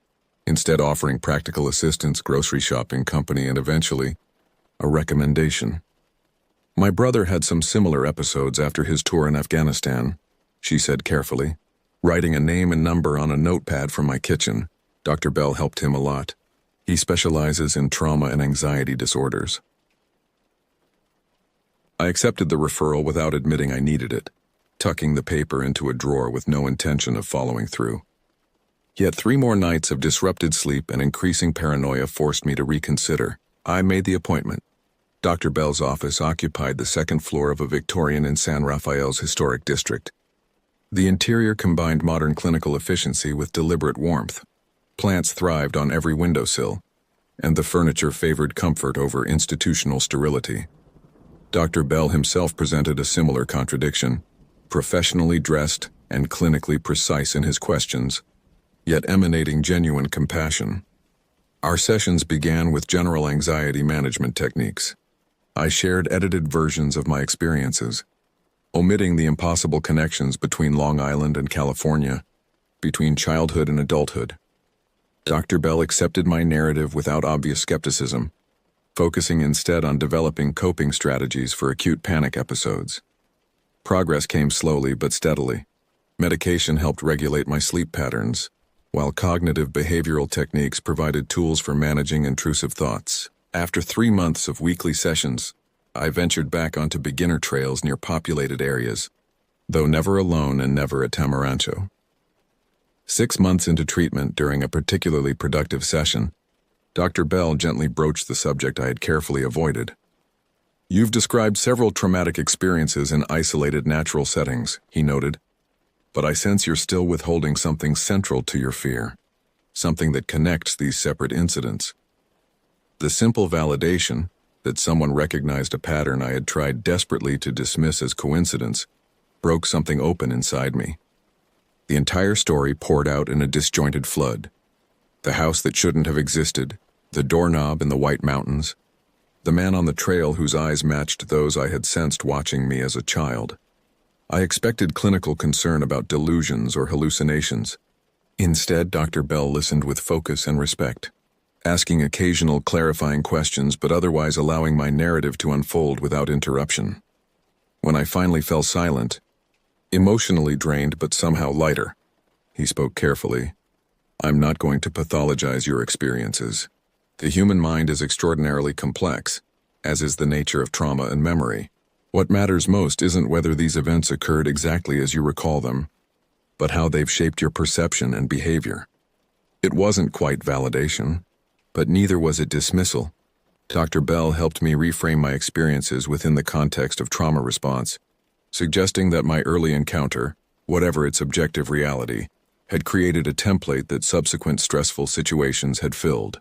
instead offering practical assistance, grocery shopping, company, and eventually, a recommendation. My brother had some similar episodes after his tour in Afghanistan, she said carefully. Writing a name and number on a notepad from my kitchen, Dr. Bell helped him a lot. He specializes in trauma and anxiety disorders. I accepted the referral without admitting I needed it, tucking the paper into a drawer with no intention of following through. Yet 3 more nights of disrupted sleep and increasing paranoia forced me to reconsider. I made the appointment. Dr. Bell's office occupied the 2nd floor of a Victorian in San Rafael's historic district. The interior combined modern clinical efficiency with deliberate warmth. Plants thrived on every windowsill, and the furniture favored comfort over institutional sterility. Dr. Bell himself presented a similar contradiction, professionally dressed and clinically precise in his questions, yet emanating genuine compassion. Our sessions began with general anxiety management techniques. I shared edited versions of my experiences, omitting the impossible connections between Long Island and California, between childhood and adulthood. Dr. Bell accepted my narrative without obvious skepticism, focusing instead on developing coping strategies for acute panic episodes. Progress came slowly but steadily. Medication helped regulate my sleep patterns, while cognitive behavioral techniques provided tools for managing intrusive thoughts. After 3 months of weekly sessions, I ventured back onto beginner trails near populated areas, though never alone and never at Tamarancho. 6 months into treatment, during a particularly productive session, Dr. Bell gently broached the subject I had carefully avoided. "You've described several traumatic experiences in isolated natural settings," he noted, "but I sense you're still withholding something central to your fear, something that connects these separate incidents." The simple validation that someone recognized a pattern I had tried desperately to dismiss as coincidence broke something open inside me. The entire story poured out in a disjointed flood. The house that shouldn't have existed, the doorknob in the White Mountains, the man on the trail whose eyes matched those I had sensed watching me as a child. I expected clinical concern about delusions or hallucinations. Instead, Dr. Bell listened with focus and respect, asking occasional clarifying questions but otherwise allowing my narrative to unfold without interruption. When I finally fell silent, emotionally drained but somehow lighter, he spoke carefully. "I'm not going to pathologize your experiences. The human mind is extraordinarily complex, as is the nature of trauma and memory. What matters most isn't whether these events occurred exactly as you recall them, but how they've shaped your perception and behavior." It wasn't quite validation, but neither was it dismissal. Dr. Bell helped me reframe my experiences within the context of trauma response, suggesting that my early encounter, whatever its objective reality, had created a template that subsequent stressful situations had filled.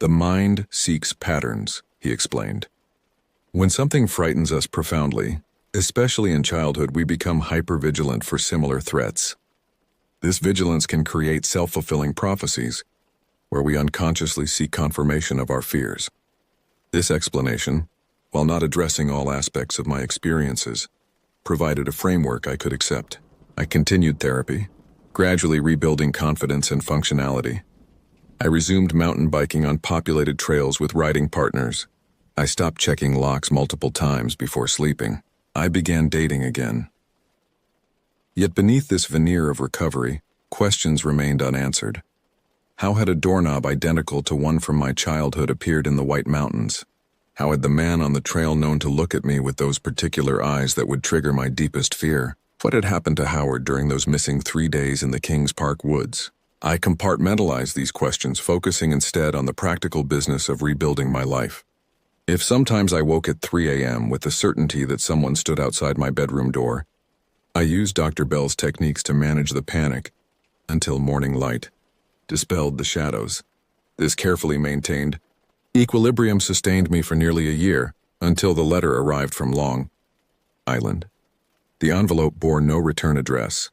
"The mind seeks patterns," he explained. "When something frightens us profoundly, especially in childhood, we become hypervigilant for similar threats. This vigilance can create self-fulfilling prophecies, where we unconsciously seek confirmation of our fears." This explanation, while not addressing all aspects of my experiences, provided a framework I could accept. I continued therapy, gradually rebuilding confidence and functionality. I resumed mountain biking on populated trails with riding partners. I stopped checking locks multiple times before sleeping. I began dating again. Yet beneath this veneer of recovery, questions remained unanswered. How had a doorknob identical to one from my childhood appeared in the White Mountains? How had the man on the trail known to look at me with those particular eyes that would trigger my deepest fear? What had happened to Howard during those missing 3 days in the Kings Park woods? I compartmentalized these questions, focusing instead on the practical business of rebuilding my life. If sometimes I woke at 3 a.m. with the certainty that someone stood outside my bedroom door, I used Dr. Bell's techniques to manage the panic until morning light dispelled the shadows. This carefully maintained equilibrium sustained me for nearly a year, until the letter arrived from Long Island. The envelope bore no return address,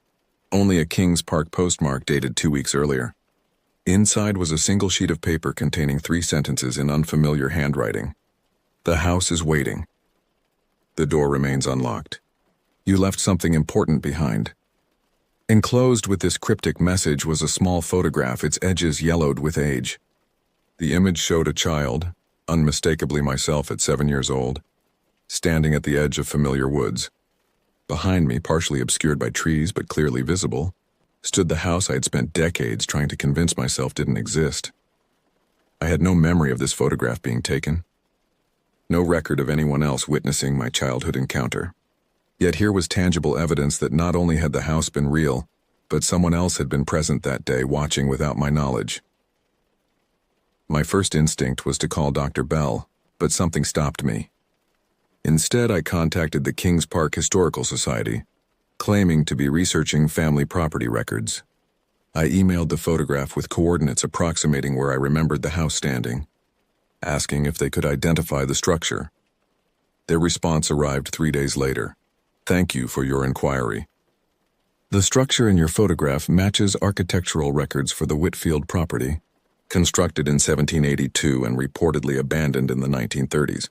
only a Kings Park postmark dated 2 weeks earlier. Inside was a single sheet of paper containing 3 sentences in unfamiliar handwriting. "The house is waiting. The door remains unlocked. You left something important behind. Enclosed with this cryptic message was a small photograph, its edges yellowed with age. The image showed a child, unmistakably myself at 7 years old, standing at the edge of familiar woods. Behind me, partially obscured by trees but clearly visible, stood the house I had spent decades trying to convince myself didn't exist. I had no memory of this photograph being taken, no record of anyone else witnessing my childhood encounter. Yet here was tangible evidence that not only had the house been real, but someone else had been present that day watching without my knowledge. My first instinct was to call Dr. Bell, but something stopped me. Instead, I contacted the Kings Park Historical Society, claiming to be researching family property records. I emailed the photograph with coordinates approximating where I remembered the house standing, asking if they could identify the structure. Their response arrived 3 days later. Thank you for your inquiry. The structure in your photograph matches architectural records for the Whitfield property, constructed in 1782 and reportedly abandoned in the 1930s.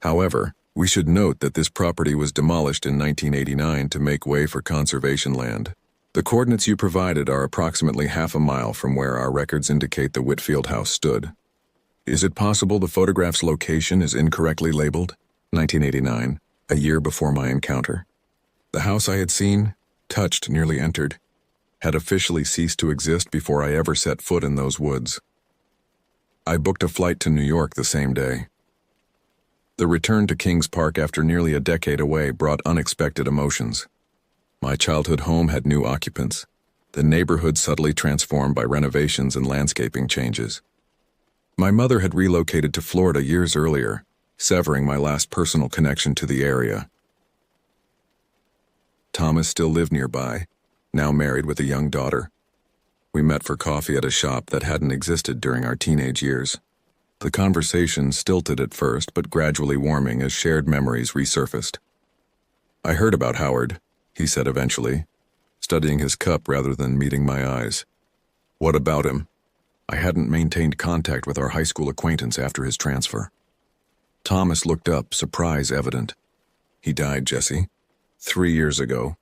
However, we should note that this property was demolished in 1989 to make way for conservation land. The coordinates you provided are approximately half a mile from where our records indicate the Whitfield house stood. Is it possible the photograph's location is incorrectly labeled? 1989, a year before my encounter. The house I had seen, touched, nearly entered, had officially ceased to exist before I ever set foot in those woods. I booked a flight to New York the same day. The return to Kings Park after nearly a decade away brought unexpected emotions. My childhood home had new occupants, the neighborhood subtly transformed by renovations and landscaping changes. My mother had relocated to Florida years earlier, severing my last personal connection to the area. Thomas still lived nearby, now married with a young daughter. We met for coffee at a shop that hadn't existed during our teenage years. The conversation stilted at first, but gradually warming as shared memories resurfaced. I heard about Howard, he said eventually, studying his cup rather than meeting my eyes. What about him? I hadn't maintained contact with our high school acquaintance after his transfer. Thomas looked up, surprise evident. He died, Jesse. 3 years ago.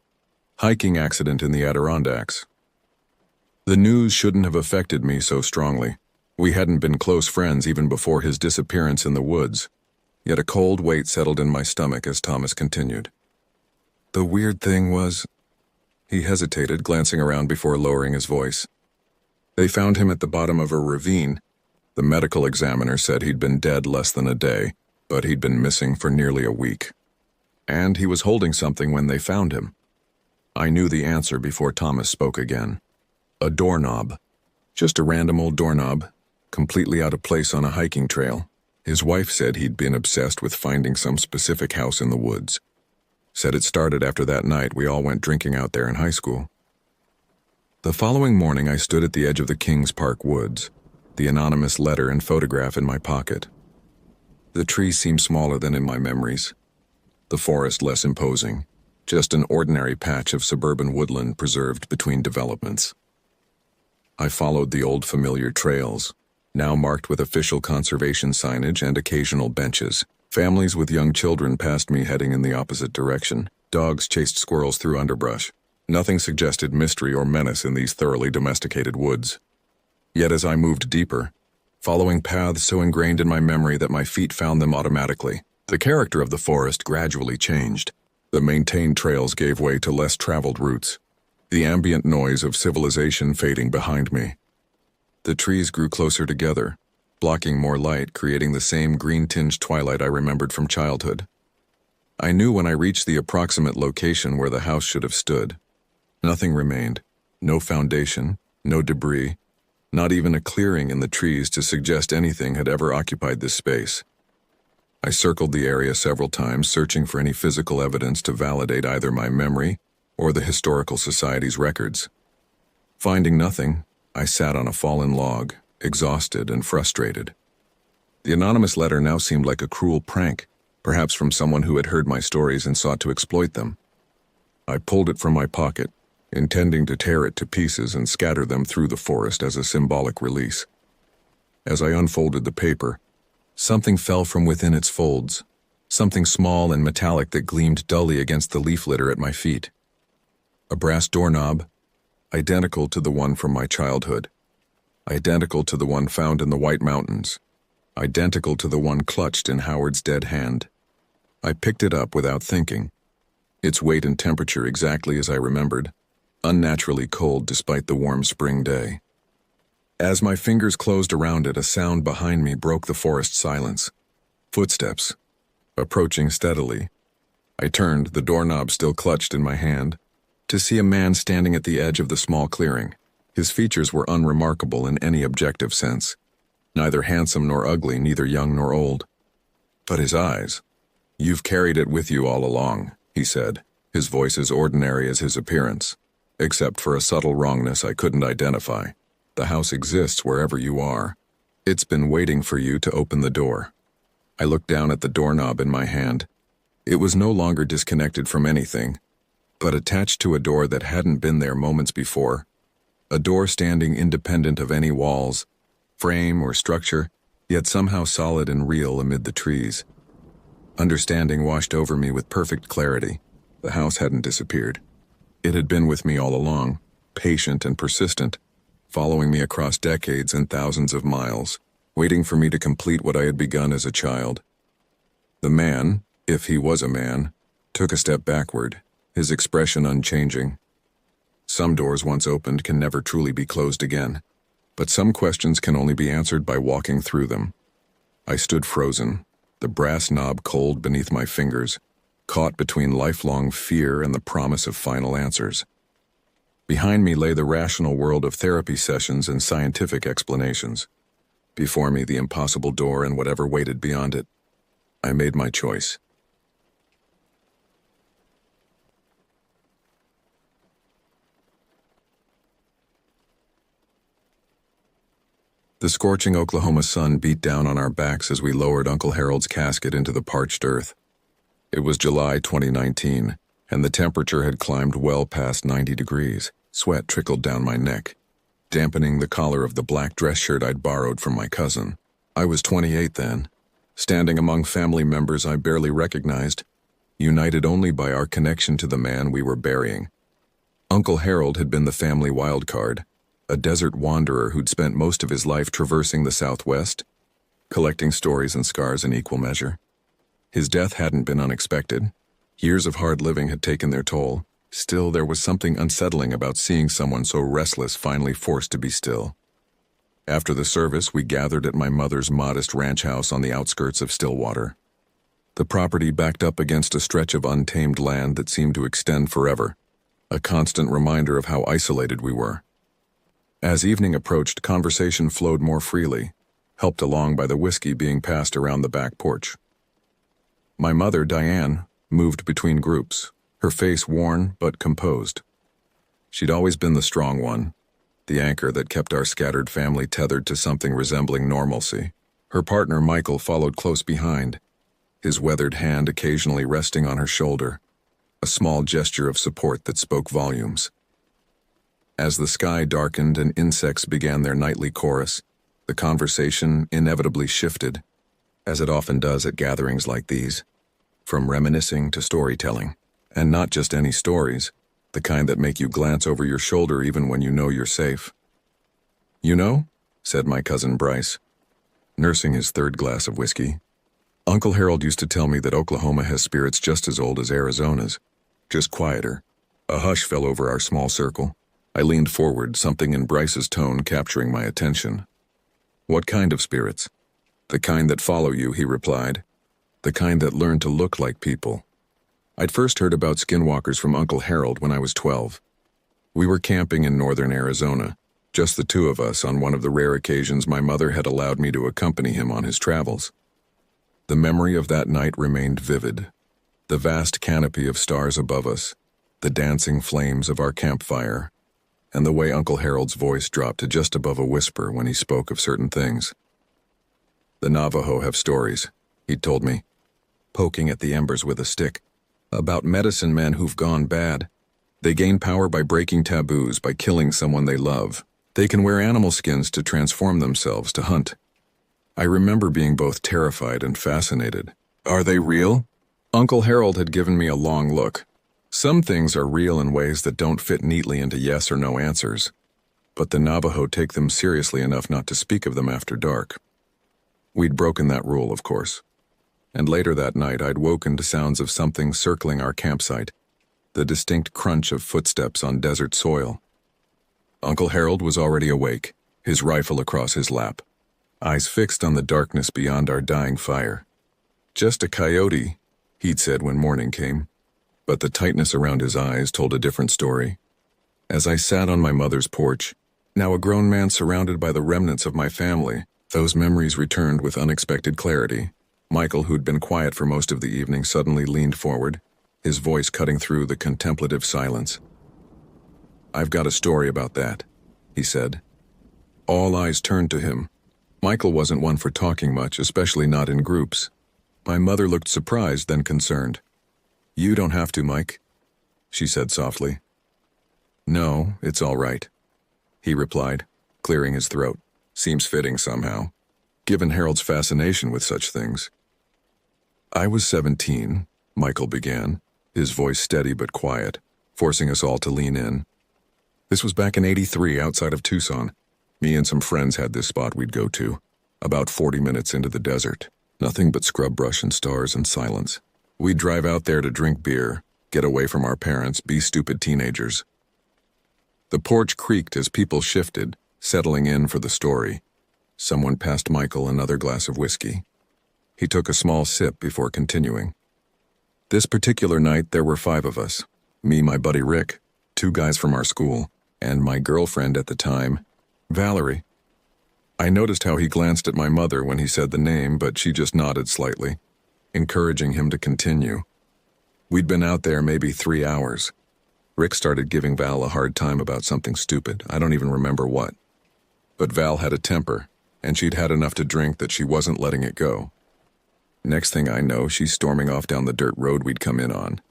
Hiking accident in the Adirondacks. The news shouldn't have affected me so strongly. We hadn't been close friends even before his disappearance in the woods, yet a cold weight settled in my stomach as Thomas continued. The weird thing was, he hesitated, glancing around before lowering his voice. They found him at the bottom of a ravine. The medical examiner said he'd been dead less than a day, but he'd been missing for nearly a week. And he was holding something when they found him. I knew the answer before Thomas spoke again. A doorknob. Just a random old doorknob, completely out of place on a hiking trail. His wife said he'd been obsessed with finding some specific house in the woods. Said it started after that night we all went drinking out there in high school. The following morning I stood at the edge of the Kings Park woods, the anonymous letter and photograph in my pocket. The trees seemed smaller than in my memories. The forest less imposing, just an ordinary patch of suburban woodland preserved between developments. I followed the old familiar trails, now marked with official conservation signage and occasional benches. Families with young children passed me heading in the opposite direction. Dogs chased squirrels through underbrush. Nothing suggested mystery or menace in these thoroughly domesticated woods. Yet as I moved deeper, following paths so ingrained in my memory that my feet found them automatically, the character of the forest gradually changed. The maintained trails gave way to less traveled routes, the ambient noise of civilization fading behind me. The trees grew closer together, blocking more light, creating the same green-tinged twilight I remembered from childhood. I knew when I reached the approximate location where the house should have stood. Nothing remained, no foundation, no debris, not even a clearing in the trees to suggest anything had ever occupied this space. I circled the area several times, searching for any physical evidence to validate either my memory or the Historical Society's records. Finding nothing, I sat on a fallen log, exhausted and frustrated. The anonymous letter now seemed like a cruel prank, perhaps from someone who had heard my stories and sought to exploit them. I pulled it from my pocket, intending to tear it to pieces and scatter them through the forest as a symbolic release. As I unfolded the paper, something fell from within its folds, something small and metallic that gleamed dully against the leaf litter at my feet. A brass doorknob, identical to the one from my childhood, identical to the one found in the White Mountains, identical to the one clutched in Howard's dead hand. I picked it up without thinking. Its weight and temperature exactly as I remembered, unnaturally cold despite the warm spring day. As my fingers closed around it, a sound behind me broke the forest silence. Footsteps, approaching steadily. I turned, the doorknob still clutched in my hand, to see a man standing at the edge of the small clearing. His features were unremarkable in any objective sense. Neither handsome nor ugly, neither young nor old. But his eyes. "You've carried it with you all along," he said, his voice as ordinary as his appearance, except for a subtle wrongness I couldn't identify. "The house exists wherever you are. It's been waiting for you to open the door." I looked down at the doorknob in my hand. It was no longer disconnected from anything, but attached to a door that hadn't been there moments before. A door standing independent of any walls, frame, or structure, yet somehow solid and real amid the trees. Understanding washed over me with perfect clarity. The house hadn't disappeared. It had been with me all along, patient and persistent, following me across decades and thousands of miles, waiting for me to complete what I had begun as a child. The man, if he was a man, took a step backward, his expression unchanging. Some doors once opened can never truly be closed again, but some questions can only be answered by walking through them. I stood frozen, the brass knob cold beneath my fingers, caught between lifelong fear and the promise of final answers. Behind me lay the rational world of therapy sessions and scientific explanations. Before me, the impossible door and whatever waited beyond it. I made my choice. The scorching Oklahoma sun beat down on our backs as we lowered Uncle Harold's casket into the parched earth. It was July 2019, and the temperature had climbed well past 90 degrees. Sweat trickled down my neck, dampening the collar of the black dress shirt I'd borrowed from my cousin. I was 28 then, standing among family members I barely recognized, united only by our connection to the man we were burying. Uncle Harold had been the family wild card, a desert wanderer who'd spent most of his life traversing the Southwest, collecting stories and scars in equal measure. His death hadn't been unexpected. Years of hard living had taken their toll. Still, there was something unsettling about seeing someone so restless finally forced to be still. After the service, we gathered at my mother's modest ranch house on the outskirts of Stillwater. The property backed up against a stretch of untamed land that seemed to extend forever, a constant reminder of how isolated we were. As evening approached, conversation flowed more freely, helped along by the whiskey being passed around the back porch. My mother, Diane, moved between groups, her face worn but composed. She'd always been the strong one, the anchor that kept our scattered family tethered to something resembling normalcy. Her partner, Michael, followed close behind, his weathered hand occasionally resting on her shoulder, a small gesture of support that spoke volumes. As the sky darkened and insects began their nightly chorus, the conversation inevitably shifted, as it often does at gatherings like these, from reminiscing to storytelling. And not just any stories, the kind that make you glance over your shoulder even when you know you're safe. "You know," said my cousin Bryce, nursing his third glass of whiskey, "Uncle Harold used to tell me that Oklahoma has spirits just as old as Arizona's, just quieter." A hush fell over our small circle. I leaned forward, something in Bryce's tone capturing my attention. "What kind of spirits?" "The kind that follow you," he replied. "The kind that learn to look like people." I'd first heard about skinwalkers from Uncle Harold when I was 12. We were camping in northern Arizona, just the two of us on one of the rare occasions my mother had allowed me to accompany him on his travels. The memory of that night remained vivid. The vast canopy of stars above us, the dancing flames of our campfire, and the way Uncle Harold's voice dropped to just above a whisper when he spoke of certain things. "The Navajo have stories," he'd told me, poking at the embers with a stick, "about medicine men who've gone bad. They gain power by breaking taboos, by killing someone they love. They can wear animal skins to transform themselves to hunt." I remember being both terrified and fascinated. Are they real? Uncle Harold had given me a long look. Some things are real in ways that don't fit neatly into yes or no answers, but the Navajo take them seriously enough not to speak of them after dark. We'd broken that rule, of course. And later that night, I'd woken to sounds of something circling our campsite, the distinct crunch of footsteps on desert soil. Uncle Harold was already awake, his rifle across his lap, eyes fixed on the darkness beyond our dying fire. Just a coyote, he'd said when morning came, but the tightness around his eyes told a different story. As I sat on my mother's porch, now a grown man surrounded by the remnants of my family, those memories returned with unexpected clarity. Michael, who'd been quiet for most of the evening, suddenly leaned forward, his voice cutting through the contemplative silence. "I've got a story about that," he said. All eyes turned to him. Michael wasn't one for talking much, especially not in groups. My mother looked surprised, then concerned. "You don't have to, Mike," she said softly. "No, it's all right," he replied, clearing his throat. Seems fitting somehow, given Harold's fascination with such things. "I was 17, Michael began, his voice steady but quiet, forcing us all to lean in. "This was back in '83 outside of Tucson. Me and some friends had this spot we'd go to, about 40 minutes into the desert. Nothing but scrub brush and stars and silence. We'd drive out there to drink beer, get away from our parents, be stupid teenagers." The porch creaked as people shifted, settling in for the story. Someone passed Michael another glass of whiskey. He took a small sip before continuing. "This particular night there were 5 of us. Me, my buddy Rick, 2 guys from our school, and my girlfriend at the time, Valerie." I noticed how he glanced at my mother when he said the name, but she just nodded slightly, encouraging him to continue. We'd been out there maybe 3 hours. Rick started giving Val a hard time about something stupid. I don't even remember what. But Val had a temper, and she'd had enough to drink that she wasn't letting it go. Next thing I know, she's storming off down the dirt road we'd come in on.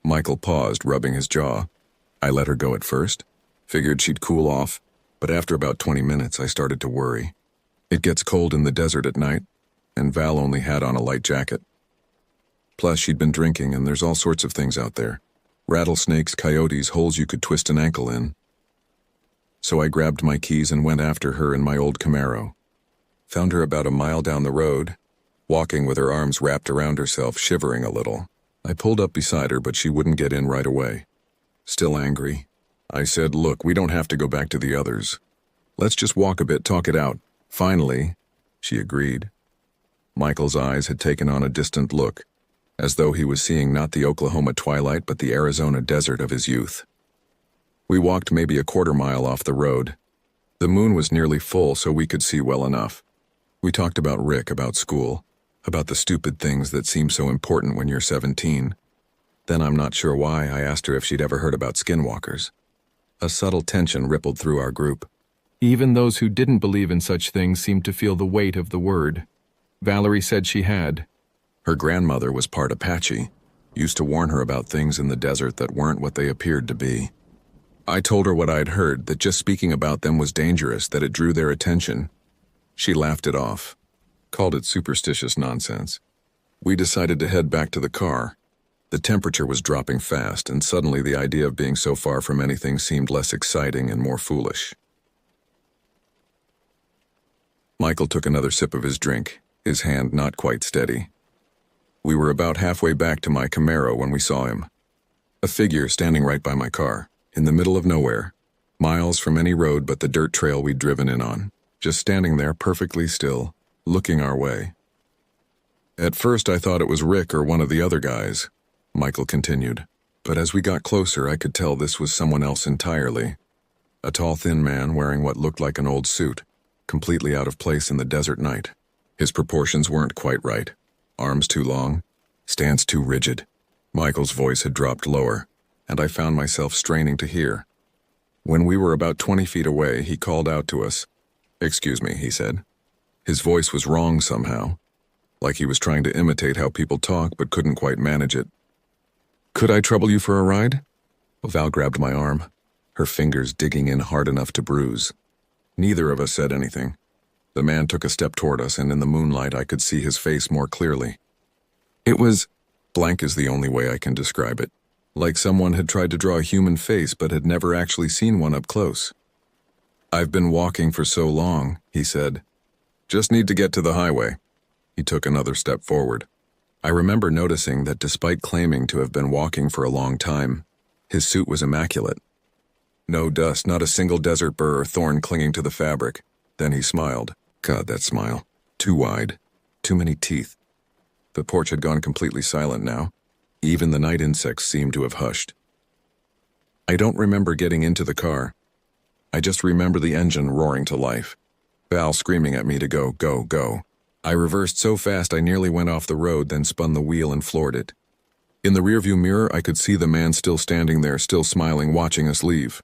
Michael paused, rubbing his jaw. I let her go at first. Figured she'd cool off, but after about 20 minutes, I started to worry. It gets cold in the desert at night, and Val only had on a light jacket. Plus, she'd been drinking, and there's all sorts of things out there. Rattlesnakes, coyotes, holes you could twist an ankle in. So I grabbed my keys and went after her in my old Camaro. Found her about a mile down the road, walking with her arms wrapped around herself, shivering a little. I pulled up beside her, but she wouldn't get in right away. Still angry, I said, "Look, we don't have to go back to the others. Let's just walk a bit, talk it out." Finally, she agreed. Michael's eyes had taken on a distant look, as though he was seeing not the Oklahoma twilight but the Arizona desert of his youth. We walked maybe a quarter mile off the road. The moon was nearly full, so we could see well enough. We talked about Rick, about school, about the stupid things that seem so important when you're 17. Then, I'm not sure why, I asked her if she'd ever heard about skinwalkers. A subtle tension rippled through our group. Even those who didn't believe in such things seemed to feel the weight of the word. Valerie said she had. Her grandmother was part Apache, used to warn her about things in the desert that weren't what they appeared to be. I told her what I'd heard, that just speaking about them was dangerous, that it drew their attention. She laughed it off, called it superstitious nonsense. We decided to head back to the car. The temperature was dropping fast, and suddenly the idea of being so far from anything seemed less exciting and more foolish. Michael took another sip of his drink, his hand not quite steady. We were about halfway back to my Camaro when we saw him. A figure standing right by my car, in the middle of nowhere, miles from any road but the dirt trail we'd driven in on, just standing there perfectly still, looking our way. At first I thought it was Rick or one of the other guys, Michael continued, but as we got closer I could tell this was someone else entirely. A tall, thin man wearing what looked like an old suit, completely out of place in the desert night. His proportions weren't quite right. Arms too long, stance too rigid. Michael's voice had dropped lower, and I found myself straining to hear. When we were about 20 feet away, he called out to us. "Excuse me," he said. His voice was wrong somehow, like he was trying to imitate how people talk but couldn't quite manage it. "Could I trouble you for a ride?" Val grabbed my arm, her fingers digging in hard enough to bruise. Neither of us said anything. The man took a step toward us, and in the moonlight I could see his face more clearly. It was blank is the only way I can describe it. Like someone had tried to draw a human face but had never actually seen one up close. I've been walking for so long, he said. Just need to get to the highway. He took another step forward. I remember noticing that despite claiming to have been walking for a long time, his suit was immaculate. No dust, not a single desert burr or thorn clinging to the fabric. Then he smiled. God, that smile. Too wide. Too many teeth. The porch had gone completely silent now. Even the night insects seemed to have hushed. I don't remember getting into the car. I just remember the engine roaring to life. Val screaming at me to go, go, go. I reversed so fast I nearly went off the road, then spun the wheel and floored it. In the rearview mirror, I could see the man still standing there, still smiling, watching us leave.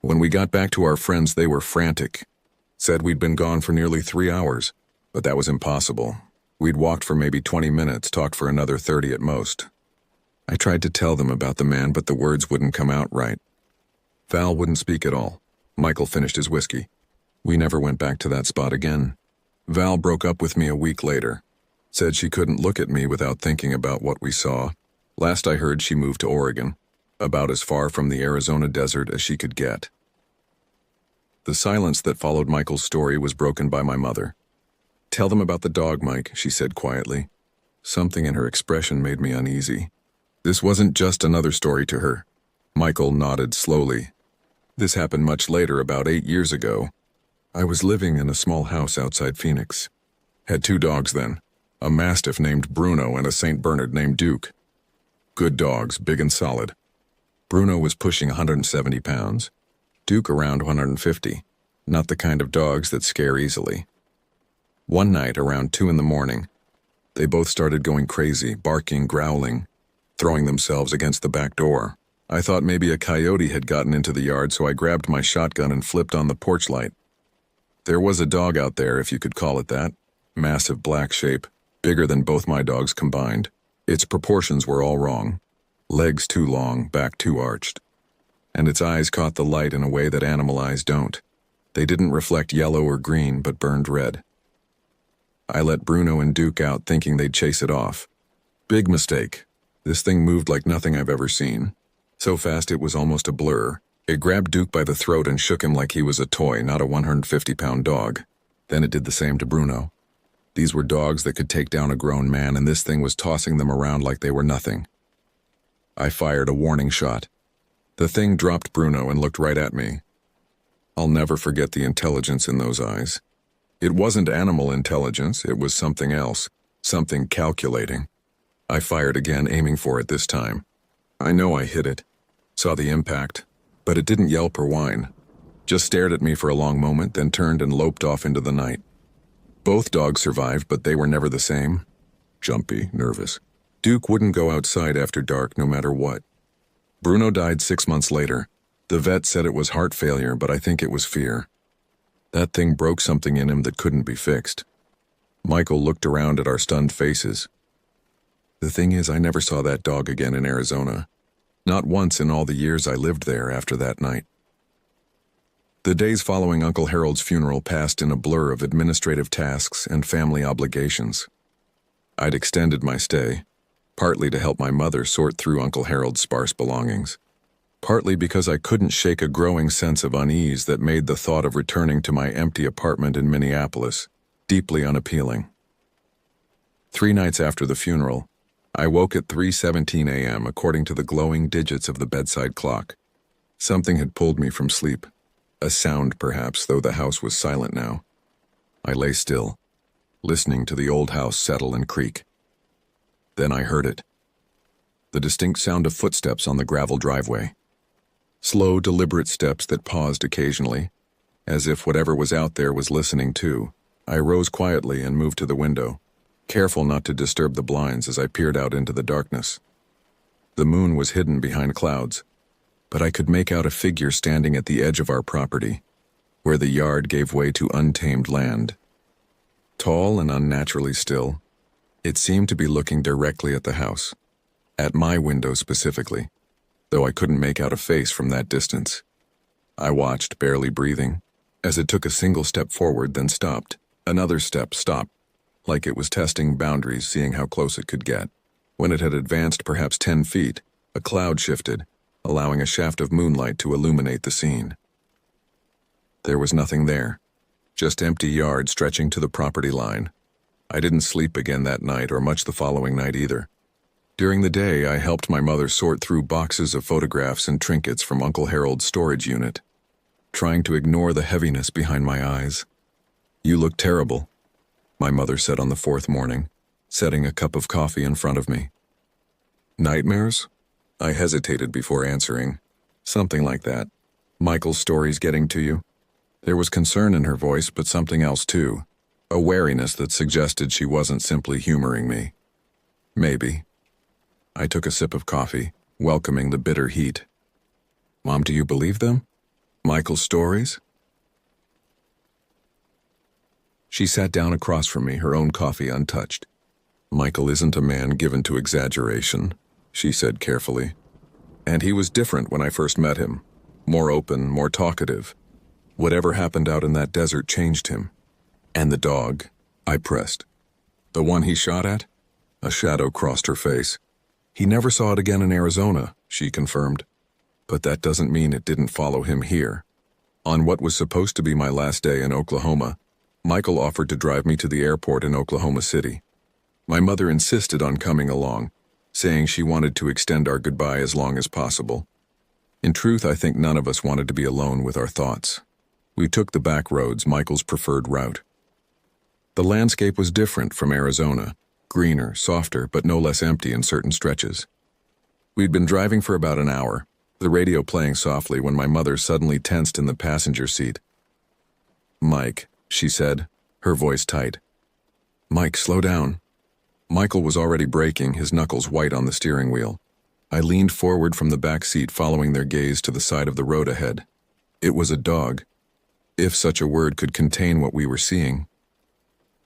When we got back to our friends, they were frantic. Said we'd been gone for nearly 3 hours, but that was impossible. We'd walked for maybe 20 minutes, talked for another 30 at most. I tried to tell them about the man, but the words wouldn't come out right. Val wouldn't speak at all. Michael finished his whiskey. We never went back to that spot again. Val broke up with me a week later. Said she couldn't look at me without thinking about what we saw. Last I heard, she moved to Oregon, about as far from the Arizona desert as she could get. The silence that followed Michael's story was broken by my mother. Tell them about the dog, Mike, she said quietly. Something in her expression made me uneasy. This wasn't just another story to her. Michael nodded slowly. This happened much later, about 8 years ago. I was living in a small house outside Phoenix. Had 2 dogs then, a Mastiff named Bruno and a St. Bernard named Duke. Good dogs, big and solid. Bruno was pushing 170 pounds. Duke around 150, not the kind of dogs that scare easily. One night, around 2 in the morning, they both started going crazy, barking, growling, throwing themselves against the back door. I thought maybe a coyote had gotten into the yard, so I grabbed my shotgun and flipped on the porch light. There was a dog out there, if you could call it that. Massive black shape, bigger than both my dogs combined. Its proportions were all wrong. Legs too long, back too arched. And its eyes caught the light in a way that animal eyes don't. They didn't reflect yellow or green, but burned red. I let Bruno and Duke out thinking they'd chase it off. Big mistake. This thing moved like nothing I've ever seen. So fast it was almost a blur. It grabbed Duke by the throat and shook him like he was a toy, not a 150-pound dog. Then it did the same to Bruno. These were dogs that could take down a grown man, and this thing was tossing them around like they were nothing. I fired a warning shot. The thing dropped Bruno and looked right at me. I'll never forget the intelligence in those eyes. It wasn't animal intelligence, it was something else, something calculating. I fired again, aiming for it this time. I know I hit it, saw the impact, but it didn't yelp or whine. Just stared at me for a long moment, then turned and loped off into the night. Both dogs survived, but they were never the same. Jumpy, nervous. Duke wouldn't go outside after dark no matter what. Bruno died 6 months later. The vet said it was heart failure, but I think it was fear. That thing broke something in him that couldn't be fixed. Michael looked around at our stunned faces. The thing is, I never saw that dog again in Arizona. Not once in all the years I lived there after that night. The days following Uncle Harold's funeral passed in a blur of administrative tasks and family obligations. I'd extended my stay, partly to help my mother sort through Uncle Harold's sparse belongings, partly because I couldn't shake a growing sense of unease that made the thought of returning to my empty apartment in Minneapolis deeply unappealing. 3 nights after the funeral, I woke at 3:17 a.m. according to the glowing digits of the bedside clock. Something had pulled me from sleep. A sound, perhaps, though the house was silent now. I lay still, listening to the old house settle and creak. Then I heard it. The distinct sound of footsteps on the gravel driveway. Slow, deliberate steps that paused occasionally, as if whatever was out there was listening too. I rose quietly and moved to the window, careful not to disturb the blinds as I peered out into the darkness. The moon was hidden behind clouds, but I could make out a figure standing at the edge of our property, where the yard gave way to untamed land. Tall and unnaturally still, it seemed to be looking directly at the house, at my window specifically, though I couldn't make out a face from that distance. I watched, barely breathing, as it took a single step forward, then stopped. Another step, stopped. like it was testing boundaries, seeing how close it could get. When it had advanced perhaps 10 feet, a cloud shifted, allowing a shaft of moonlight to illuminate the scene. There was nothing there, just empty yard stretching to the property line. I didn't sleep again that night or much the following night either. During the day, I helped my mother sort through boxes of photographs and trinkets from Uncle Harold's storage unit, trying to ignore the heaviness behind my eyes. "You look terrible," my mother said on the fourth morning, setting a cup of coffee in front of me. "Nightmares?" I hesitated before answering. "Something like that. Michael's stories getting to you?" There was concern in her voice, but something else too. A wariness that suggested she wasn't simply humoring me. "Maybe." I took a sip of coffee, welcoming the bitter heat. "Mom, do you believe them? Michael's stories?" She sat down across from me, her own coffee untouched. "Michael isn't a man given to exaggeration," she said carefully. "And he was different when I first met him. More open, more talkative. Whatever happened out in that desert changed him." "And the dog?" I pressed. "The one he shot at?" A shadow crossed her face. "He never saw it again in Arizona," she confirmed. "But that doesn't mean it didn't follow him here." On what was supposed to be my last day in Oklahoma, Michael offered to drive me to the airport in Oklahoma City. My mother insisted on coming along, saying she wanted to extend our goodbye as long as possible. In truth, I think none of us wanted to be alone with our thoughts. We took the back roads, Michael's preferred route. The landscape was different from Arizona, greener, softer, but no less empty in certain stretches. We'd been driving for about an hour, the radio playing softly, when my mother suddenly tensed in the passenger seat. "Mike," she said, her voice tight. "Mike, slow down." Michael was already braking, his knuckles white on the steering wheel. I leaned forward from the back seat, following their gaze to the side of the road ahead. It was a dog, if such a word could contain what we were seeing.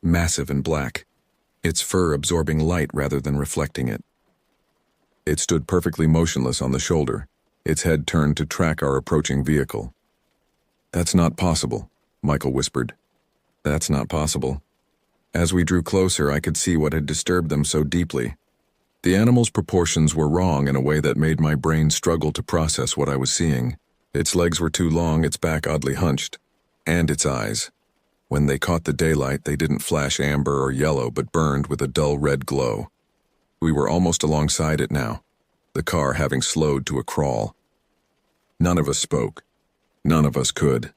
Massive and black, its fur absorbing light rather than reflecting it. It stood perfectly motionless on the shoulder, its head turned to track our approaching vehicle. "That's not possible," Michael whispered. "That's not possible." As we drew closer, I could see what had disturbed them so deeply. The animal's proportions were wrong in a way that made my brain struggle to process what I was seeing. Its legs were too long, its back oddly hunched, and its eyes. When they caught the daylight, they didn't flash amber or yellow, but burned with a dull red glow. We were almost alongside it now, the car having slowed to a crawl. None of us spoke. None of us could.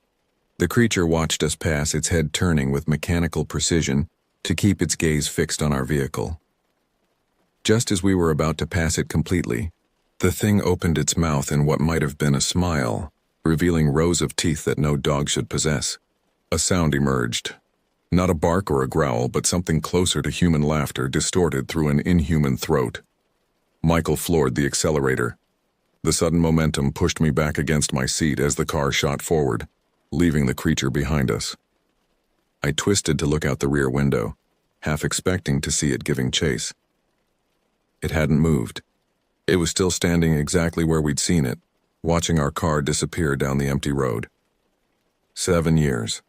The creature watched us pass, its head turning with mechanical precision to keep its gaze fixed on our vehicle. Just as we were about to pass it completely, the thing opened its mouth in what might have been a smile, revealing rows of teeth that no dog should possess. A sound emerged. Not a bark or a growl, but something closer to human laughter distorted through an inhuman throat. Michael floored the accelerator. The sudden momentum pushed me back against my seat as the car shot forward, leaving the creature behind us. I twisted to look out the rear window, half expecting to see it giving chase. It hadn't moved. It was still standing exactly where we'd seen it, watching our car disappear down the empty road. 7 years,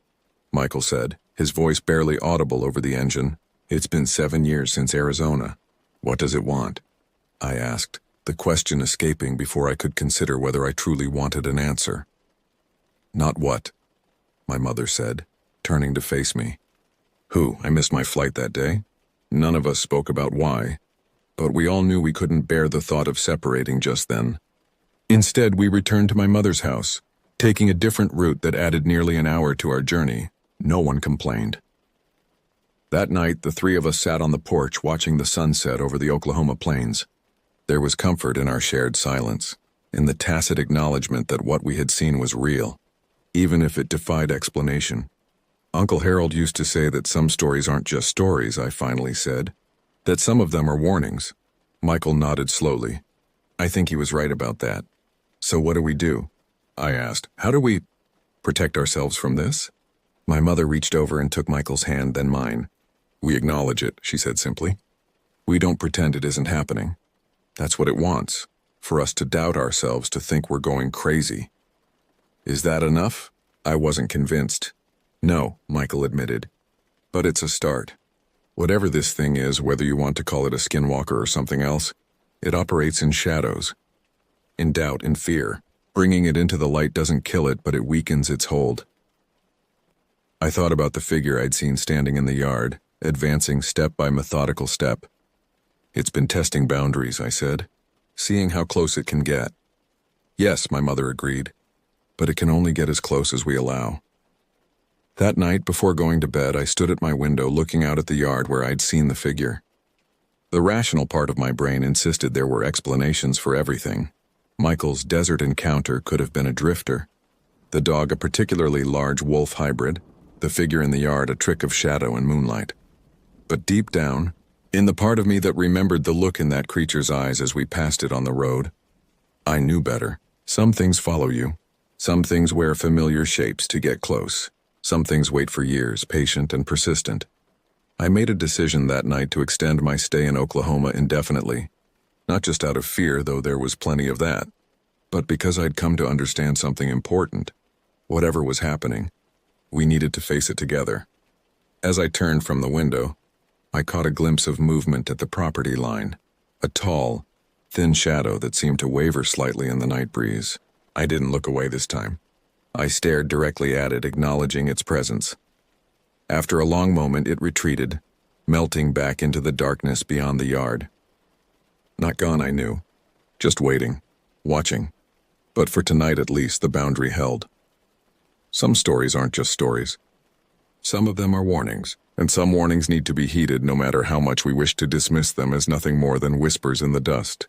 Michael said, his voice barely audible over the engine. "It's been 7 years since Arizona. What does it want?" I asked, the question escaping before I could consider whether I truly wanted an answer. "Not what," my mother said, turning to face me. "Who? I missed my flight that day." None of us spoke about why, but we all knew we couldn't bear the thought of separating just then. Instead, we returned to my mother's house, taking a different route that added nearly an hour to our journey. No one complained. That night, the three of us sat on the porch watching the sunset over the Oklahoma plains. There was comfort in our shared silence, in the tacit acknowledgement that what we had seen was real, even if it defied explanation. "Uncle Harold used to say that some stories aren't just stories," I finally said, "that some of them are warnings." Michael nodded slowly. "I think he was right about that." "So what do we do?" I asked. "How do we protect ourselves from this?" My mother reached over and took Michael's hand, then mine. "We acknowledge it," she said simply. "We don't pretend it isn't happening. That's what it wants, for us to doubt ourselves, to think we're going crazy." "Is that enough?" I wasn't convinced. "No," Michael admitted. "But it's a start." Whatever this thing is, whether you want to call it a skinwalker or something else, it operates in shadows, in doubt and fear. Bringing it into the light doesn't kill it, but it weakens its hold. I thought about the figure I'd seen standing in the yard, advancing step by methodical step. It's been testing boundaries, I said, seeing how close it can get. Yes, my mother agreed, but it can only get as close as we allow. That night, before going to bed, I stood at my window looking out at the yard where I'd seen the figure. The rational part of my brain insisted there were explanations for everything. Michael's desert encounter could have been a drifter, the dog a particularly large wolf hybrid, the figure in the yard a trick of shadow and moonlight. But deep down, in the part of me that remembered the look in that creature's eyes as we passed it on the road, I knew better. Some things follow you. Some things wear familiar shapes to get close. Some things wait for years, patient and persistent. I made a decision that night to extend my stay in Oklahoma indefinitely. Not just out of fear, though there was plenty of that, but because I'd come to understand something important. Whatever was happening, we needed to face it together. As I turned from the window, I caught a glimpse of movement at the property line, a tall, thin shadow that seemed to waver slightly in the night breeze. I didn't look away this time. I stared directly at it, acknowledging its presence. After a long moment, it retreated, melting back into the darkness beyond the yard. Not gone, I knew. Just waiting, watching. But for tonight at least, the boundary held. Some stories aren't just stories. Some of them are warnings, and some warnings need to be heeded no matter how much we wish to dismiss them as nothing more than whispers in the dust.